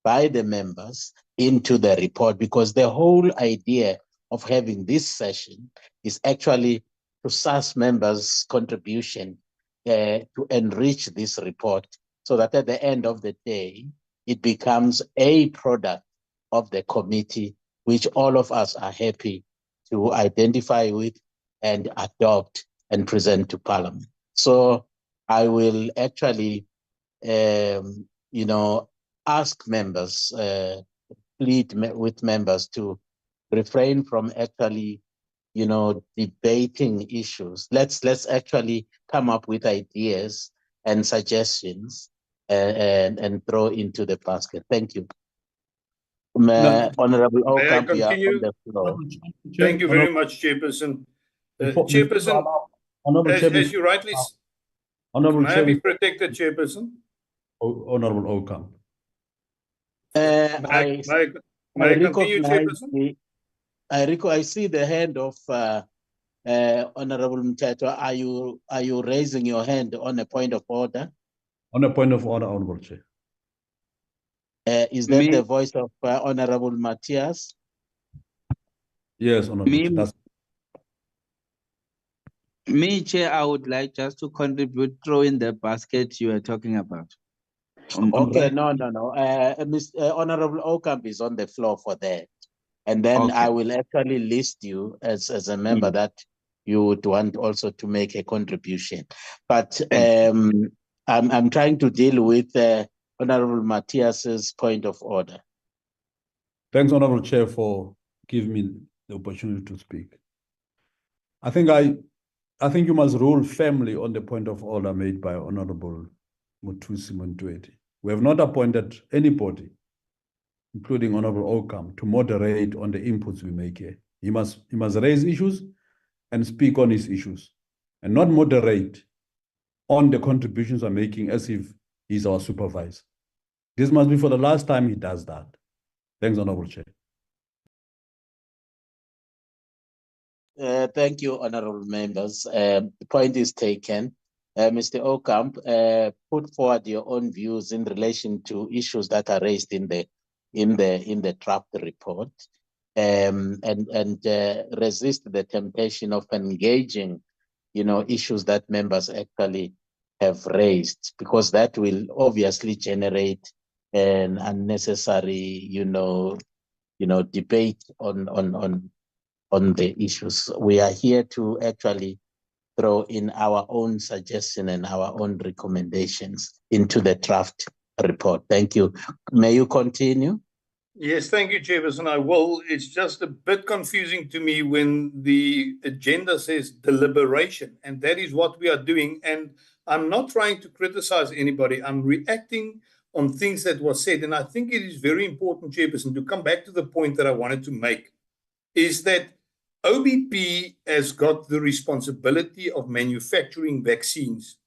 S5: by the members into the report, because the whole idea of having this session is actually to SAS members' contribution to enrich this report so that at the end of the day, it becomes a product of the committee, which all of us are happy to identify with and adopt and present to Parliament. So I will actually, ask members, plead with members to refrain from actually debating issues. Let's actually come up with ideas and suggestions and throw into the basket. Thank you. Honorable
S14: May I
S5: Ocampo, you are on
S14: continue?
S5: the floor.
S14: Thank you very much, Chairperson. Chairperson, as you rightly said, may I be protected, Chairperson?
S19: Honorable Ocampo.
S14: May I continue, Chairperson?
S5: I see the hand of Honorable Mteto. Are you raising your hand on a point of order?
S19: On a point of order, Honorable Chair.
S5: Is that the voice of Honorable Matthias?
S19: Yes, Honorable Chair.
S9: Me, Chair, I would like just to contribute, throw in the basket you are talking about.
S5: Okay, no. Honorable Ocampo is on the floor for that. And then I will actually list you as a member that you would want also to make a contribution. But I'm trying to deal with Honorable Matthias's point of order.
S19: Thanks, Honorable Chair, for giving me the opportunity to speak. I think you must rule firmly on the point of order made by Honorable Muthusi Montwedi. We have not appointed anybody, including Honorable Ocampo, to moderate on the inputs we make here. He must raise issues and speak on his issues, and not moderate on the contributions we're making as if he's our supervisor. This must be for the last time he does that. Thanks, Honorable Chair.
S5: Thank you, honorable members. The point is taken. Mr. Ocampo, put forward your own views in relation to issues that are raised in the draft report, and resist the temptation of engaging, issues that members actually have raised, because that will obviously generate an unnecessary, debate on the issues. We are here to actually throw in our own suggestion and our own recommendations into the draft report. Thank you. May you continue?
S14: Yes, thank you, Chairperson. I will. It's just a bit confusing to me when the agenda says deliberation, and that is what we are doing. And I'm not trying to criticize anybody. I'm reacting on things that were said. And I think it is very important, Chairperson, to come back to the point that I wanted to make, is that OBP has got the responsibility of manufacturing vaccines.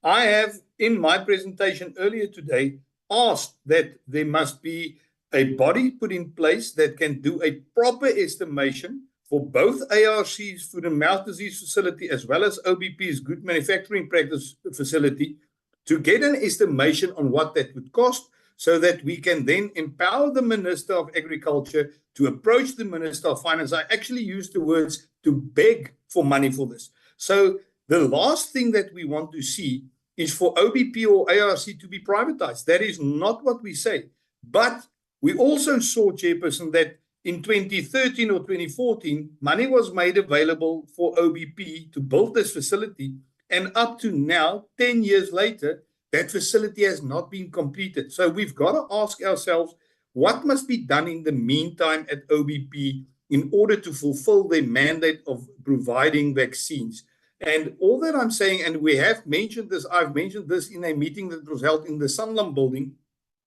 S14: I have, in my presentation earlier today, asked that there must be a body put in place that can do a proper estimation for both ARC's Food and Mouth Disease Facility as well as OBP's Good Manufacturing Practice Facility to get an estimation on what that would cost, so that we can then empower the Minister of Agriculture to approach the Minister of Finance. I actually used the words to beg for money for this. So the last thing that we want to see is for OBP or ARC to be privatized. That is not what we say. But we also saw, Chairperson, that in 2013 or 2014, money was made available for OBP to build this facility. And up to now, 10 years later, that facility has not been completed. So we've got to ask ourselves, what must be done in the meantime at OBP in order to fulfill their mandate of providing vaccines? And all that I'm saying, and we have mentioned this, I've mentioned this in a meeting that was held in the Sanlam building,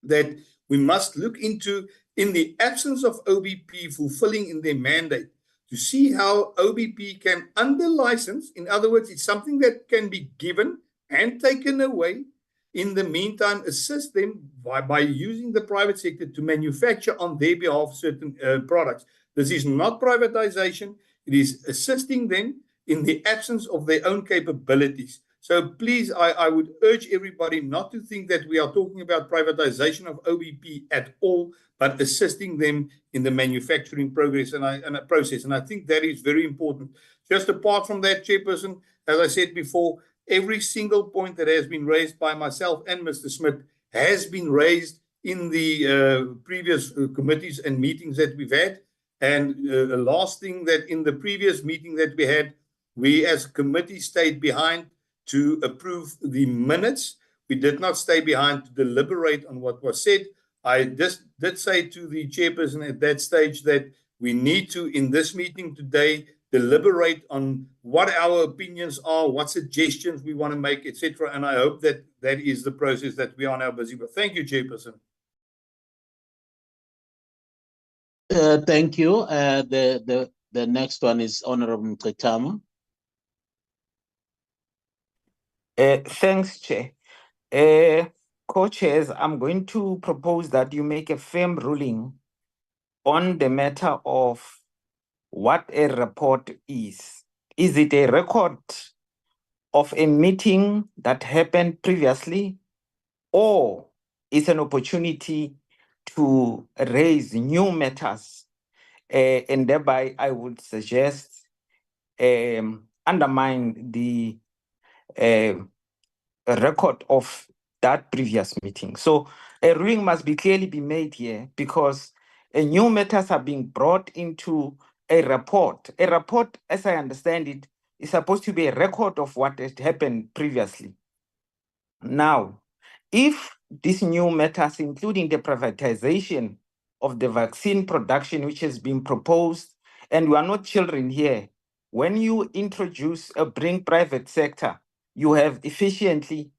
S14: that we must look into, in the absence of OBP fulfilling in their mandate, to see how OBP can under license. In other words, it's something that can be given and taken away. In the meantime, assist them by using the private sector to manufacture on their behalf certain products. This is not privatization. It is assisting them in the absence of their own capabilities. So please, I would urge everybody not to think that we are talking about privatization of OBP at all, but assisting them in the manufacturing progress and process. And I think that is very important. Just apart from that, Chairperson, as I said before, every single point that has been raised by myself and Mr. Smith has been raised in the previous committees and meetings that we've had. And the last thing, that in the previous meeting that we had, we as a committee stayed behind to approve the minutes. We did not stay behind to deliberate on what was said. I just did say to the chairperson at that stage that we need to, in this meeting today, deliberate on what our opinions are, what suggestions we want to make, etc. And I hope that that is the process that we are now busy with. Thank you, Chairperson.
S5: Thank you. The next one is Honorable Mqitama.
S15: Thanks, Chair. Co-chairs, I'm going to propose that you make a firm ruling on the matter of what a report is. Is it a record of a meeting that happened previously, or is an opportunity to raise new matters? And thereby, I would suggest undermine the record of that previous meeting. So a ruling must be clearly be made here, because new matters are being brought into a report. A report, as I understand it, is supposed to be a record of what had happened previously. Now, if these new matters, including the privatization of the vaccine production, which has been proposed, and we are not children here, when you introduce a bring private sector, you have effectively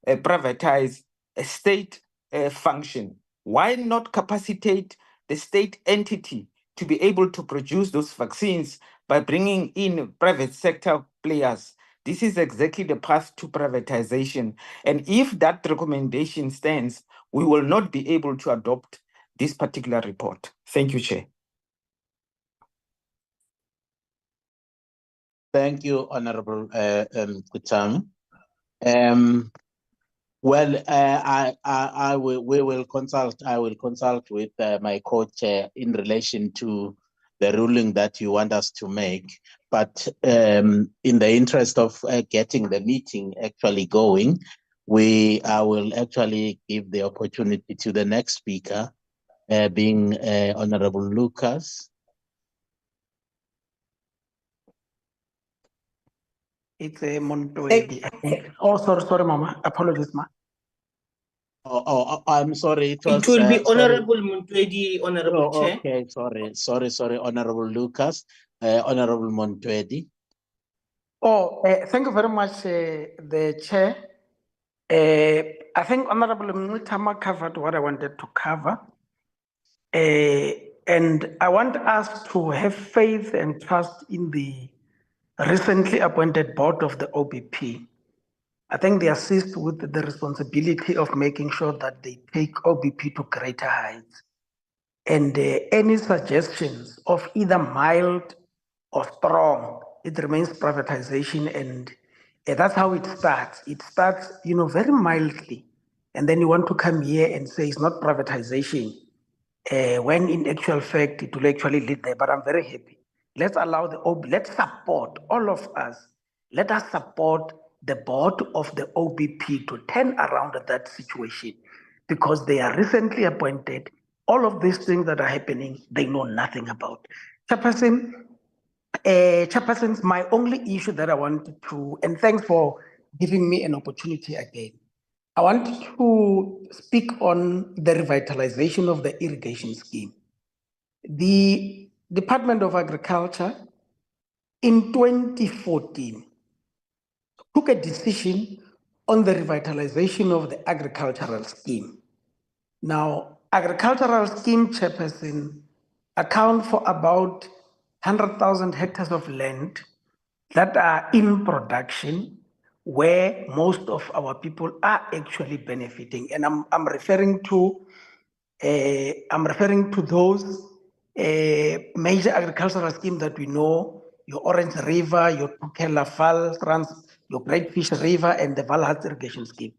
S15: privatized a state function. Why not capacitate the state entity to be able to produce those vaccines by bringing in private sector players? This is exactly the path to privatization. And if that recommendation stands, we will not be able to adopt this particular report. Thank you, Chair.
S5: Thank you, Honorable Mqitama. Well, I will consult with my co-chair in relation to the ruling that you want us to make. But in the interest of getting the meeting actually going, I will actually give the opportunity to the next speaker, being Honorable Lucas.
S20: It's a Montoedi. Oh, sorry, Mama. Apologies, ma.
S5: Oh, I'm sorry.
S10: It will be Honorable Montoedi, Honorable Chair.
S5: Okay, sorry, Honorable Lucas, Honorable Montoedi.
S20: Oh, thank you very much, the Chair. I think Honorable Mqitama covered what I wanted to cover. And I want us to have faith and trust in the recently appointed board of the OBP. I think they assist with the responsibility of making sure that they take OBP to greater heights. And any suggestions of either mild or strong, it remains privatization. And that's how it starts. It starts, very mildly. And then you want to come here and say it's not privatization, when in actual fact, it will actually lead there. But I'm very happy. Let's allow let's support all of us. Let us support the board of the OBP to turn around that situation, because they are recently appointed. All of these things that are happening, they know nothing about. Chairpersons, my only issue that I wanted to, and thanks for giving me an opportunity again. I want to speak on the revitalization of the irrigation scheme. The Department of Agriculture in 2014 took a decision on the revitalization of the agricultural scheme. Now, agricultural scheme, Chairperson, account for about 100,000 hectares of land that are in production, where most of our people are actually benefiting. And I'm referring to those major agricultural schemes that we know, your Orange River, your Tukela Fall, your Great Fish River, and the Valhalla irrigation scheme.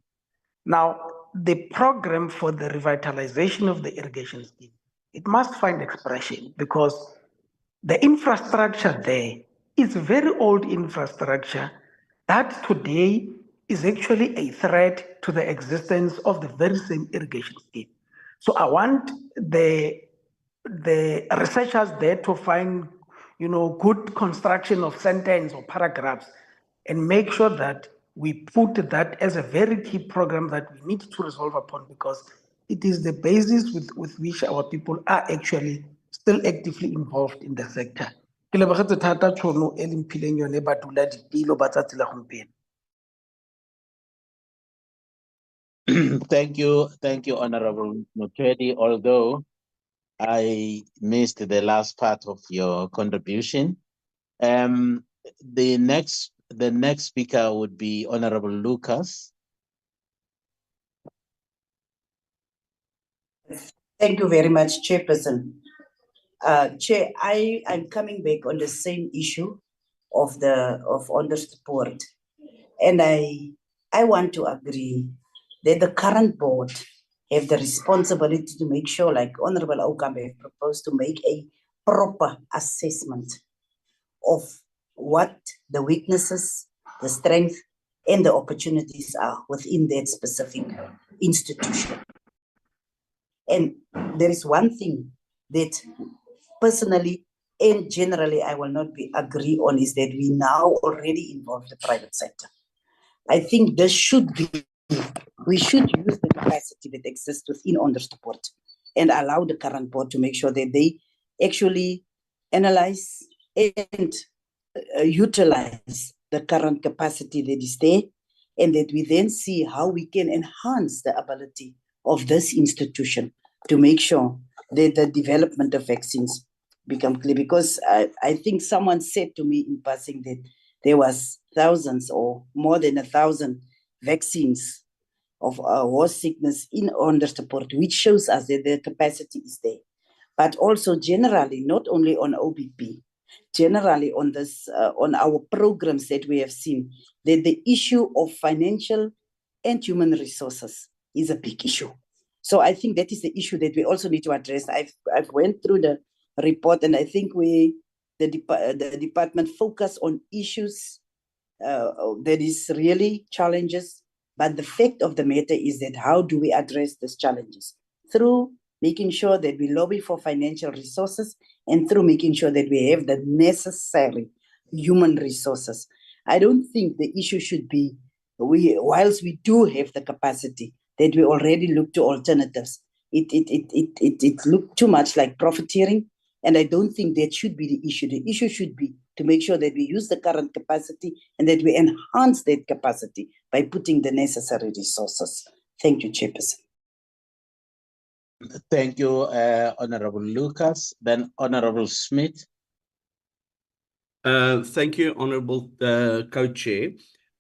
S20: Now, the program for the revitalization of the irrigation scheme, it must find expression because the infrastructure there is very old infrastructure that today is actually a threat to the existence of the very same irrigation scheme. So I want the researchers there to find, good construction of sentence or paragraphs and make sure that we put that as a very key program that we need to resolve upon because it is the basis with which our people are actually still actively involved in the sector.
S5: Thank you, Honorable Mukwedi. Although I missed the last part of your contribution. The next speaker would be Honorable Lucas.
S17: Thank you very much, Chairperson. Chair, I'm coming back on the same issue of undersupport, and I want to agree that the current board have the responsibility to make sure, like Honorable Okambe have proposed, to make a proper assessment of what the weaknesses, the strength, and the opportunities are within that specific institution. And there is one thing that personally and generally I will not agree on is that we now already involve the private sector. I think we should use the capacity that exists within undersupport and allow the current board to make sure that they actually analyze and utilize the current capacity that is there, and that we then see how we can enhance the ability of this institution to make sure that the development of vaccines become clear. Because I think someone said to me in passing that there was thousands or more than 1,000 vaccines of horse sickness in undersupport, which shows us that the capacity is there. But also generally, not only on OBP, generally on this, on our programs that we have seen, that the issue of financial and human resources is a big issue. So I think that is the issue that we also need to address. I've went through the report, and I think the department focus on issues that is really challenges. But the fact of the matter is that how do we address these challenges? Through making sure that we lobby for financial resources and through making sure that we have the necessary human resources. I don't think the issue should be, whilst we do have the capacity, that we already look to alternatives. It looked too much like profiteering, and I don't think that should be the issue. The issue should be to make sure that we use the current capacity and that we enhance that capacity by putting the necessary resources. Thank you, Chairperson.
S5: Thank you, Honorable Lucas. Then Honorable Smith.
S6: Thank you, Honorable Co-Chair.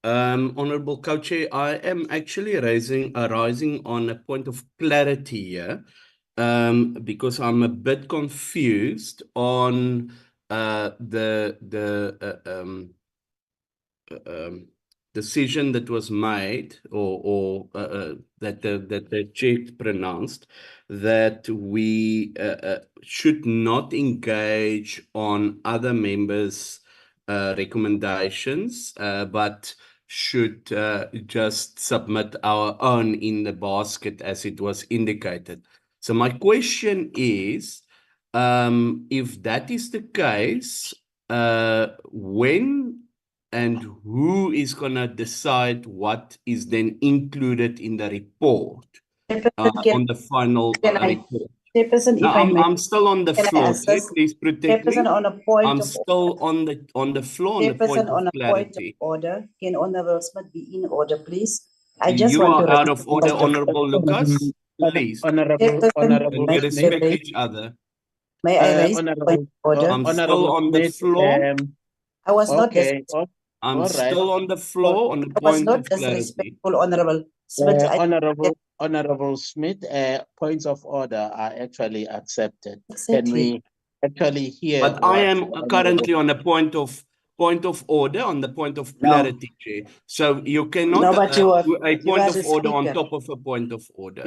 S6: Honorable Co-Chair, I am actually rising on a point of clarity here, because I'm a bit confused on the decision that was made, or that the chair pronounced, that we should not engage on other members' recommendations, but should just submit our own in the basket as it was indicated. So my question is, if that is the case, when and who is going to decide what is then included in the report, on the final report?
S17: Chairperson,
S6: No,
S17: if I may,
S6: I'm still on the floor. Please protect me.
S17: Chairperson, on a point
S6: I'm
S17: of
S6: still on the floor on the point
S17: Chairperson, on
S6: of
S17: a point of
S6: clarity.
S17: order. Can Honorable Smith be in order, please? I just
S6: You
S17: want
S6: are
S17: to
S6: out of order, Honorable Lucas. Please.
S5: Honorable
S6: Can we respect
S5: Smith.
S6: each other?
S17: May I raise point of order?
S6: I'm still on the floor.
S17: I was not
S5: Okay.
S6: I'm
S5: All right.
S6: still on the floor on the
S17: I was
S6: point
S17: not
S6: of clarity.
S17: disrespectful, Honorable Smith.
S5: Honorable Smith, points of order are actually accepted. Can
S17: Exactly.
S5: we actually hear
S6: But I
S5: what
S6: am
S5: Honorable-
S6: currently on a point of order, on the point of clarity, Chair. So you cannot
S17: No, but you are-
S6: do a
S17: you
S6: point
S17: are
S6: of
S17: the
S6: order on
S17: speaker.
S6: top of a point of order.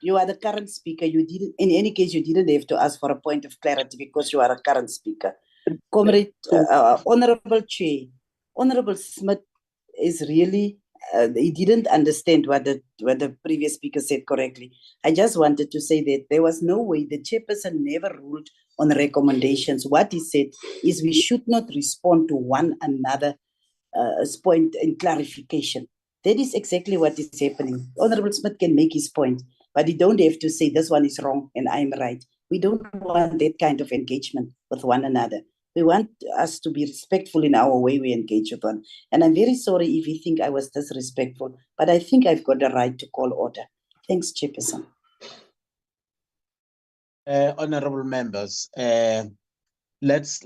S17: You are the current speaker. You didn't, in any case, you didn't have to ask for a point of clarity because you are a current speaker. Comrade, Honorable Chair, Honorable Smith is really, he didn't understand what the previous speaker said correctly. I just wanted to say that there was no way, the chairperson never ruled on recommendations. What he said is we should not respond to one another point in clarification. That is exactly what is happening. Honorable Smith can make his point, but he don't have to say this one is wrong and I'm right. We don't want that kind of engagement with one another. We want us to be respectful in our way we engage with one. And I'm very sorry if you think I was disrespectful, but I think I've got the right to call order. Thanks, Chairperson.
S5: Honorable members, let's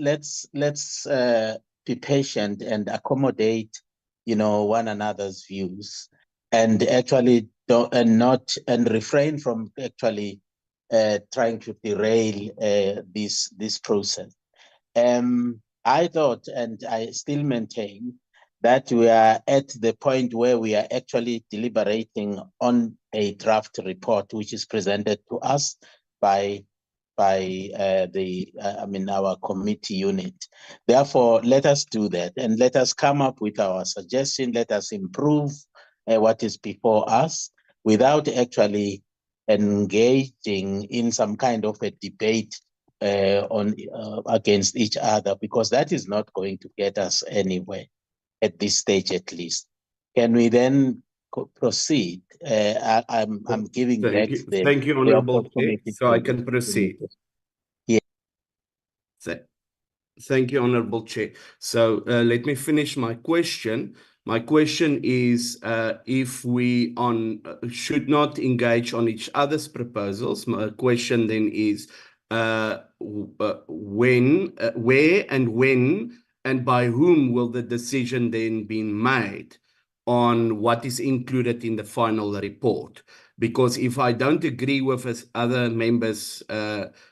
S5: be patient and accommodate, one another's views, and actually refrain from actually trying to derail this process. I thought, and I still maintain, that we are at the point where we are actually deliberating on a draft report, which is presented to us by our committee unit. Therefore, let us do that and let us come up with our suggestion. Let us improve what is before us without actually engaging in some kind of a debate against each other, because that is not going to get us anywhere at this stage, at least. Can we then proceed? I'm giving back the
S6: Thank you, Honorable Chair.
S5: opportunity
S6: So I
S5: to-
S6: can proceed.
S5: Yeah.
S6: Thank you, Honorable Chair. So let me finish my question. My question is if we should not engage on each other's proposals. My question then is when, where and when and by whom will the decision then be made on what is included in the final report? Because if I don't agree with other members'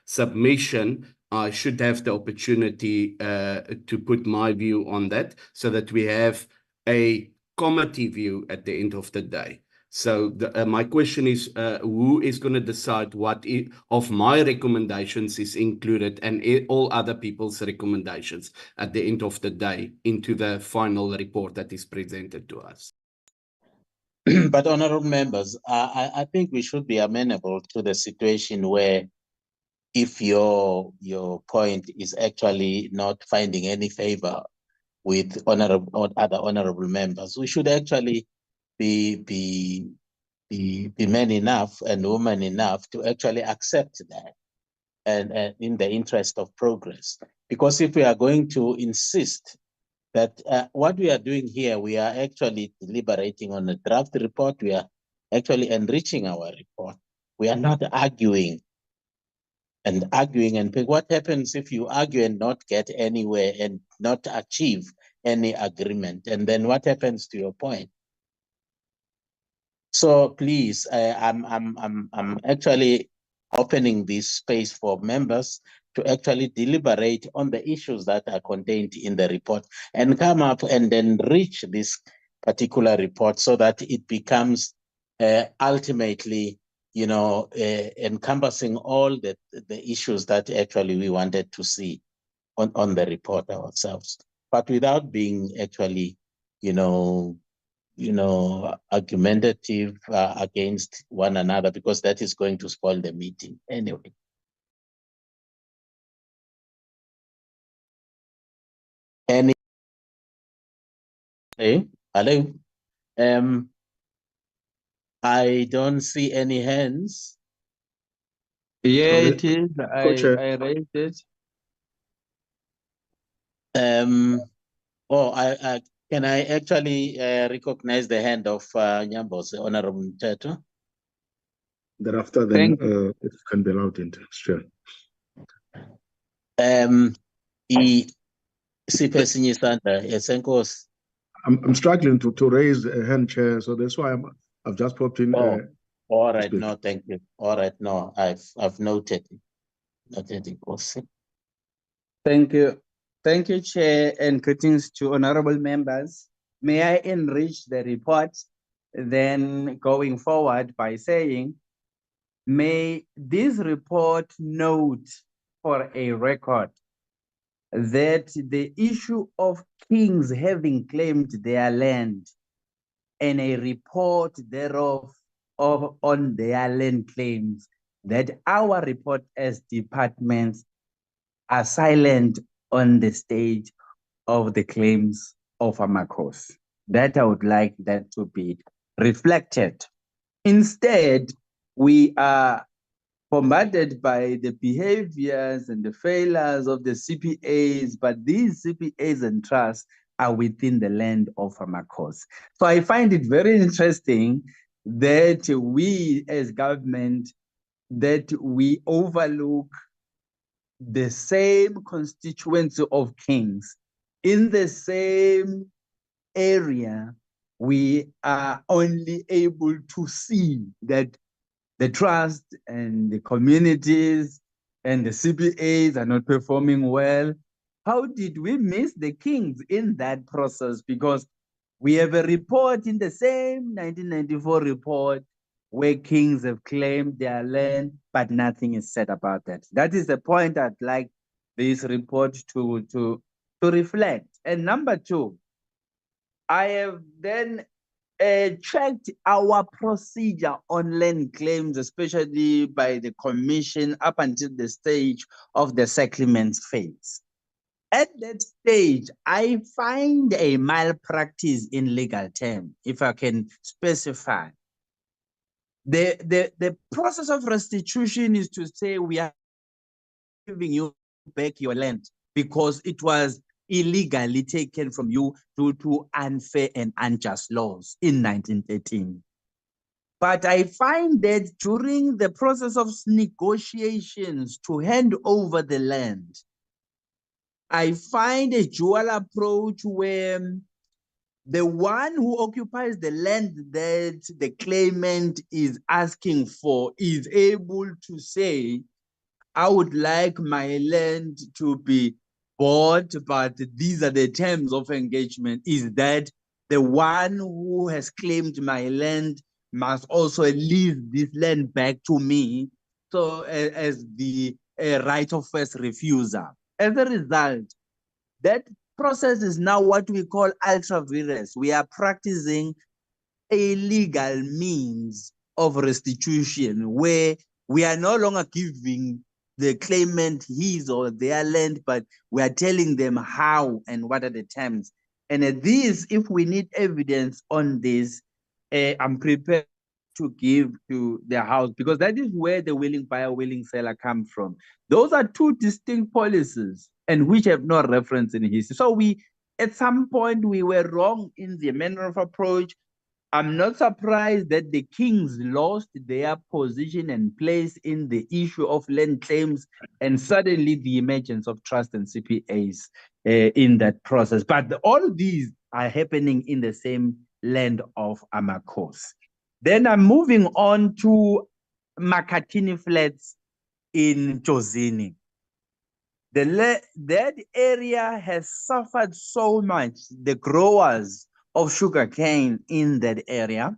S6: submission, I should have the opportunity to put my view on that so that we have a committee view at the end of the day. So my question is, who is going to decide what of my recommendations is included and all other people's recommendations at the end of the day into the final report that is presented to us?
S5: But honorable members, I think we should be amenable to the situation where if your point is actually not finding any favor with other honorable members, we should actually be men enough and women enough to actually accept that, and in the interest of progress. Because if we are going to insist that what we are doing here, we are actually deliberating on a draft report, we are actually enriching our report. We are not arguing. And what happens if you argue and not get anywhere and not achieve any agreement? And then what happens to your point? So please, I'm actually opening this space for members to actually deliberate on the issues that are contained in the report and come up and then reach this particular report so that it becomes ultimately, encompassing all the issues that actually we wanted to see on the report ourselves, but without being actually, argumentative against one another, because that is going to spoil the meeting anyway. Hello. I don't see any hands.
S9: Yeah, it is. I raised it.
S5: Can I actually recognize the hand of Nyambos, Honorable Mteto?
S3: Thereafter, then it can be allowed into sure.
S5: Siphe Sinyisandla, yes, enkosi.
S3: I'm struggling to raise a hand, Chair, so that's why I've just popped in.
S5: All right, no, thank you. All right, no, I've noted it. Noted it also.
S9: Thank you. Thank you, Chair, and greetings to honorable members. May I enrich the report then going forward by saying, may this report note for a record that the issue of kings having claimed their land and a report thereof on their land claims, that our report as departments are silent on the stage of the claims of Amakos. That I would like that to be reflected. Instead, we are bombarded by the behaviors and the failures of the CPAs, but these CPAs and trusts are within the land of Amakos. So I find it very interesting that we as government, that we overlook the same constituency of kings in the same area. We are only able to see that the trust and the communities and the CPAs are not performing well. How did we miss the kings in that process? Because we have a report in the same 1994 report where kings have claimed their land, but nothing is said about that. That is the point I'd like this report to reflect. And number two, I have then checked our procedure on land claims, especially by the commission up until the stage of the settlements phase. At that stage, I find a malpractice in legal term, if I can specify. The process of restitution is to say we are giving you back your land because it was illegally taken from you due to unfair and unjust laws in 1913. But I find that during the process of negotiations to hand over the land, I find a dual approach where the one who occupies the land that the claimant is asking for is able to say, I would like my land to be bought, but these are the terms of engagement, is that the one who has claimed my land must also leave this land back to me, so as the right of first refusal. As a result, that process is now what we call ultra vires. We are practicing a legal means of restitution where we are no longer giving the claimant his or their land, but we are telling them how and what are the terms. And this, if we need evidence on this, I'm prepared to give to the House, because that is where the willing buyer, willing seller come from. Those are two distinct policies and which have no reference in history. So we, at some point, we were wrong in the manner of approach. I'm not surprised that the kings lost their position and place in the issue of land claims, and suddenly the emergence of trust and CPAs in that process. But all these are happening in the same land of Amakos. Then I'm moving on to Makatini Flats in Jozini. That area has suffered so much, the growers of sugarcane in that area.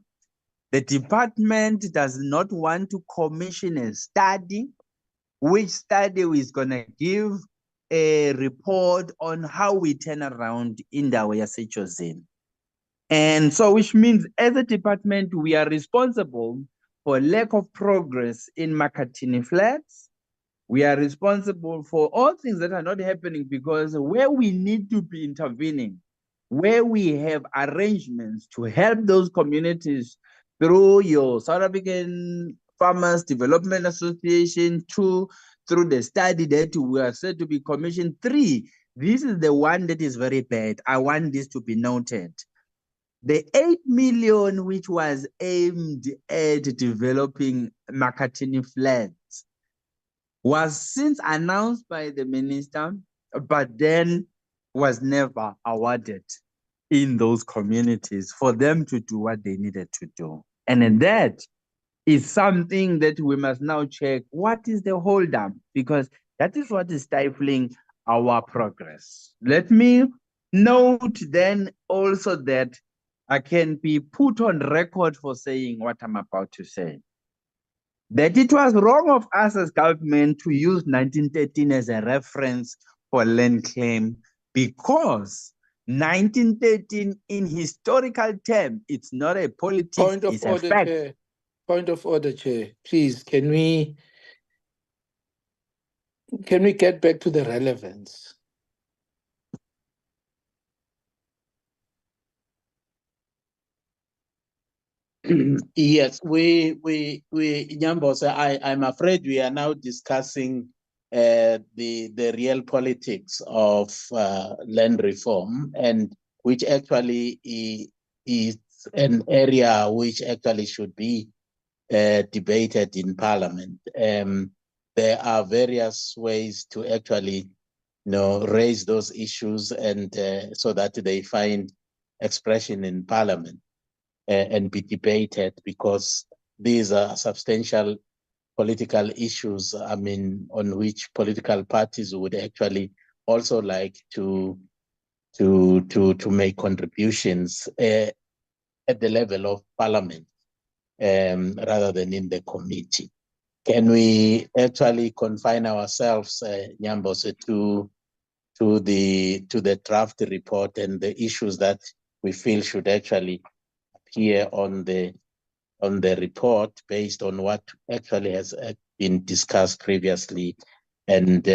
S9: The department does not want to commission a study, which study is going to give a report on how we turn around Indawo Yasechozini. And so, which means as a department, we are responsible for lack of progress in Makatini Flats. We are responsible for all things that are not happening, because where we need to be intervening, where we have arrangements to help those communities through your South African Farmers Development Association, through the study that we are said to be commissioned. 3, this is the one that is very bad. I want this to be noted. The 8 million which was aimed at developing Makatini Flats was since announced by the minister, but then was never awarded. in those communities for them to do what they needed to do. And that is something that we must now check. What is the holdup? Because that is what is stifling our progress. Let me note then also that I can be put on record for saying what I'm about to say. That it was wrong of us as government to use 1913 as a reference for land claim, because 1913 in historical term, it's not a politics,
S7: Point of
S9: it's a
S7: order,
S9: fact.
S7: Chair. Point of order, Chair. Please, can we get back to the relevance?
S5: Yes, Nyambosa, I'm afraid we are now discussing the real politics of land reform, and which actually is an area which actually should be debated in Parliament. There are various ways to actually, raise those issues, and so that they find expression in Parliament and be debated, because these are substantial political issues, on which political parties would actually also like to make contributions at the level of Parliament, rather than in the committee. Can we actually confine ourselves, Nyambose, to the draft report and the issues that we feel should actually appear on the report based on what actually has been discussed previously, and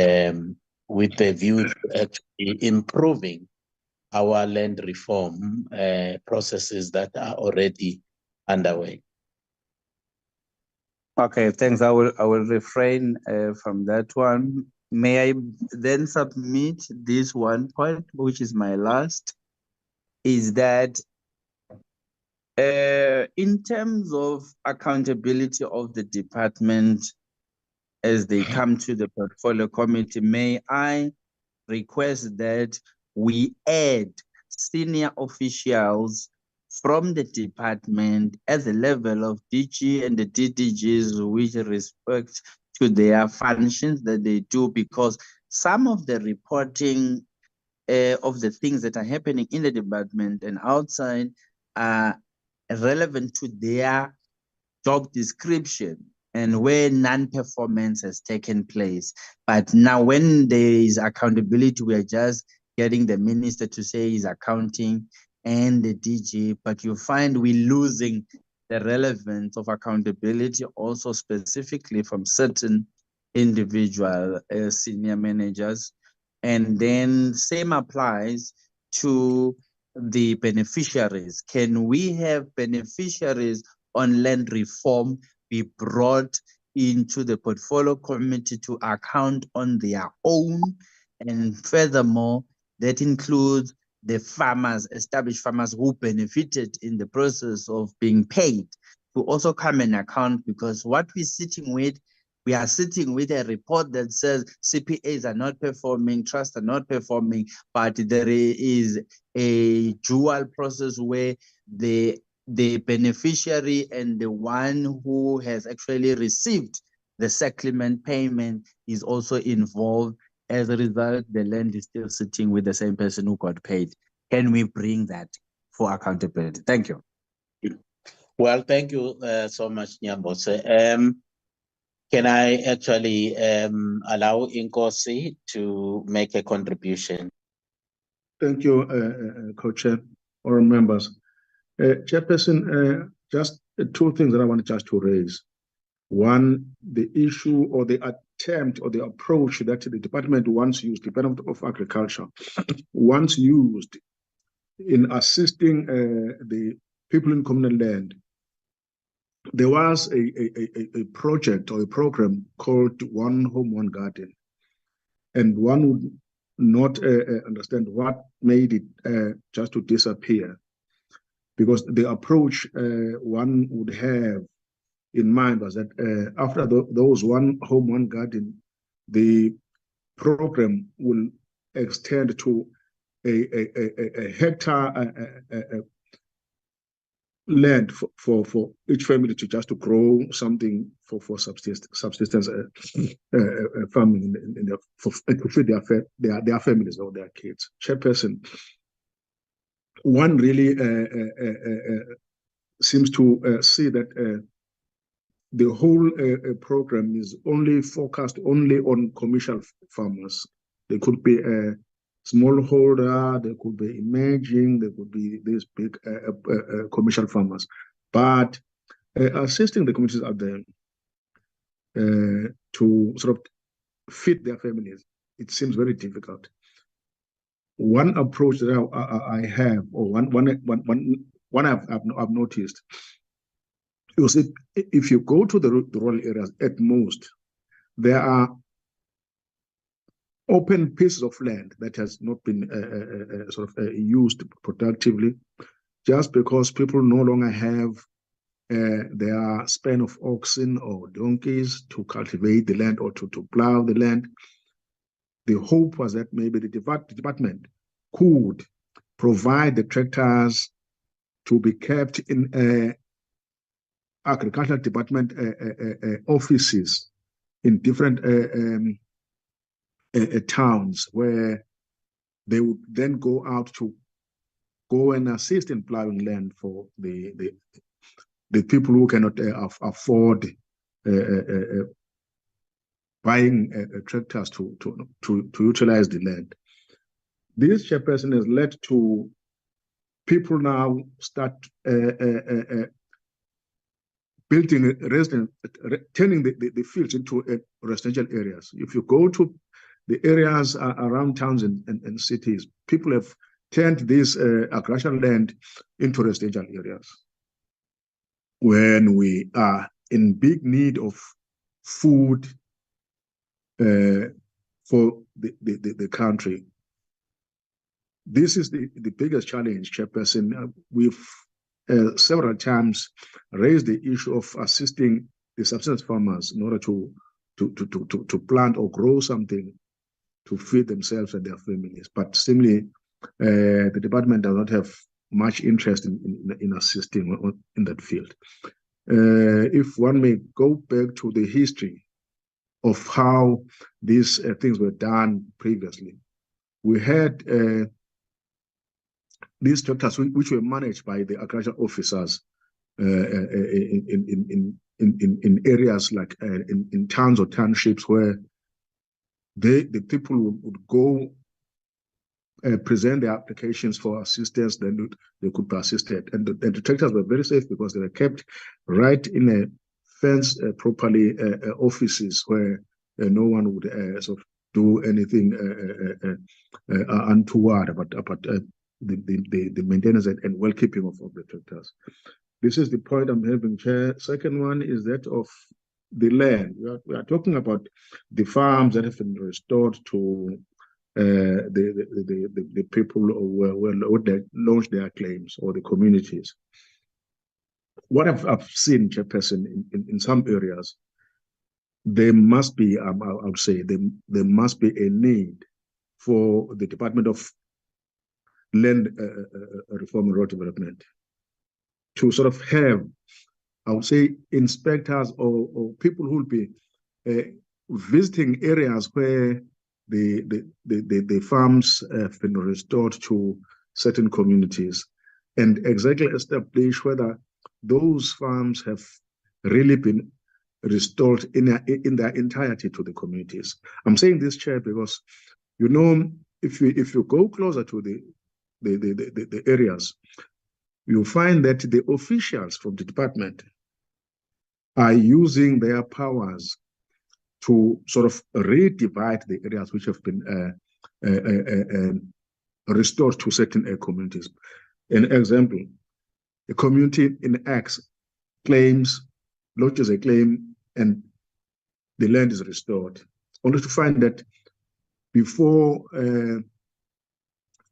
S5: with the view to actually improving our land reform processes that are already underway?
S9: Okay, thanks. I will refrain from that one. May I then submit this one point, which is my last, is that in terms of accountability of the department as they come to the portfolio committee, may I request that we add senior officials from the department at the level of DG and the DDGs, with respect to their functions that they do, because some of the reporting of the things that are happening in the department and outside are relevant to their job description and where non-performance has taken place. But now when there is accountability, we are just getting the minister to say he's accounting and the DG, but you find we're losing the relevance of accountability also specifically from certain individual senior managers. And then same applies to the beneficiaries. Can we have beneficiaries on land reform be brought into the portfolio committee to account on their own? And furthermore, that includes the farmers, established farmers who benefited in the process of being paid, to also come and account, because what we're sitting with, we are sitting with a report that says CPAs are not performing, trusts are not performing, but there is a dual process where the beneficiary and the one who has actually received the settlement payment is also involved. As a result, the land is still sitting with the same person who got paid. Can we bring that for accountability? Thank you.
S5: Well, thank you so much, Nyambose. Can I actually allow Nkosi to make a contribution?
S3: Thank you, Co-Chair, or members. Chairperson, just two things that I wanted just to raise. One, the issue or the attempt or the approach that the department once used, Department of Agriculture, once used in assisting the people in communal land. There was a project or a program called One Home, One Garden. And one would not understand what made it just to disappear. Because the approach one would have in mind was that after those One Home, One Garden, the program will extend to a hectare land for each family to grow something for subsistence farming to feed their families or their kids. Chairperson, one really seems to see that the whole program is only focused on commercial farmers. They could be a smallholder, they could be emerging, they could be these big commercial farmers. But assisting the communities out there to sort of feed their families, it seems very difficult. One approach that I have, or one I've noticed, you see, if you go to the rural areas, at most, there are open pieces of land that has not been used productively, just because people no longer have their span of oxen or donkeys to cultivate the land or to plow the land. The hope was that maybe the department could provide the tractors to be kept in agricultural department offices in different towns, where they would then go out to go and assist in plowing land for the people who cannot afford buying tractors to utilize the land. This, chairperson, has led to people now start building turning the fields into residential areas. If you go to the areas around towns and cities, people have turned this agricultural land into residential areas. When we are in big need of food for the country, this is the biggest challenge, chairperson. We've several times raised the issue of assisting the subsistence farmers in order to plant or grow something to feed themselves and their families. But similarly, the department does not have much interest in assisting in that field. If one may go back to the history of how these things were done previously, we had these tractors which were managed by the agricultural officers in areas like in towns or townships, where the people would go present their applications for assistance, then they could be assisted. And the tractors were very safe because they were kept right in a fenced properly offices where no one would sort of do anything untoward about the maintenance and well-keeping of the tractors. This is the point I'm having, Chair. Second one is that of the land. We are talking about the farms that have been restored to the people who launched their claims, or the communities. What I've seen, Chairperson, in some areas, there must be, I would say, there must be a need for the Department of Land Reform and Rural Development to sort of have, I would say, inspectors or people who will be visiting areas where the farms have been restored to certain communities, and exactly establish whether those farms have really been restored in their entirety to the communities. I'm saying this, Chair, because, you know, if you go closer to the areas, you find that the officials from the department are using their powers to sort of redivide the areas which have been restored to certain communities. An example, a community in X lodges a claim, and the land is restored, only to find that before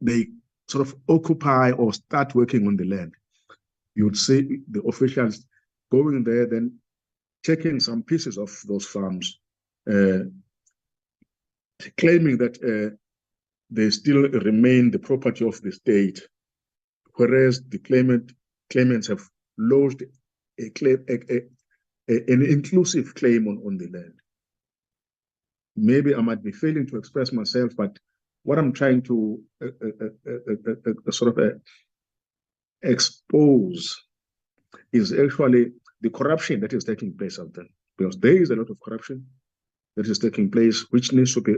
S3: they sort of occupy or start working on the land, you would see the officials going there, then taking some pieces of those farms, claiming that they still remain the property of the state, whereas the claimants have lodged a claim, an inclusive claim on the land. Maybe I might be failing to express myself, but what I'm trying to expose is actually the corruption that is taking place out there, because there is a lot of corruption that is taking place, which needs to be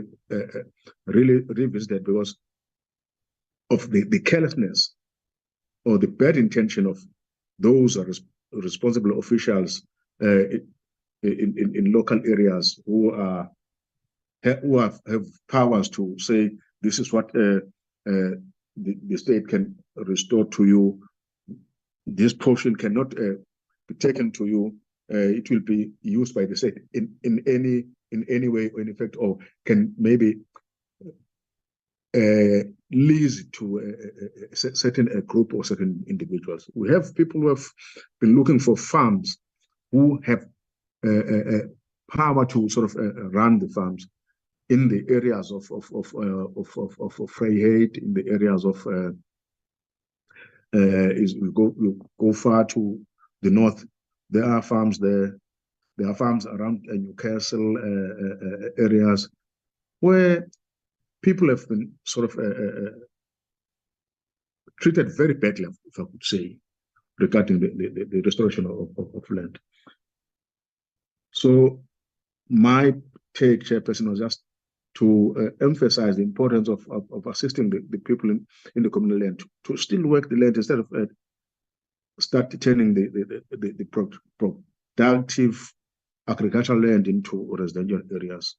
S3: really revisited because of the carelessness or the bad intention of those responsible officials in local areas who have powers to say this is what the state can restore to you. This portion cannot be taken to you. It will be used by the state in any way or in effect, or can maybe lease to a certain group or certain individuals. We have people who have been looking for farms who have power to sort of run the farms in the areas of Vryheid, in the areas of we go far to the north. There are farms there. There are farms around Newcastle areas where people have been sort of treated very badly, if I could say, regarding the restoration of land. So my take, Chairperson, was just to emphasize the importance of assisting the people in the communal land to still work the land instead of start turning the productive agricultural land into residential areas.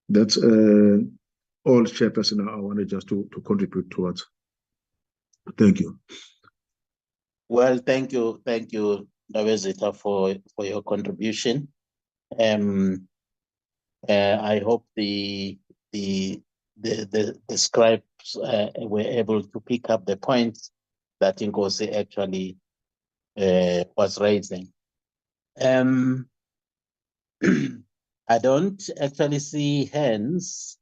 S3: That's all, Chairperson, I wanted just to contribute towards. Thank you.
S5: Well, thank you, Ndabezitha, for your contribution. I hope the scribes were able to pick up the points that Nkosi actually was raising. I don't actually see hands.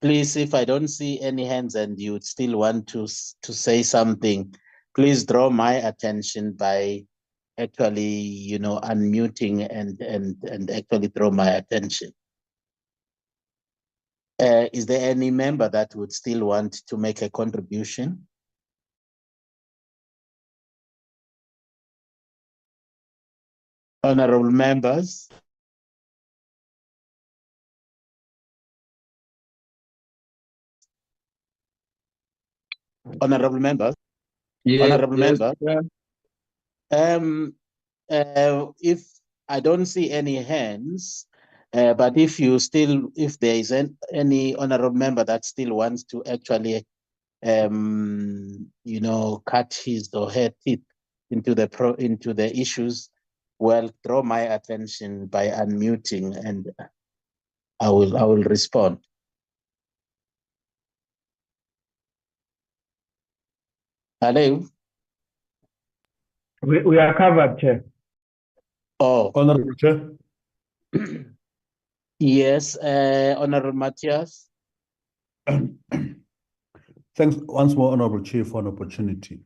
S5: Please, if I don't see any hands and you still want to say something, please draw my attention by actually, unmuting and actually draw my attention. Is there any member that would still want to make a contribution? Honorable members. Honorable members.
S9: Yes,
S5: Honorable
S9: yes,
S5: members. If I don't see any hands, but if there is any honorable member that still wants to actually, cut his or her teeth into the issues, well, draw my attention by unmuting, and I will respond. Hello.
S8: We are covered, Chair.
S5: Oh,
S19: Honorable Chair.
S5: Yes, Honorable Matthias.
S19: Thanks once more, Honorable Chair, for an opportunity.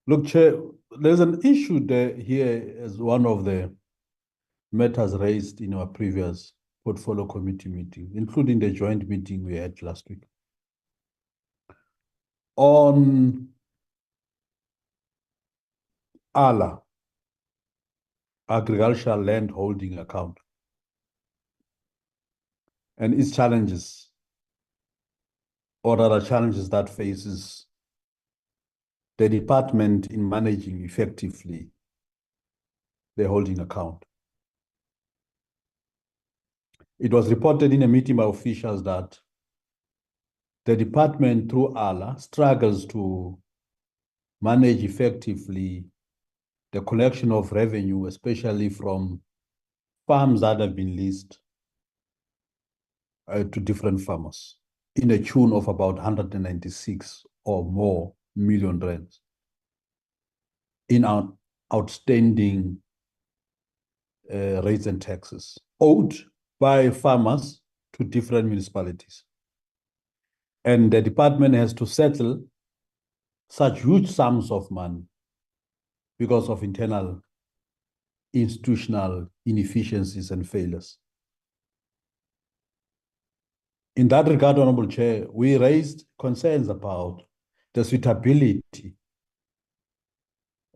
S19: Look, Chair, there's an issue there here as one of the matters raised in our previous portfolio committee meeting, including the joint meeting we had last week. On ALA, Agricultural Land Holding Account, and its challenges, or other challenges that faces the department in managing effectively the holding account. It was reported in a meeting by officials that the department, through ALA, struggles to manage effectively the collection of revenue, especially from farms that have been leased to different farmers, in a tune of about 196 or more million rands in outstanding rates and taxes owed by farmers to different municipalities. And the department has to settle such huge sums of money because of internal institutional inefficiencies and failures. In that regard, Honorable Chair, we raised concerns about the suitability,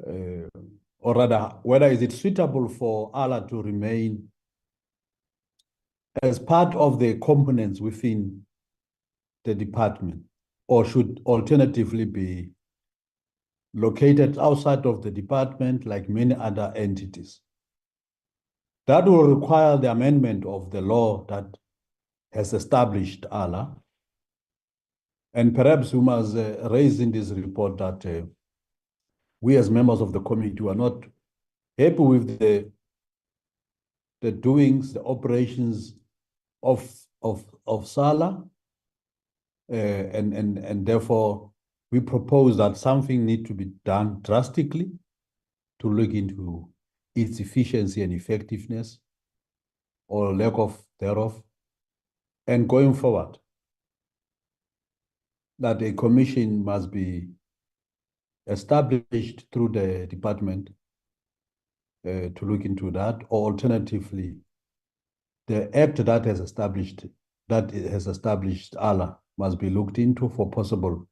S19: or rather, whether is it suitable for ALA to remain as part of the components within the department, or should alternatively be located outside of the department like many other entities. That will require the amendment of the law that has established ALA. And perhaps we must raise in this report that we as members of the committee are not happy with the doings, the operations of SALA, and therefore we propose that something needs to be done drastically to look into its efficiency and effectiveness, or lack of thereof, and going forward, that a commission must be established through the department to look into that, or alternatively, the act that has established ALA must be looked into for possible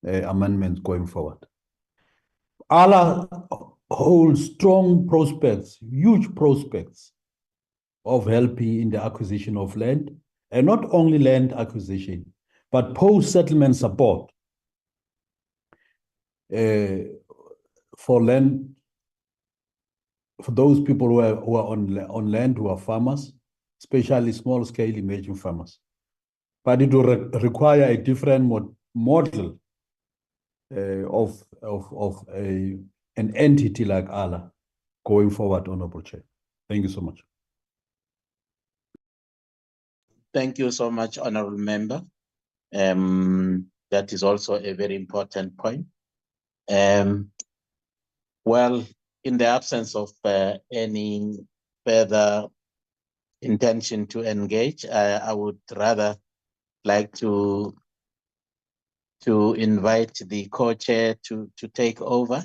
S19: amendments going forward. ALA holds strong prospects, huge prospects of helping in the acquisition of land, and not only land acquisition, but post-settlement support for land, for those people who are on land, who are farmers, especially small-scale emerging farmers. But it will require a different model of an entity like ALA going forward, Honorable Chair. Thank you so much.
S5: Thank you so much, Honorable Member. That is also a very important point. Well, in the absence of any further intention to engage, I would rather like to invite the co-chair to take over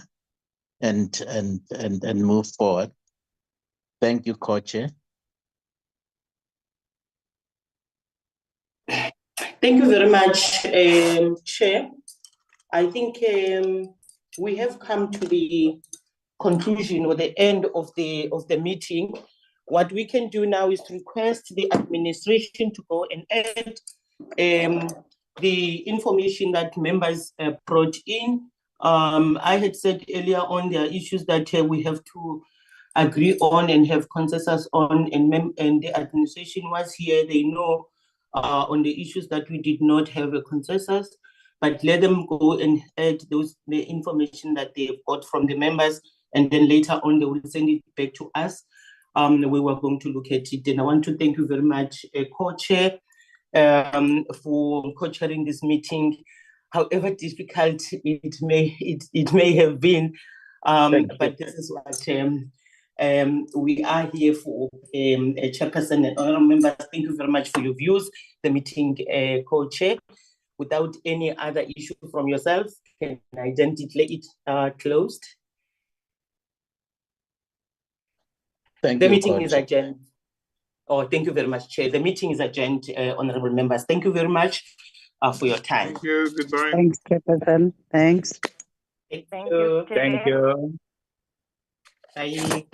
S5: and move forward. Thank you, co-chair.
S10: Thank you very much, Chair. I think we have come to the conclusion or the end of the meeting. What we can do now is to request the administration to go and add the information that members brought in. I had said earlier on, there are issues that we have to agree on and have consensus on, and the administration was here. They know on the issues that we did not have a consensus, but let them go and add the information that they've got from the members, and then later on they will send it back to us. We were going to look at it. And I want to thank you very much, co-chair, for co-chairing this meeting, however difficult it may have been. But this is what we are here for. Chairperson and honorable members, thank you very much for your views. The meeting, co-chair, without any other issue from yourself, can I then declare it closed? The meeting is adjourned. Oh, thank you very much, Chair. The meeting is adjourned, honorable members. Thank you very much for your time.
S11: Thank you. Goodbye.
S21: Thanks, Chairperson. Thanks.
S10: Thank you.
S21: Thank you.
S10: Bye.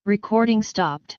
S4: Recording stopped.